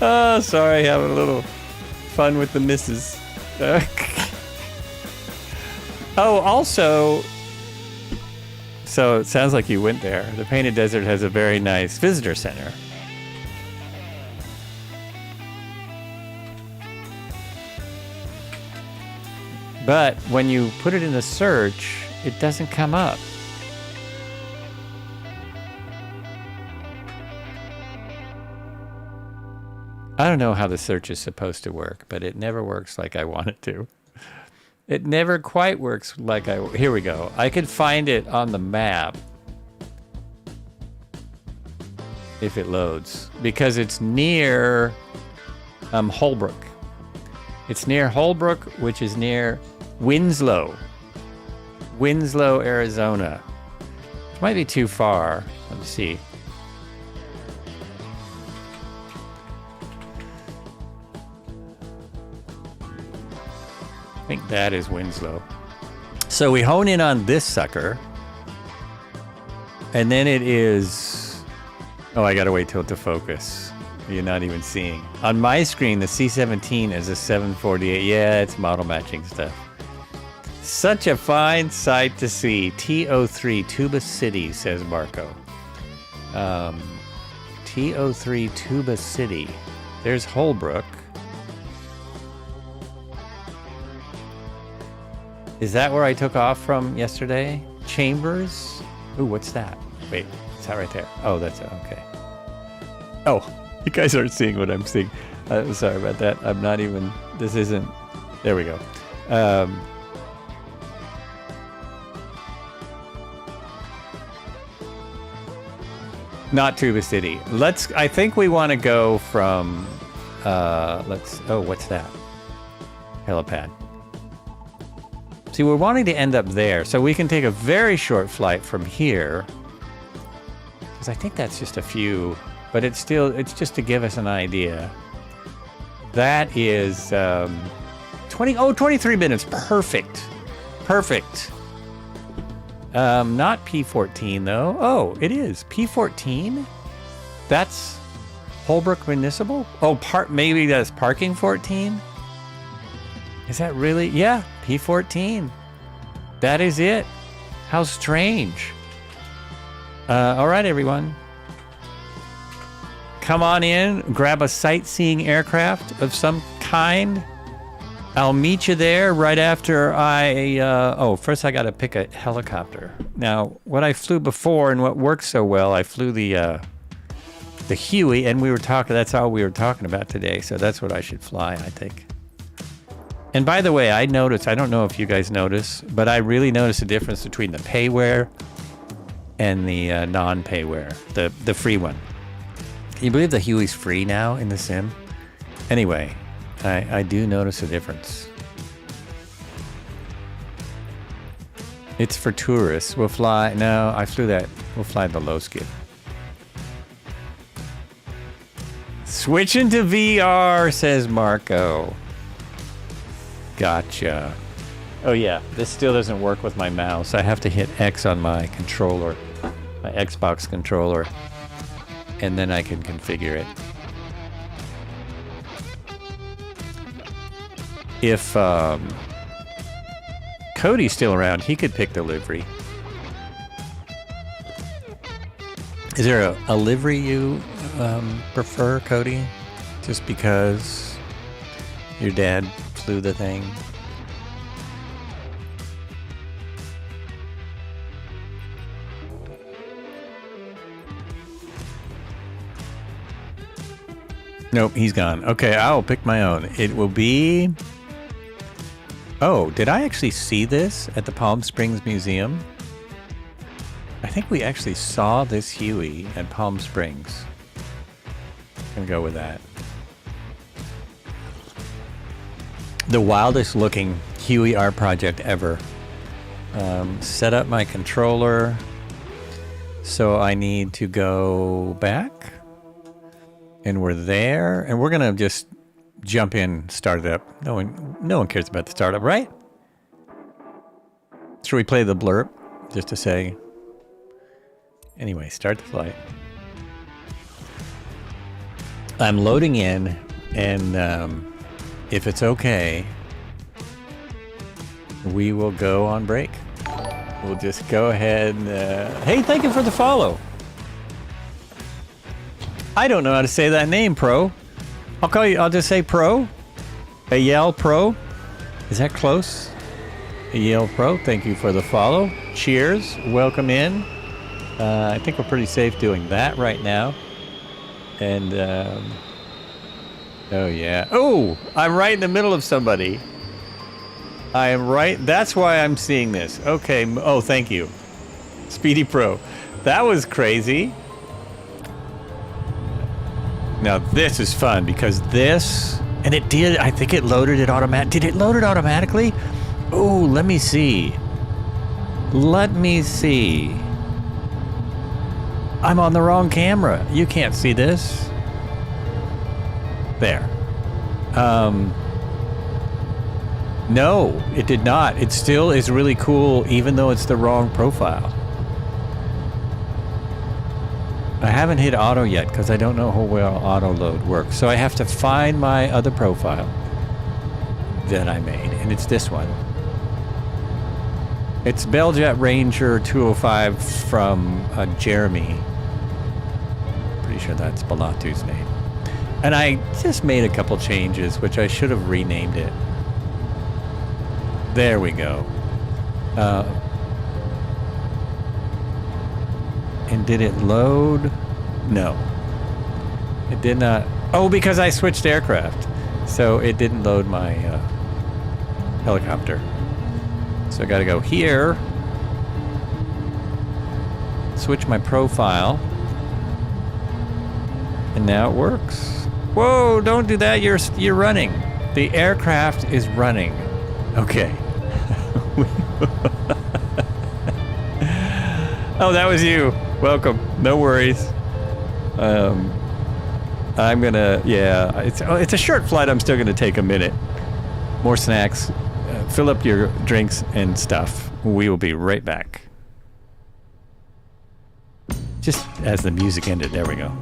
Oh, sorry, having a little fun with the missus. Oh, also, so it sounds like you went there. The Painted Desert has a very nice visitor center. But when you put it in the search, it doesn't come up. I don't know how the search is supposed to work, but it never works like I want it to. It never quite works like here we go. I could find it on the map if it loads, because it's near Holbrook. It's near Holbrook, which is near Winslow, Arizona. It might be too far. Let's see. I think that is Winslow. So we hone in on this sucker. And then it is... Oh, I gotta wait till it to focus. You're not even seeing. On my screen, the C17 is a 748. Yeah, it's model matching stuff. Such a fine sight to see. T03 Tuba City, says Marco. T03 Tuba City. There's Holbrook. Is that where I took off from yesterday? Chambers? Ooh, what's that? Wait, is that right there? Oh, that's okay. Oh, you guys aren't seeing what I'm seeing. Sorry about that. I'm not even, this isn't, there we go. Not Tuba City. I think we want to go from, oh, what's that? Helipad. See, we're wanting to end up there, so we can take a very short flight from here. Because I think that's just a few, but it's just to give us an idea. That is 23 minutes. Perfect. Perfect. Not P14 though. Oh, it is P14. That's Holbrook Municipal. Oh, maybe that's parking 14. Is that really? Yeah, P14. That is it. How strange. All right, everyone. Come on in, grab a sightseeing aircraft of some kind. I'll meet you there right after first I got to pick a helicopter. Now, what I flew before and what worked so well, I flew the Huey, and that's all we were talking about today, so that's what I should fly, I think. And by the way, I noticed, I don't know if you guys notice, but I really noticed a difference between the payware and the non-payware, the free one. Can you believe the Huey's free now in the sim? Anyway, I do notice a difference. It's for tourists. We'll fly, no, I flew that, we'll fly the low skip. Switching to VR, says Marco. Gotcha. Oh yeah, this still doesn't work with my mouse. I have to hit X on my controller, my Xbox controller, and then I can configure it. If Cody's still around, he could pick the livery. Is there a livery you prefer, Cody? Just because your dad flew the thing? Nope, he's gone. Okay, I'll pick my own. It will be... Oh, did I actually see this at the Palm Springs Museum? I think we actually saw this Huey at Palm Springs. I'm gonna go with that. The wildest looking Huey art project ever. Set up my controller. So I need to go back. And we're there. And we're gonna just jump in, start it up. No one cares about the startup, right? Should we play the blurb? Just to say. Anyway, start the flight. I'm loading in, and if it's okay, we will go on break. We'll just go ahead and... hey, thank you for the follow. I don't know how to say that name, Pro. I'll just say Pro. Ayel Pro. Is that close? Ayel Pro, thank you for the follow. Cheers, welcome in. I think we're pretty safe doing that right now. And Oh, yeah. Oh, I'm right in the middle of somebody. I am right. That's why I'm seeing this. Okay. Oh, thank you. Speedy Pro. That was crazy. Now, this is fun because this... And it did. I think it loaded it automatic. Did it load it automatically? Oh, let me see. Let me see. I'm on the wrong camera. You can't see this. There. No, it did not. It still is really cool, even though it's the wrong profile. I haven't hit auto yet because I don't know how well auto load works. So I have to find my other profile that I made, and it's this one. It's Belljet Ranger 205 from Jeremy. Pretty sure that's Balatu's name. And I just made a couple changes, which I should have renamed it. There we go. And did it load? No. It did not. Oh, because I switched aircraft. So it didn't load my helicopter. So I gotta go here. Switch my profile. And now it works. Whoa, don't do that. You're running. The aircraft is running. Okay. Oh, that was you. Welcome. No worries. I'm gonna, yeah, it's a short flight. I'm still gonna take a minute. More snacks. Fill up your drinks and stuff. We will be right back. Just as the music ended, there we go.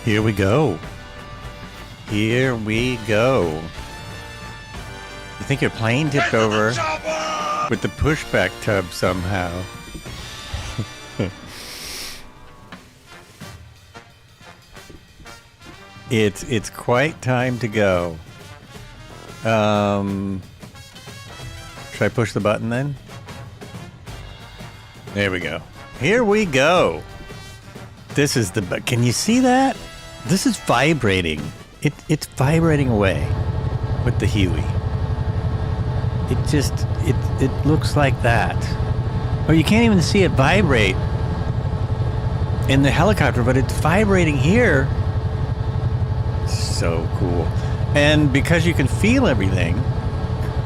Here we go. Here we go. You think your plane tipped over with the pushback tub somehow. It's quite time to go. Should I push the button then? There we go. Here we go. This is the... Can you see that? This is vibrating. It's vibrating away with the Huey. It looks like that. Oh, you can't even see it vibrate in the helicopter, but it's vibrating here. So cool. And because you can feel everything,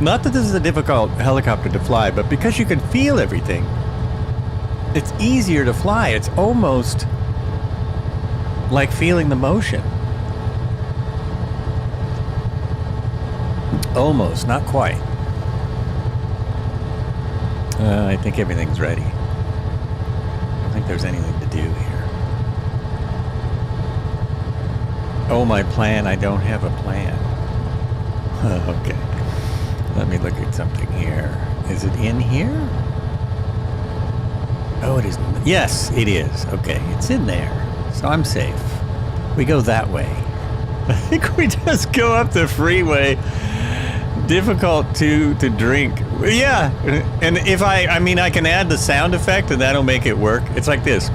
not that this is a difficult helicopter to fly, but because you can feel everything, it's easier to fly. It's almost like feeling the motion. Almost, not quite. I think everything's ready. I don't think there's anything to do here. Oh, my plan. I don't have a plan. Okay. Let me look at something here. Is it in here? Oh, it is. Yes, it is. Okay, it's in there. So I'm safe. We go that way. I think we just go up the freeway. Difficult to drink. Yeah, and if I mean, I can add the sound effect and that'll make it work. It's like this.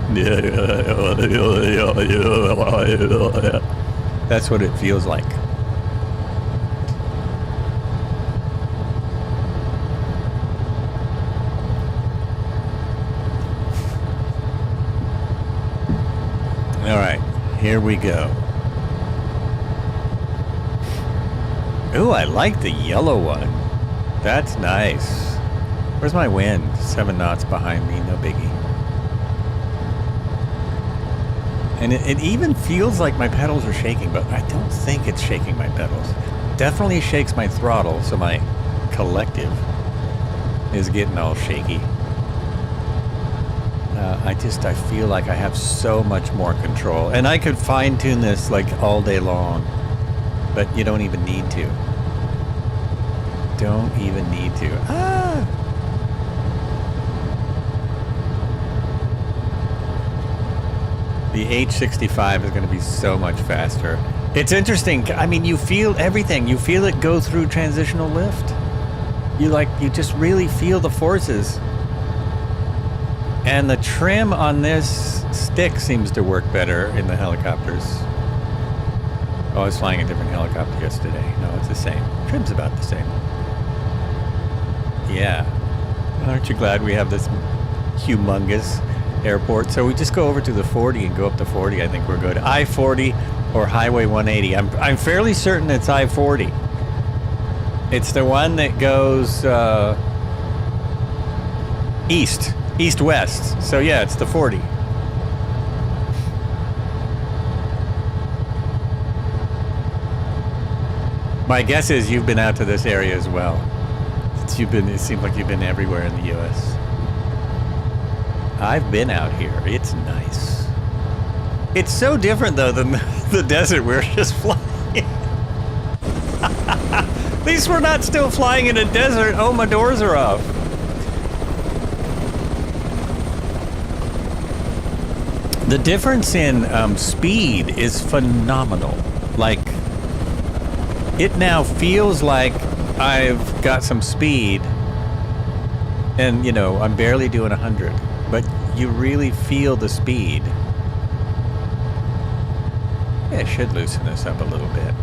That's what it feels like. All right, here we go. Ooh, I like the yellow one. That's nice. Where's my wind? 7 knots behind me, no biggie. And it even feels like my pedals are shaking, but I don't think it's shaking my pedals. Definitely shakes my throttle, so my collective is getting all shaky. I feel like I have so much more control. And I could fine tune this like all day long, but you don't even need to. Don't even need to. Ah! The H65 is going to be so much faster. It's interesting. I mean, you feel everything. You feel it go through transitional lift. You just really feel the forces. And the trim on this stick seems to work better in the helicopters. Oh, I was flying a different helicopter yesterday. No, it's the same. Trim's about the same. Yeah. Aren't you glad we have this humongous airport? So we just go over to the 40 and go up to 40. I think we're good. I-40 or Highway 180. I'm fairly certain it's I-40. It's the one that goes east-west. So yeah, it's the 40. My guess is you've been out to this area as well. It seems like you've been everywhere in the U.S. I've been out here. It's nice. It's so different though than the desert we're just flying. At least we're not still flying in a desert. Oh, my doors are off. The difference in speed is phenomenal. Like, it now feels like I've got some speed and, I'm barely doing 100, but you really feel the speed. Yeah, I should loosen this up a little bit.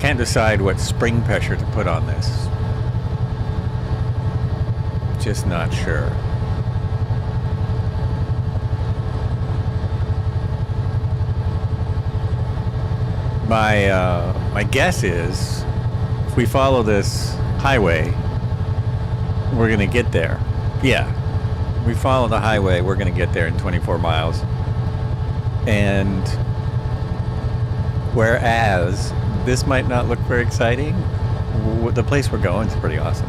Can't decide what spring pressure to put on this. Just not sure. My guess is if we follow this highway, we're gonna get there. Yeah, we follow the highway, we're gonna get there in 24 miles. And whereas this might not look very exciting, the place we're going is pretty awesome.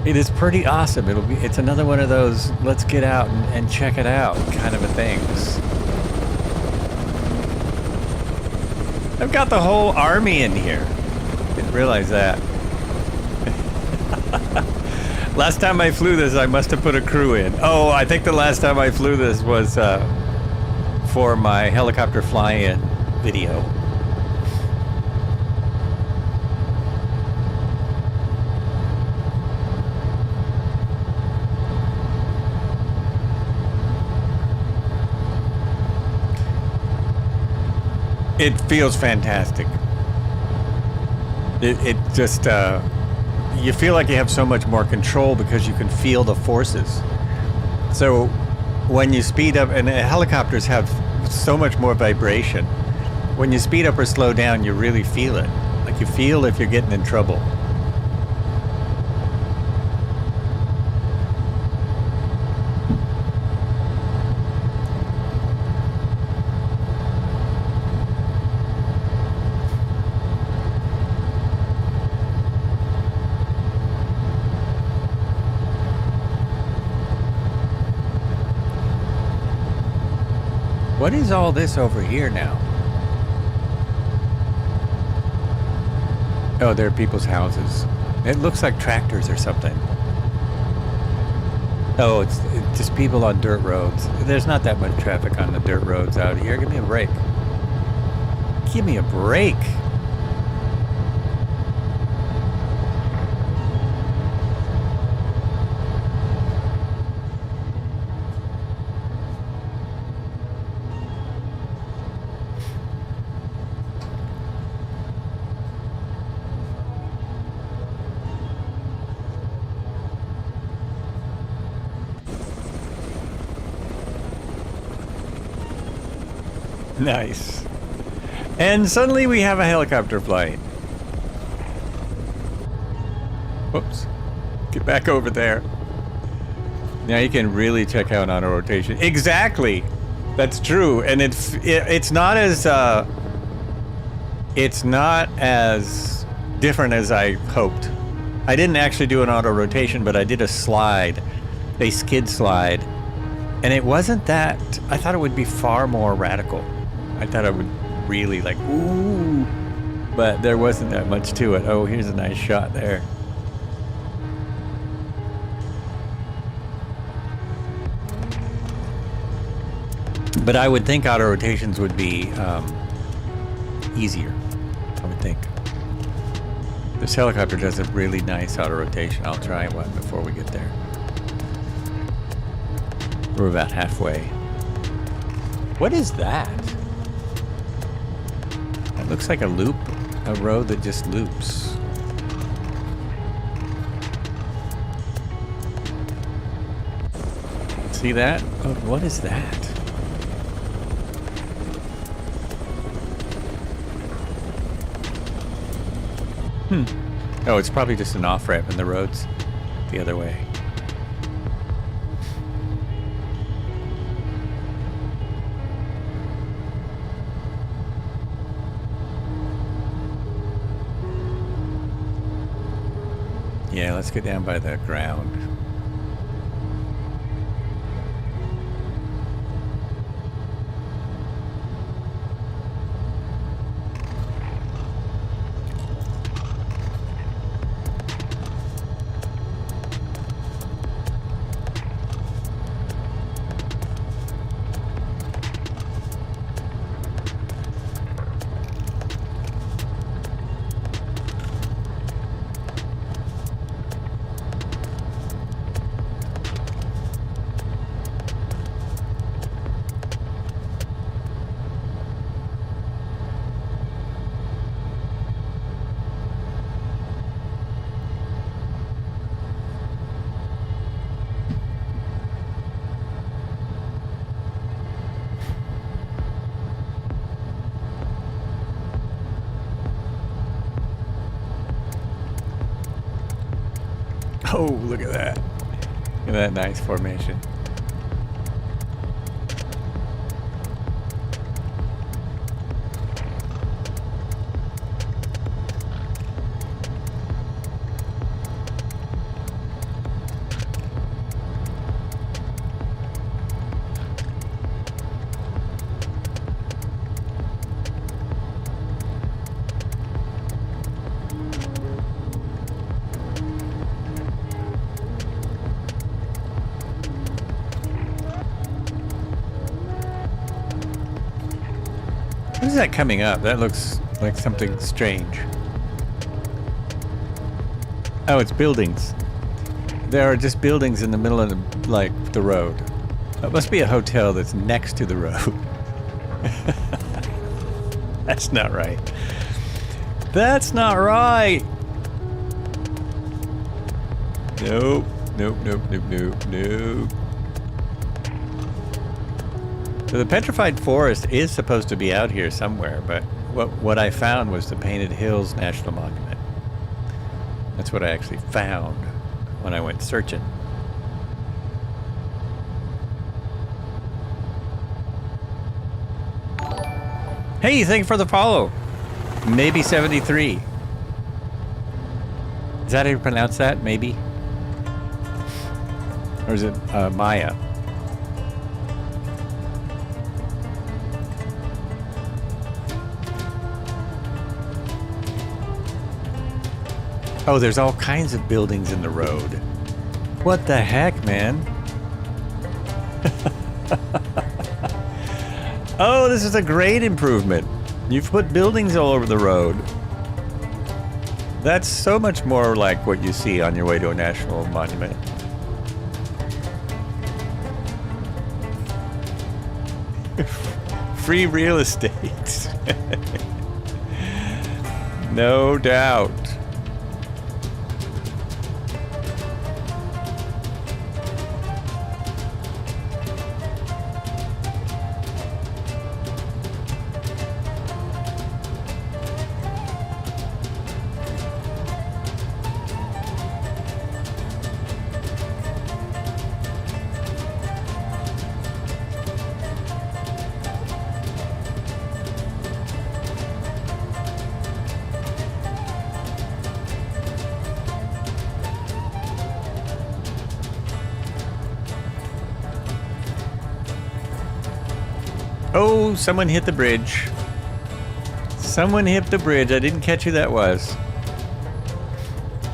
It is pretty awesome. It's another one of those let's get out and check it out kind of a things. I've got the whole army in here. Didn't realize that. Last time I flew this, I must have put a crew in. Oh, I think the last time I flew this was for my helicopter fly-in video. It feels fantastic. It just, you feel like you have so much more control because you can feel the forces. So when you speed up, and helicopters have so much more vibration, when you speed up or slow down, you really feel it. Like you feel if you're getting in trouble. What is all this over here now? Oh, they're people's houses. It looks like tractors or something. Oh, it's just people on dirt roads. There's not that much traffic on the dirt roads out here. Give me a break. Give me a break. Nice. And suddenly we have a helicopter flying. Whoops. Get back over there. Now you can really check out auto rotation. Exactly. That's true. And it's not as different as I hoped. I didn't actually do an auto rotation, but I did a slide, a skid slide. And it wasn't that, I thought it would be far more radical. I thought I would really like, ooh, but there wasn't that much to it. Oh, here's a nice shot there. But I would think auto rotations would be easier, I would think. This helicopter does a really nice auto rotation. I'll try one before we get there. We're about halfway. What is that? It looks like a loop, a road that just loops. See that? Oh, what is that? Oh, it's probably just an off-ramp and the road's the other way. Yeah, let's get down by the ground. Oh, look at that. Look at that nice formation. is that coming up? That looks like something strange. Oh, it's buildings. There are just buildings in the middle of the road. It must be a hotel that's next to the road. That's not right. That's not right. Nope. Nope, nope, nope, nope, nope. So the Petrified Forest is supposed to be out here somewhere, but what I found was the Painted Hills National Monument. That's what I actually found when I went searching. Hey, thank you for the follow. Maybe 73. Is that how you pronounce that? Maybe? Or is it Maya? Oh, there's all kinds of buildings in the road. What the heck, man? Oh, this is a great improvement. You've put buildings all over the road. That's so much more like what you see on your way to a national monument. Free real estate. No doubt. Oh, someone hit the bridge. Someone hit the bridge. I didn't catch who that was.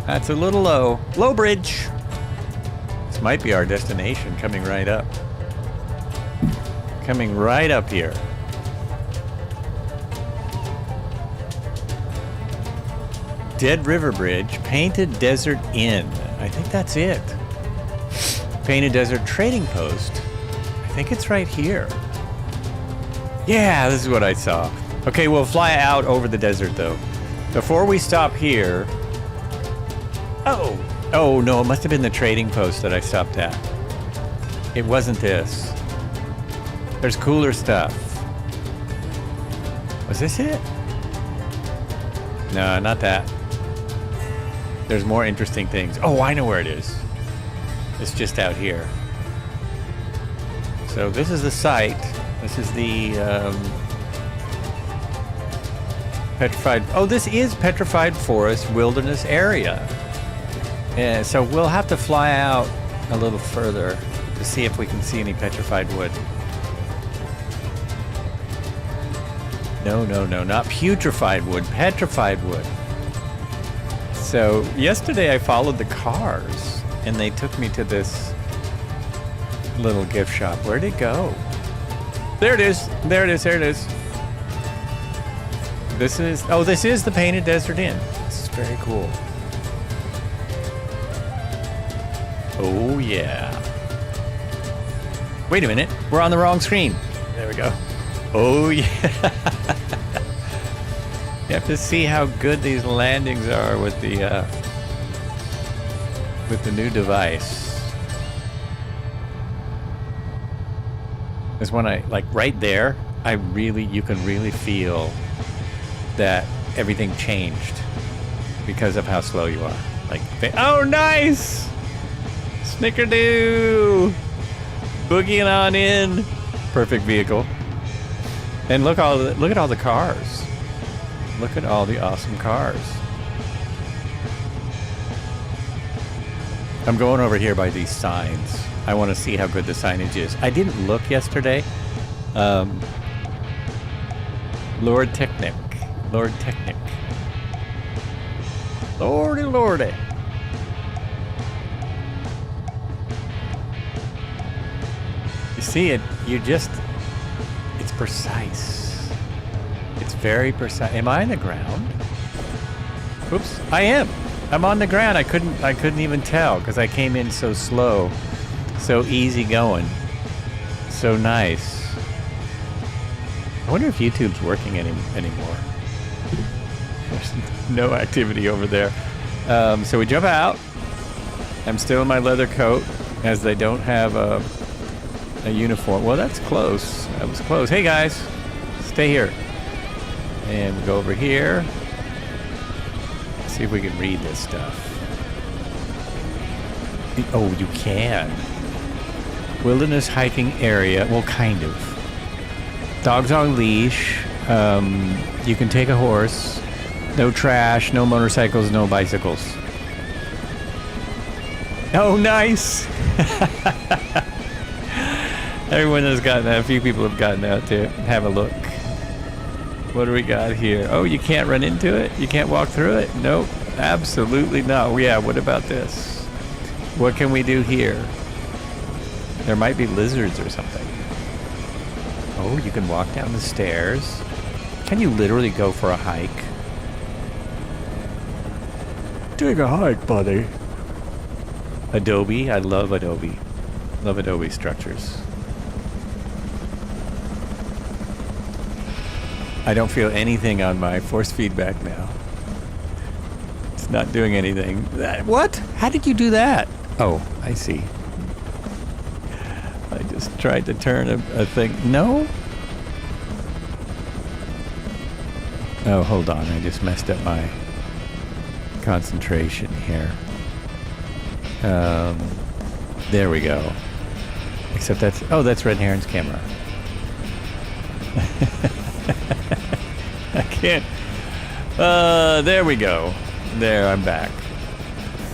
That's a little low. Low bridge. This might be our destination, coming right up. Coming right up here. Dead River Bridge, Painted Desert Inn. I think that's it. Painted Desert Trading Post. I think it's right here. Yeah, this is what I saw. Okay, we'll fly out over the desert, though. Before we stop here... Oh, no, it must have been the trading post that I stopped at. It wasn't this. There's cooler stuff. Was this it? No, not that. There's more interesting things. Oh, I know where it is. It's just out here. So this is the site. This is the Petrified... Oh, this is Petrified Forest Wilderness Area. Yeah, so we'll have to fly out a little further to see if we can see any petrified wood. No, not putrefied wood, petrified wood. So yesterday I followed the cars and they took me to this little gift shop. Where'd it go? There it is. There it is. There it is. This is the Painted Desert Inn. This is very cool. Oh, yeah. Wait a minute. We're on the wrong screen. There we go. Oh, yeah. You have to see how good these landings are with the new device. Is when I, like right there, you can really feel that everything changed because of how slow you are. Like, oh, nice! Snickerdo! Boogieing on in. Perfect vehicle. And look at all the cars. Look at all the awesome cars. I'm going over here by these signs. I want to see how good the signage is. I didn't look yesterday. Lord Technic. Lordy. You see it, it's precise. It's very precise. Am I on the ground? Oops, I am. I'm on the ground. I couldn't even tell because I came in so slow, so easy going, so nice. I wonder if YouTube's working anymore. There's no activity over there. So we jump out. I'm still in my leather coat as they don't have a uniform. Well, that's close. That was close. Hey guys, stay here. And we go over here. See if we can read this stuff. Oh, you can. Wilderness hiking area. Well, kind of. Dogs on leash. You can take a horse. No trash, no motorcycles, no bicycles. Oh, nice. Everyone has gotten out. A few people have gotten out to have a look. What do we got here? Oh, you can't run into it? You can't walk through it? Nope, absolutely not. Yeah, what about this? What can we do here? There might be lizards or something. Oh, you can walk down the stairs. Can you literally go for a hike? Take a hike, buddy. Adobe, I love Adobe. Love Adobe structures. I don't feel anything on my force feedback now. It's not doing anything. What? How did you do that? Oh, I see. I just tried to turn a thing. No? Oh, hold on. I just messed up my concentration here. There we go. Except that's Red Heron's camera. I can't. There we go. There, I'm back.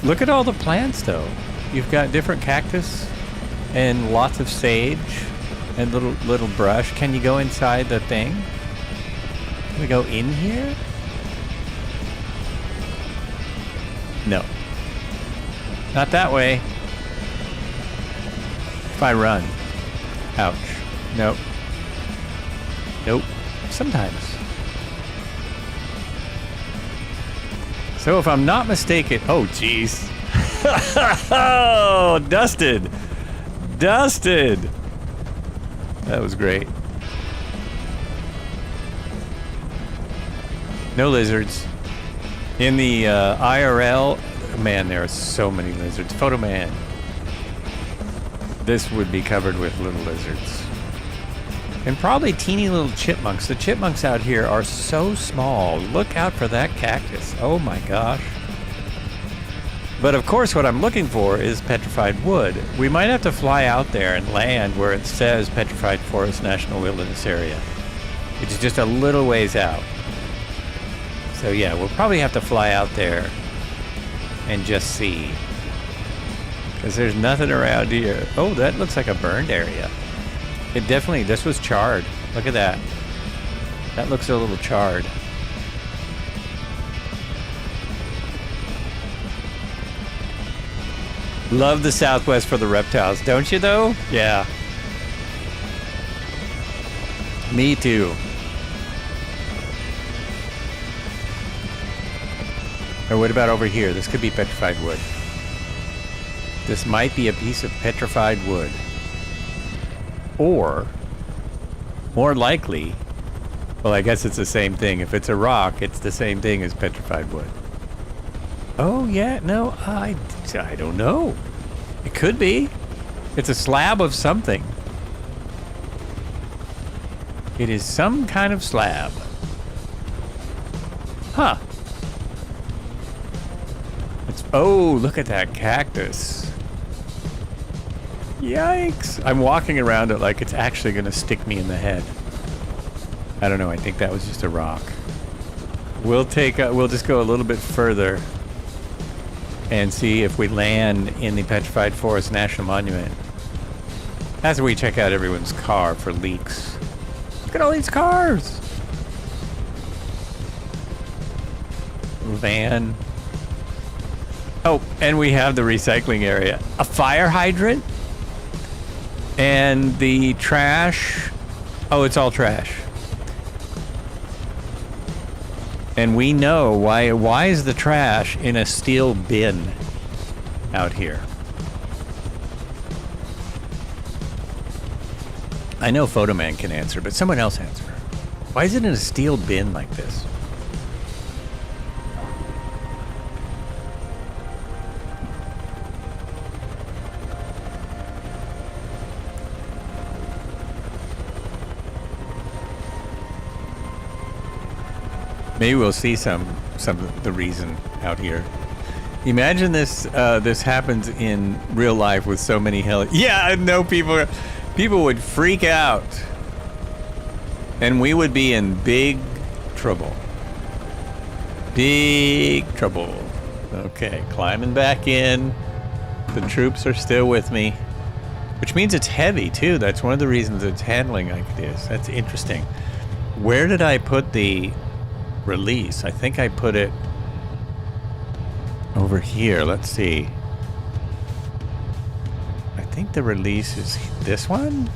Look at all the plants, though. You've got different cactus and lots of sage and little brush. Can you go inside the thing? Can we go in here? No. Not that way. If I run. Ouch. Nope. Nope. Sometimes. So if I'm not mistaken... Oh, jeez. Oh, dusted. Dusted. That was great. No lizards. In the IRL... Man, there are so many lizards. Photo man. This would be covered with little lizards. And probably teeny little chipmunks. The chipmunks out here are so small. Look out for that cactus. Oh my gosh. But of course what I'm looking for is petrified wood. We might have to fly out there and land where it says Petrified Forest National Wilderness Area. Which is just a little ways out. So yeah, we'll probably have to fly out there and just see. Because there's nothing around here. Oh, that looks like a burned area. It definitely, this was charred. Look at that. That looks a little charred. Love the Southwest for the reptiles, don't you though? Yeah. Me too. Or what about over here? This could be petrified wood. This might be a piece of petrified wood. Or, more likely, well, I guess it's the same thing. If it's a rock, it's the same thing as petrified wood. Oh, yeah, no, I don't know. It could be. It's a slab of something. It is some kind of slab. Huh. Oh, look at that cactus. Yikes. I'm walking around it like it's actually going to stick me in the head. I don't know. I think that was just a rock. We'll just go a little bit further and see if we land in the Petrified Forest National Monument. As we check out everyone's car for leaks. Look at all these cars. Van. Oh, and we have the recycling area. A fire hydrant. And the trash. Oh, it's all trash. And we know why is the trash in a steel bin out here? I know Photoman can answer, but someone else answer. Why is it in a steel bin like this? Maybe we'll see some of the reason out here. Imagine this this happens in real life with so many Yeah, I know people would freak out. And we would be in big trouble. Big trouble. Okay, climbing back in. The troops are still with me. Which means it's heavy too. That's one of the reasons it's handling like it is. That's interesting. Where did I put the release? I think I put it over here. Let's see. I think the release is this one.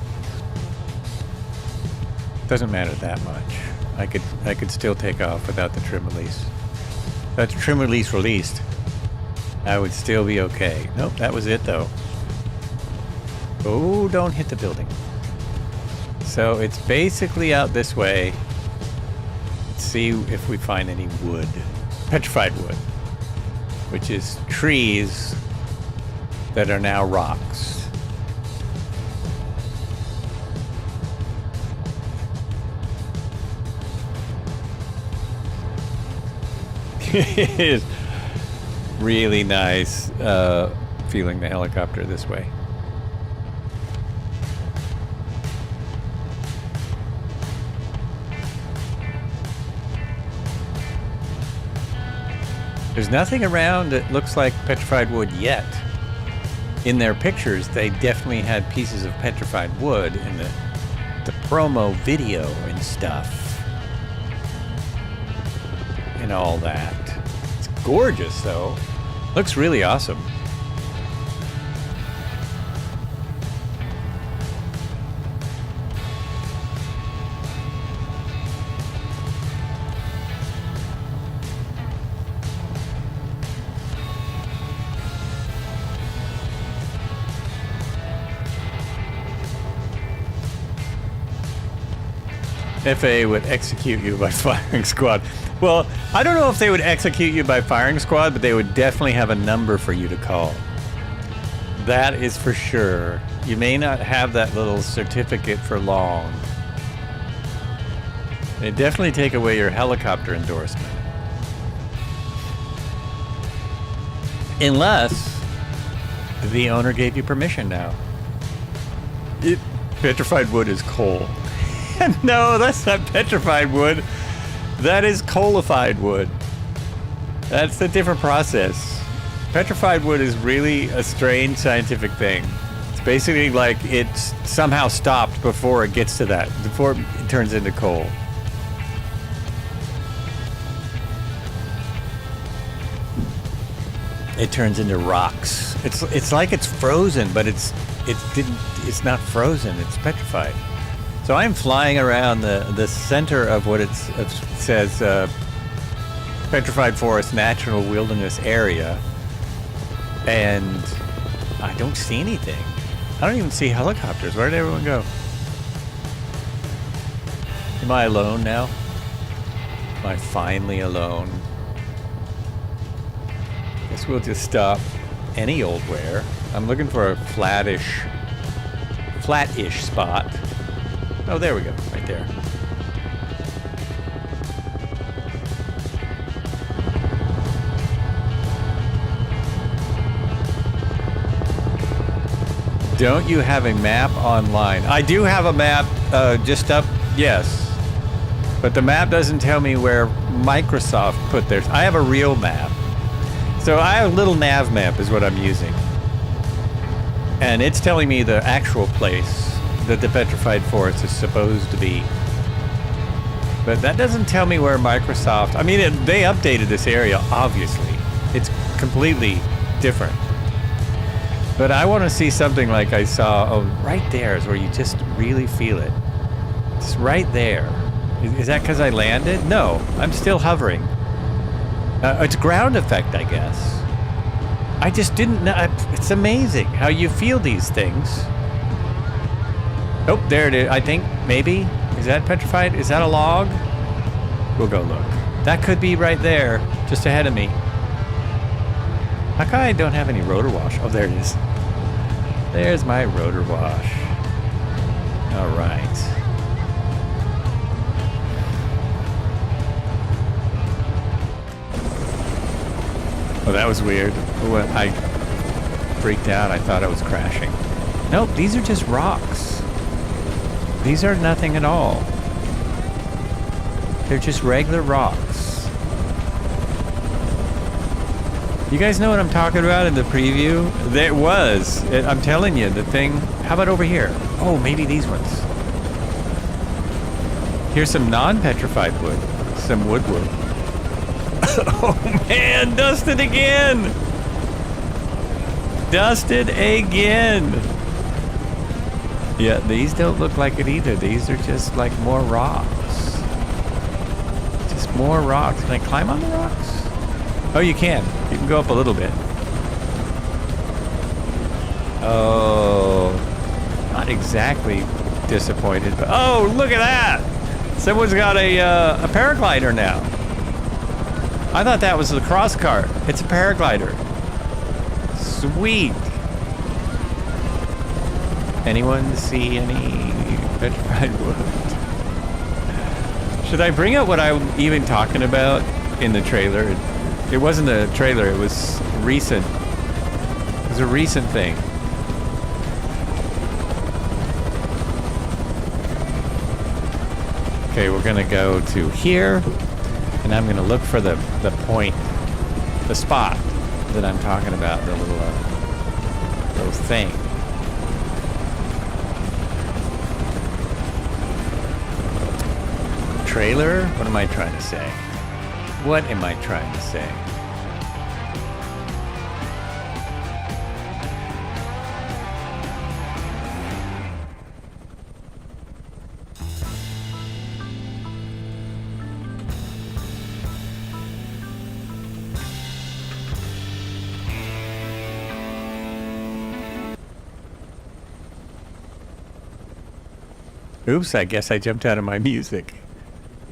Doesn't matter that much. I could still take off without the trim release. That's trim release released. I would still be okay. Nope, that was it though. Oh, don't hit the building. So it's basically out this way. Let's see if we find any wood. Petrified wood. Which is trees that are now rocks. It is really nice feeling the helicopter this way. There's nothing around that looks like petrified wood yet. In their pictures, they definitely had pieces of petrified wood in the promo video and stuff. And all that. It's gorgeous, though. Looks really awesome. FAA would execute you by firing squad. Well, I don't know if they would execute you by firing squad, but they would definitely have a number for you to call. That is for sure. You may not have that little certificate for long. They definitely take away your helicopter endorsement. Unless the owner gave you permission now. Petrified wood is coal. No, that's not petrified wood. That is coalified wood. That's a different process. Petrified wood is really a strange scientific thing. It's basically like it's somehow stopped before it gets to that, before it turns into coal. It turns into rocks. It's like it's frozen, but it's not frozen. It's petrified. So I'm flying around the center of what it says Petrified Forest Natural Wilderness Area, and I don't see anything. I don't even see helicopters. Where did everyone go? Am I alone now? Am I finally alone? Guess we'll just stop any old where. I'm looking for a flat-ish spot. Oh, there we go, right there. Don't you have a map online? I do have a map just up, yes. But the map doesn't tell me where Microsoft put theirs. I have a real map. So I have a little nav map is what I'm using. And it's telling me the actual place that the petrified forest is supposed to be. But that doesn't tell me where Microsoft... I mean, they updated this area, obviously. It's completely different. But I want to see something like I saw... Oh, right there is where you just really feel it. It's right there. Is that because I landed? No, I'm still hovering. It's ground effect, I guess. I just didn't know. It's amazing how you feel these things. Oh, there it is. I think, maybe. Is that petrified? Is that a log? We'll go look. That could be right there, just ahead of me. How come I don't have any rotor wash? Oh, there it is. There's my rotor wash. All right. Oh, that was weird. Ooh, I freaked out. I thought I was crashing. Nope, these are just rocks. These are nothing at all. They're just regular rocks. You guys know what I'm talking about in the preview? There was. I'm telling you, the thing... How about over here? Oh, maybe these ones. Here's some non-petrified wood. Some wood. Oh man, dusted again! Dusted again! Yeah, these don't look like it either. These are just like more rocks. Just more rocks. Can I climb on the rocks? Oh, you can. You can go up a little bit. Oh, not exactly disappointed, but oh, look at that! Someone's got a paraglider now. I thought that was the cross cart. It's a paraglider. Sweet. Anyone see any petrified wood? Should I bring up what I'm even talking about in the trailer? It wasn't a trailer, it was recent. It was a recent thing. Okay, we're gonna go to here. And I'm going to look for the point, the spot that I'm talking about, the little thing. Trailer? What am I trying to say? What am I trying to say? Oops, I guess I jumped out of my music.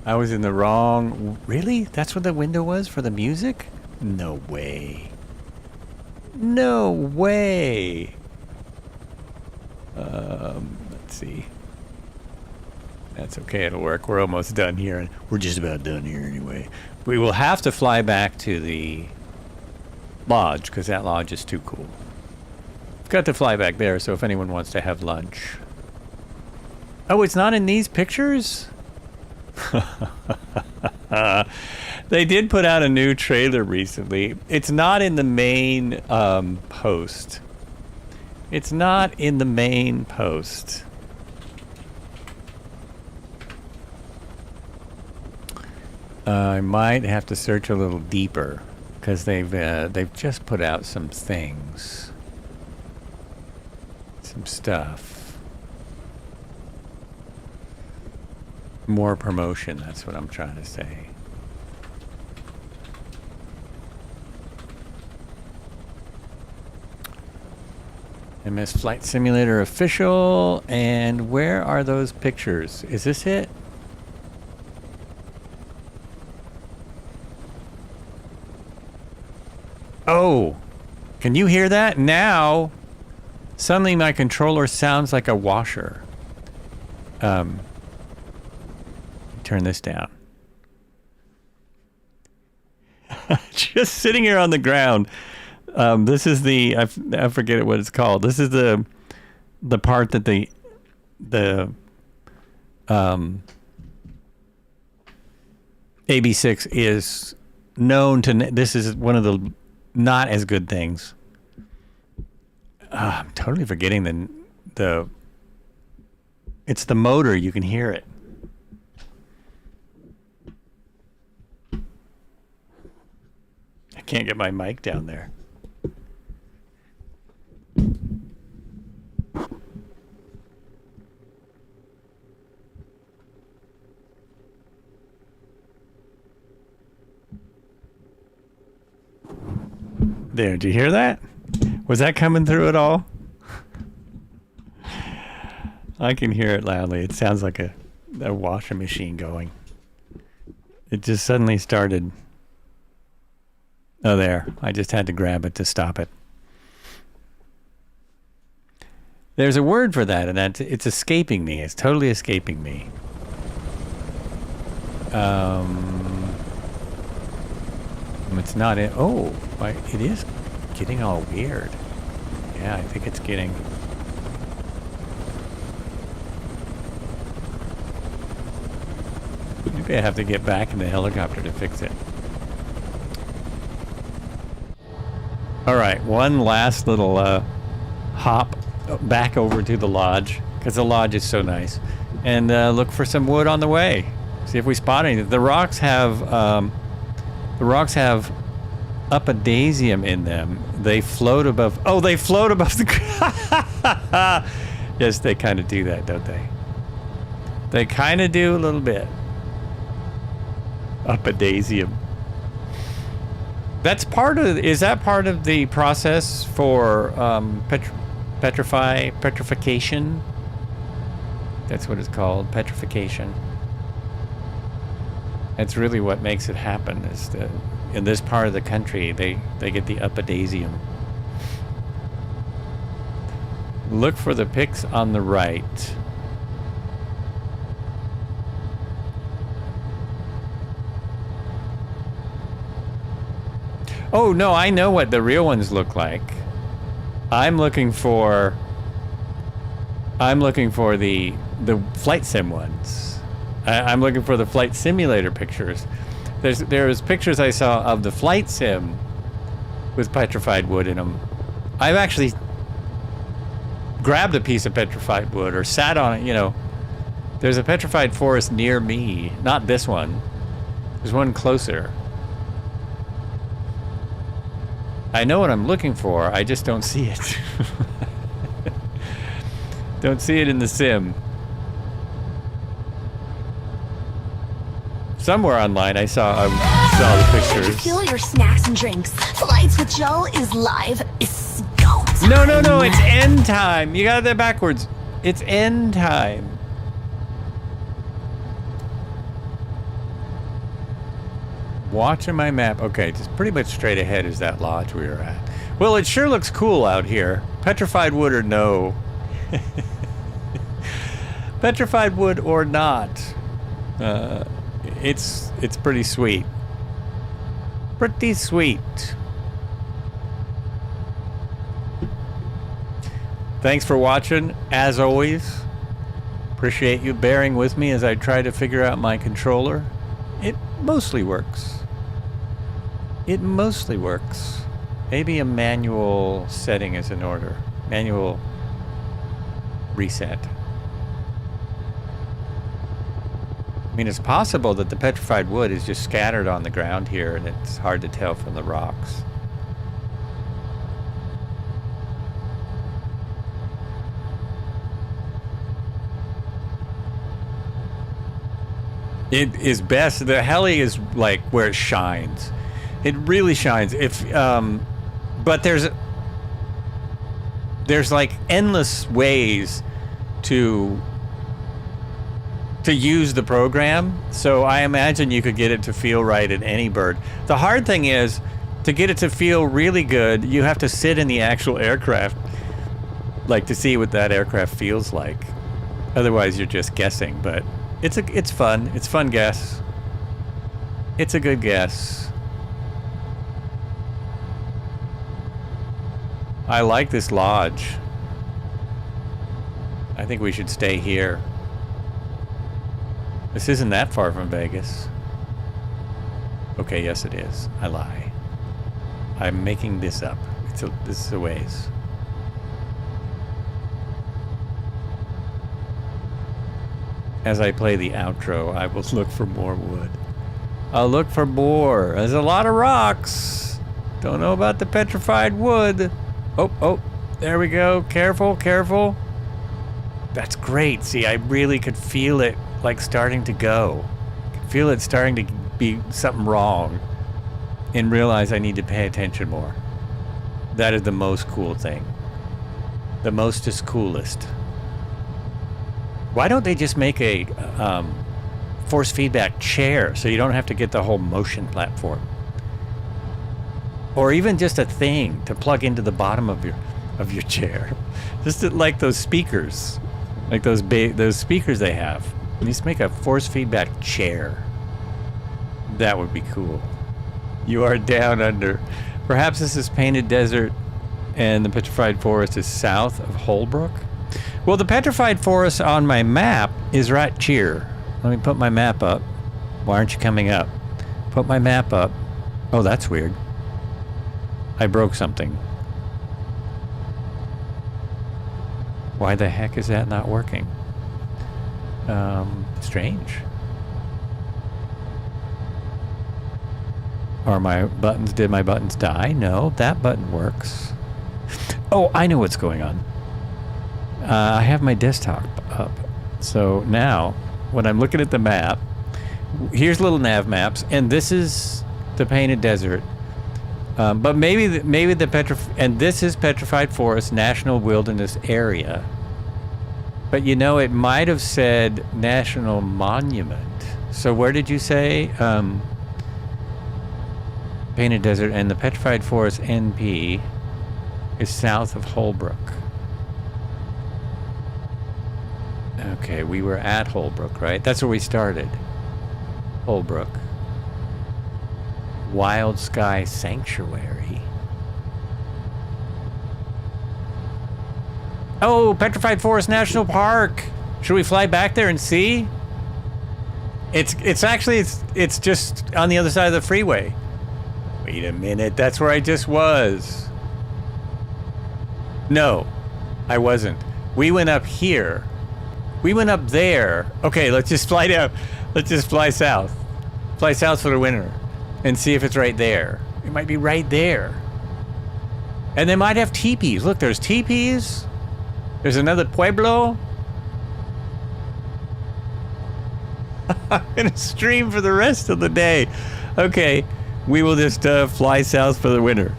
I was in the wrong... Really? That's what the window was for the music? No way. No way. Let's see. That's okay, it'll work. We're almost done here, and we're just about done here anyway. We will have to fly back to the lodge, because that lodge is too cool. We've got to fly back there, so if anyone wants to have lunch... Oh, it's not in these pictures? They did put out a new trailer recently. It's not in the main post. It's not in the main post. I might have to search a little deeper because they've just put out some things, some stuff. More promotion, that's what I'm trying to say. MS Flight Simulator official, and where are those pictures? Is this it? Oh, can you hear that? Now, suddenly my controller sounds like a washer. Turn this down. Just sitting here on the ground. This is the I forget what it's called. This is the part that the AB6 is known to. This is one of the not as good things. I'm totally forgetting the. It's the motor. You can hear it. Can't get my mic down there. There, did you hear that? Was that coming through at all? I can hear it loudly. It sounds like a washing machine going. It just suddenly started. Oh, there. I just had to grab it to stop it. There's a word for that, and it's escaping me. It's totally escaping me. It's not it. Oh, it is getting all weird. Yeah, I think it's getting. Maybe I have to get back in the helicopter to fix it. All right, one last little hop back over to the lodge, because the lodge is so nice, and look for some wood on the way. See if we spot anything. The rocks have upadaisium in them. They float above. Oh, they float above the ground. Yes, they kind of do that, don't they? They kind of do a little bit. Upadaisium. That's part of. Is that part of the process for petrification? That's what it's called, petrification. That's really what makes it happen. Is that in this part of the country they get the upadaisium. Look for the pics on the right. Oh no, I know what the real ones look like. I'm looking for the flight sim ones. I'm looking for the flight simulator pictures. There's pictures I saw of the flight sim with petrified wood in them. I've actually grabbed a piece of petrified wood or sat on it, you know. There's a petrified forest near me. Not this one. There's one closer. I know what I'm looking for, I just don't see it. Don't see it in the sim. Somewhere online I saw the pictures. Fill your snacks and drinks. Flights with Joe is live. It's go time. No, it's end time. You got that backwards. It's end time. Watching my map. Okay, just pretty much straight ahead is that lodge we were at. Well, it sure looks cool out here. Petrified wood or no. Petrified wood or not. It's pretty sweet. Pretty sweet. Thanks for watching, as always. Appreciate you bearing with me as I try to figure out my controller. It mostly works. It mostly works. Maybe a manual setting is in order. Manual reset. I mean, it's possible that the petrified wood is just scattered on the ground here and it's hard to tell from the rocks. It is best. The heli is like where it shines. It really shines. But there's like endless ways to use the program. So I imagine you could get it to feel right in any bird. The hard thing is to get it to feel really good. You have to sit in the actual aircraft, like to see what that aircraft feels like. Otherwise, you're just guessing. But it's fun. It's fun guess. It's a good guess. I like this lodge. I think we should stay here. This isn't that far from Vegas. Okay, yes it is. I lie. I'm making this up. This is a ways. As I play the outro, I will look for more wood. I'll look for more. There's a lot of rocks. Don't know about the petrified wood. Oh, there we go. Careful, careful. That's great. See, I really could feel it like starting to go. I could feel it starting to be something wrong and realize I need to pay attention more. That is the most cool thing. The most is coolest. Why don't they just make a force feedback chair so you don't have to get the whole motion platform? Or even just a thing to plug into the bottom of your chair. Just like those speakers. Like those speakers they have. Just make a force feedback chair. That would be cool. You are down under. Perhaps this is Painted Desert and the Petrified Forest is south of Holbrook. Well, the Petrified Forest on my map is right here. Let me put my map up. Why aren't you coming up? Put my map up. Oh, that's weird. I broke something. Why the heck is that not working? Strange. Are my buttons, did my buttons die? No, that button works. Oh, I know what's going on. I have my desktop up. So now, when I'm looking at the map, here's little nav maps, and this is the Painted Desert. But maybe the and this is Petrified Forest National Wilderness Area. But you know, it might have said National Monument. So where did you say? Painted Desert, and the Petrified Forest NP is south of Holbrook. Okay, we were at Holbrook, right? That's where we started. Holbrook. Wild Sky Sanctuary. Oh, Petrified Forest National Park. Should we fly back there and see? It's actually just on the other side of the freeway. Wait a minute, that's where I just was. No, I wasn't. We went up here. We went up there. Okay, let's just fly down. Let's just fly south. Fly south for the winter and see if it's right there. It might be right there. And they might have teepees. Look, there's teepees. There's another pueblo. I'm gonna stream for the rest of the day. Okay, we will just fly south for the winter.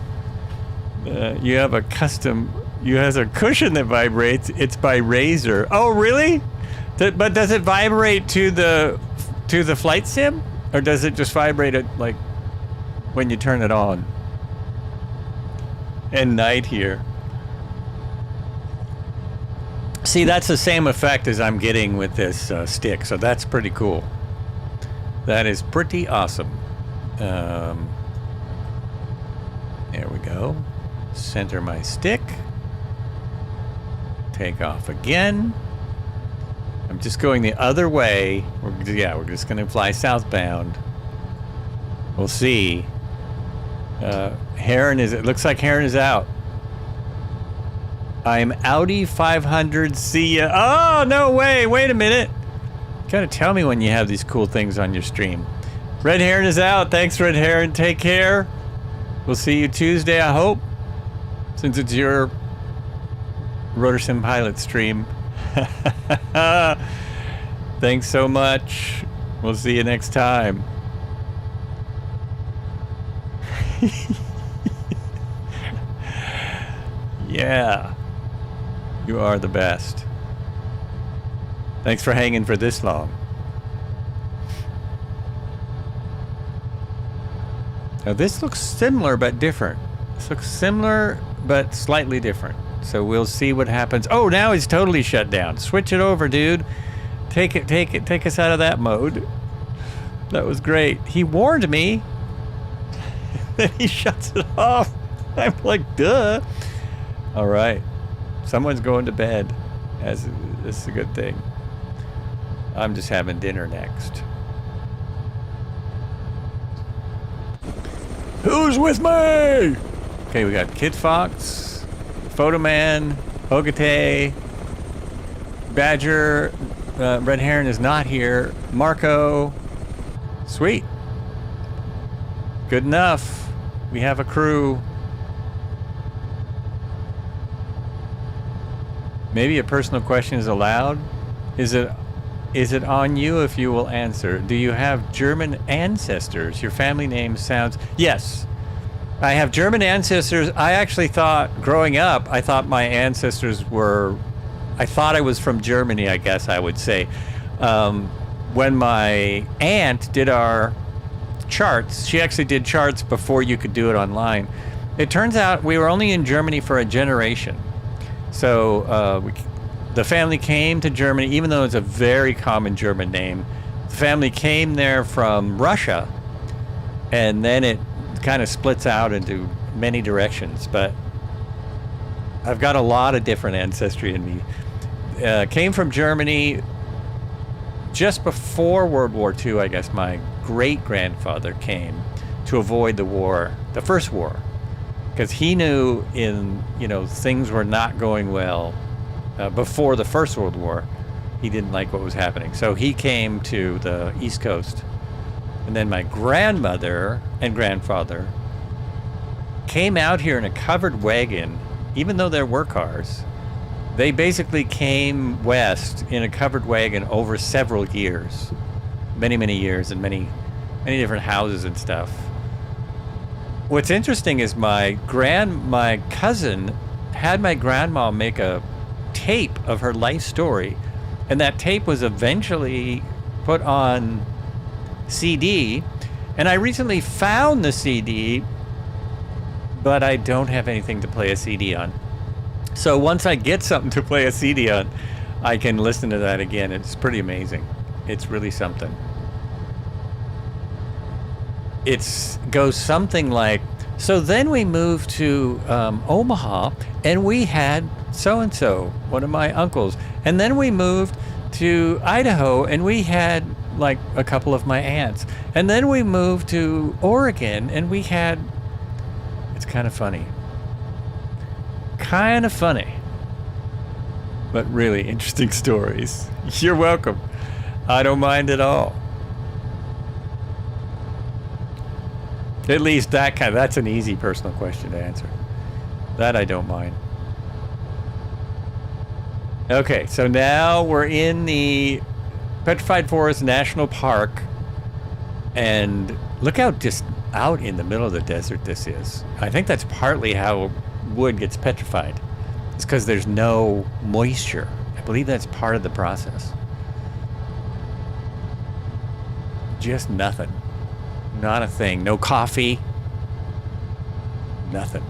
You have a custom. You have a cushion that vibrates. It's by Razor. Oh, really? But does it vibrate to the flight sim, or does it just vibrate at, like, when you turn it on? And night here. See, that's the same effect as I'm getting with this stick, so that's pretty cool. That is pretty awesome. There we go. Center my stick. Take off again. I'm just going the other way. We're just going to fly southbound. We'll see. It looks like Heron is out. I'm Audi 500. See ya. Oh, no way. Wait a minute. You gotta tell me when you have these cool things on your stream. Red Heron is out. Thanks, Red Heron. Take care. We'll see you Tuesday, I hope. Since it's your Rotor Sim Pilot stream. Thanks so much. We'll see you next time. Yeah. You are the best. Thanks for hanging for this long. Now this looks similar but different. This looks similar but slightly different. So we'll see what happens. Oh, now he's totally shut down. Switch it over, dude. Take us out of that mode. That was great. He warned me. Then he shuts it off. I'm like, duh. All right. Someone's going to bed. This is a good thing. I'm just having dinner next. Who's with me? Okay, we got Kid Fox, Photoman, Hogate, Badger, Red Heron is not here, Marco. Sweet. Good enough. We have a crew. Maybe a personal question is allowed. Is it on you if you will answer? Do you have German ancestors? Your family name sounds... Yes. I have German ancestors. I actually thought, growing up, I thought my ancestors were, I thought I was from Germany, I guess I would say. When my aunt did our charts, she actually did charts before you could do it online. It turns out we were only in Germany for a generation. So the family came to Germany, even though it's a very common German name. The family came there from Russia, and then it kind of splits out into many directions. But I've got a lot of different ancestry in me. Came from Germany just before World War II, I guess. My great-grandfather came to avoid the war, the first war, because he knew things were not going well before the First World War. He didn't like what was happening. So he came to the East Coast. And then my grandmother and grandfather came out here in a covered wagon, even though there were cars. They basically came west in a covered wagon over several years, many, many years, and many, many different houses and stuff. What's interesting is my cousin had my grandma make a tape of her life story, and that tape was eventually put on CD, and I recently found the CD, but I don't have anything to play a CD on. So once I get something to play a CD on, I can listen to that again. It's pretty amazing. It's really something. It goes something like, so then we moved to Omaha, and we had so-and-so, one of my uncles. And then we moved to Idaho, and we had like a couple of my aunts. And then we moved to Oregon, and we had, it's kind of funny. Kind of funny. But really interesting stories. You're welcome. I don't mind at all. At least that's an easy personal question to answer. That I don't mind. Okay, so now we're in the Petrified Forest National Park, and look how just out in the middle of the desert this is. I think that's partly how wood gets petrified. It's because there's no moisture. I believe that's part of the process. Just nothing. Not a thing. No coffee. Nothing.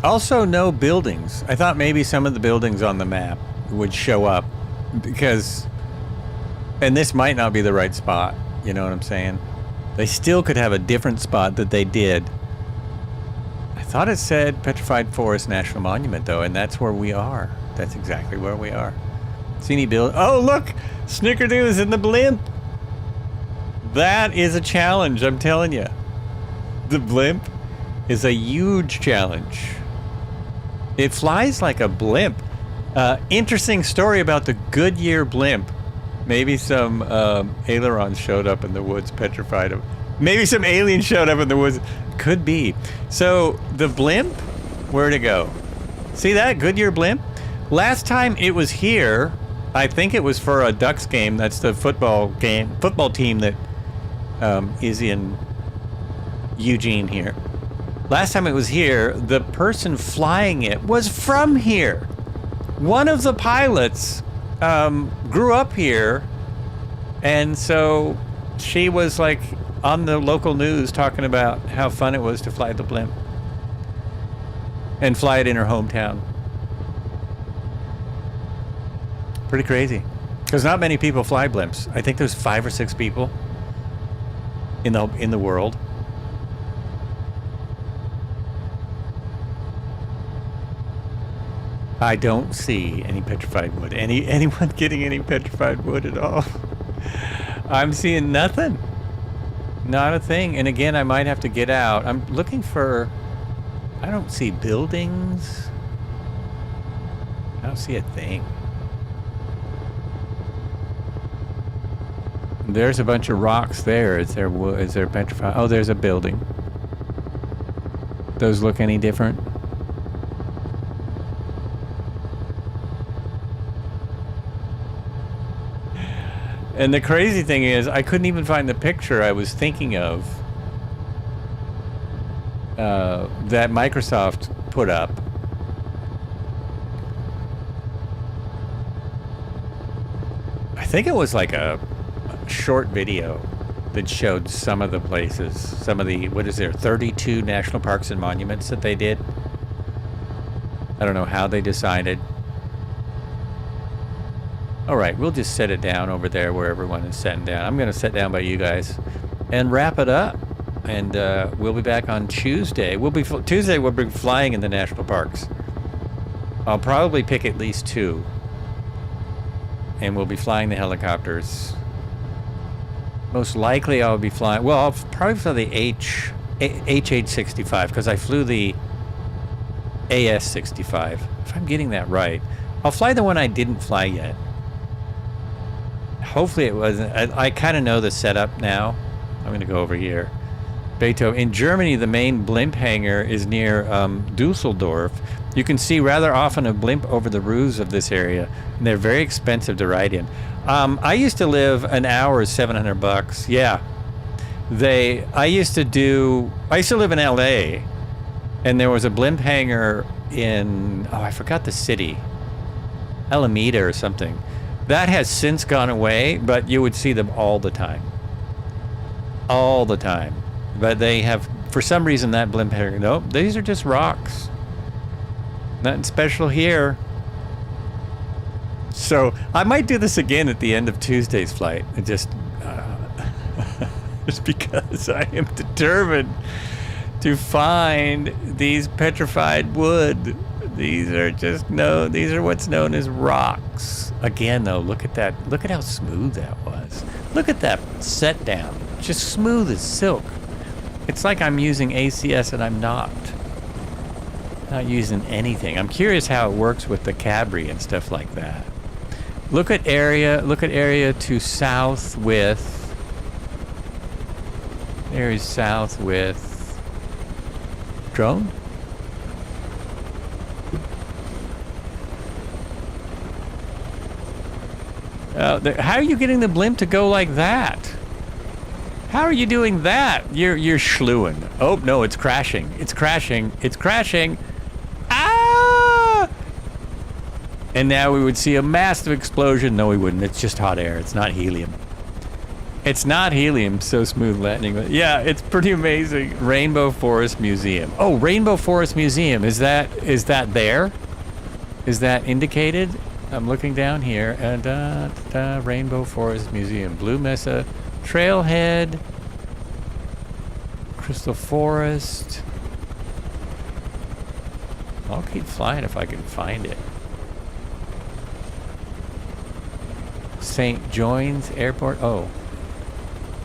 Also, no buildings. I thought maybe some of the buildings on the map would show up because, and this might not be the right spot, you know what I'm saying? They still could have a different spot that they did. I thought it said Petrified Forest National Monument, though, and that's where we are. That's exactly where we are. See any build? Oh, look! Snickerdoodle is in the blimp! That is a challenge, I'm telling you. The blimp is a huge challenge. It flies like a blimp. Interesting story about the Goodyear blimp. Maybe some ailerons showed up in the woods, petrified them. Maybe some aliens showed up in the woods. Could be. So the blimp, where'd it go? See that Goodyear blimp? Last time it was here, I think it was for a Ducks game. That's the football team that is in Eugene here. Last time it was here, the person flying it was from here. One of the pilots grew up here, and so she was like on the local news talking about how fun it was to fly the blimp and fly it in her hometown. Pretty crazy, because not many people fly blimps. I think there's 5 or 6 people in the world. I don't see any petrified wood. Anyone getting any petrified wood at all? I'm seeing nothing. Not a thing. And again, I might have to get out. I'm looking for, I don't see buildings. I don't see a thing. There's a bunch of rocks there. Is there wood? Is there petrified? Oh, there's a building. Those look any different? And the crazy thing is, I couldn't even find the picture I was thinking of that Microsoft put up. I think it was like a short video that showed some of the places, some of the, what is there, 32 national parks and monuments that they did. I don't know how they decided. All right, we'll just set it down over there where everyone is sitting down. I'm going to sit down by you guys and wrap it up. And we'll be back on Tuesday. Tuesday we'll be flying in the national parks. I'll probably pick at least 2. And we'll be flying the helicopters. Most likely I'll be flying, well, I'll probably fly the HH65 because I flew the AS65, if I'm getting that right. I'll fly the one I didn't fly yet. Hopefully it wasn't. I kind of know the setup now. I'm going to go over here. Beethoven. In Germany, the main blimp hangar is near Dusseldorf. You can see rather often a blimp over the roofs of this area, and they're very expensive to ride in. I used to live an hour is $700. Yeah. I used to live in LA, and there was a blimp hangar in, I forgot the city. Alameda or something. That has since gone away, but you would see them all the time. All the time. But they have, for some reason, that blimp hangar, nope, these are just rocks. Nothing special here. So I might do this again at the end of Tuesday's flight. Just because I am determined to find these petrified wood. These are what's known as rocks. Again, though, look at that. Look at how smooth that was. Look at that set down. Just smooth as silk. It's like I'm using ACS and I'm not. Not using anything. I'm curious how it works with the Cabri and stuff like that. Look at area to south with. There is south with drone. How are you getting the blimp to go like that? How are you doing that? You're schlewing. Oh no, it's crashing. It's crashing. It's crashing. Ah! And now we would see a massive explosion. No, we wouldn't. It's just hot air. It's not helium. It's not helium. So smooth landing. Yeah, it's pretty amazing. Rainbow Forest Museum. Oh, Rainbow Forest Museum. Is that there? Is that indicated? I'm looking down here. Rainbow Forest Museum. Blue Mesa. Trailhead. Crystal Forest. I'll keep flying if I can find it. St. John's Airport. Oh.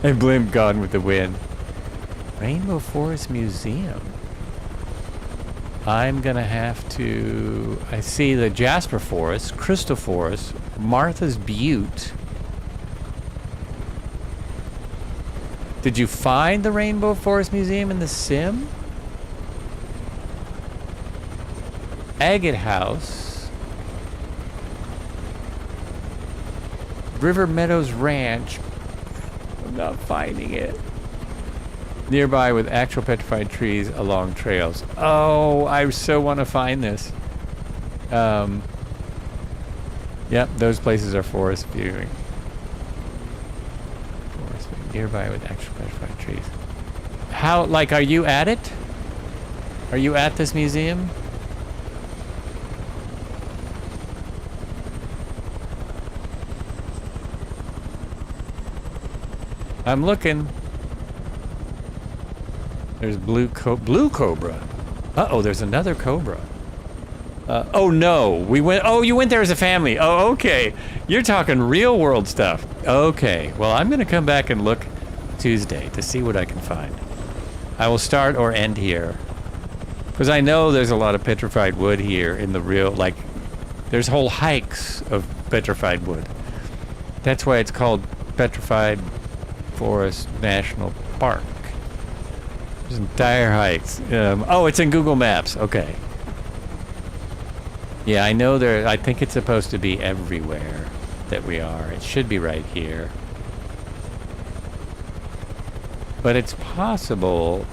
A blimp gone with the wind. Rainbow Forest Museum. I'm gonna have to. I see the Jasper Forest, Crystal Forest, Martha's Butte. Did you find the Rainbow Forest Museum in the sim? Agate House. River Meadows Ranch. I'm not finding it. Nearby with actual petrified trees along trails. Oh, I so want to find this. Yep, those places are forest viewing. Forest viewing. Nearby with actual petrified trees. How, like, are you at it? Are you at this museum? I'm looking. There's blue cobra. Uh-oh, there's another cobra. Oh no, you went there as a family. Oh, okay. You're talking real world stuff. Okay, well, I'm gonna come back and look Tuesday to see what I can find. I will start or end here. Because I know there's a lot of petrified wood here in the real, like, there's whole hikes of petrified wood. That's why it's called Petrified Forest National Park. There's entire hikes. Oh, it's in Google Maps. Okay. Yeah, I know I think it's supposed to be everywhere. that we are. It should be right here. But it's possible.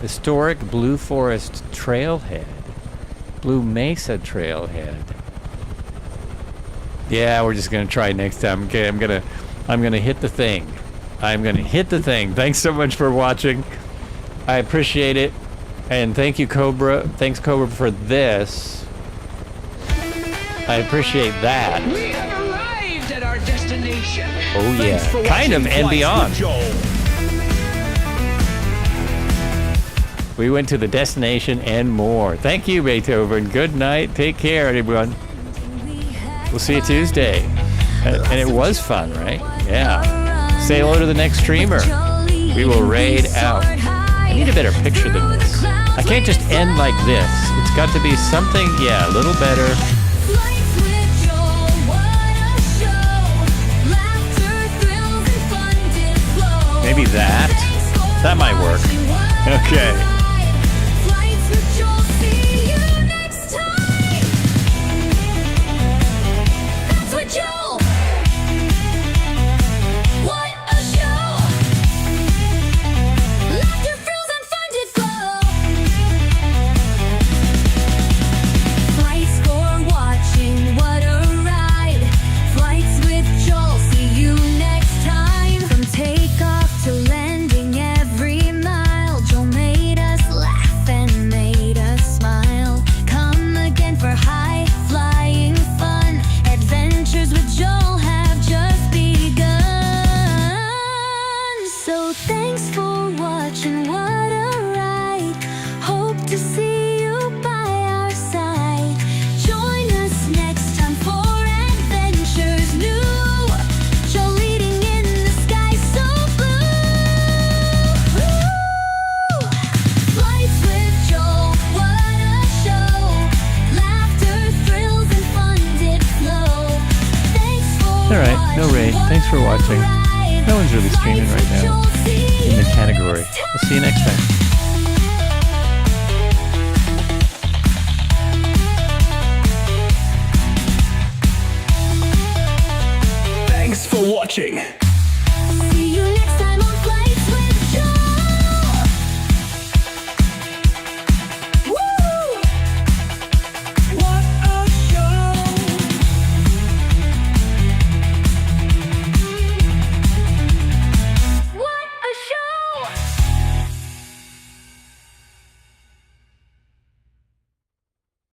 Historic Blue Forest Trailhead. Blue Mesa Trailhead. Yeah, we're just gonna try next time. Okay, I'm gonna hit the thing. I'm gonna hit the thing. Thanks so much for watching. I appreciate it. And thank you, Cobra. Thanks, Cobra, for this. I appreciate that. We have arrived at our destination. Oh yeah, kind of and beyond. We went to the destination and more. Thank you, Beethoven. Good night. Take care, everyone. We'll see you Tuesday. And it was fun, right? Yeah. Say hello to the next streamer. We will raid out. I need a better picture than this. I can't just end like this. It's got to be something, yeah, a little better. Maybe that. That might work. Okay. Thanks for watching. No one's really streaming right now in the category. We'll see you next time. Thanks for watching.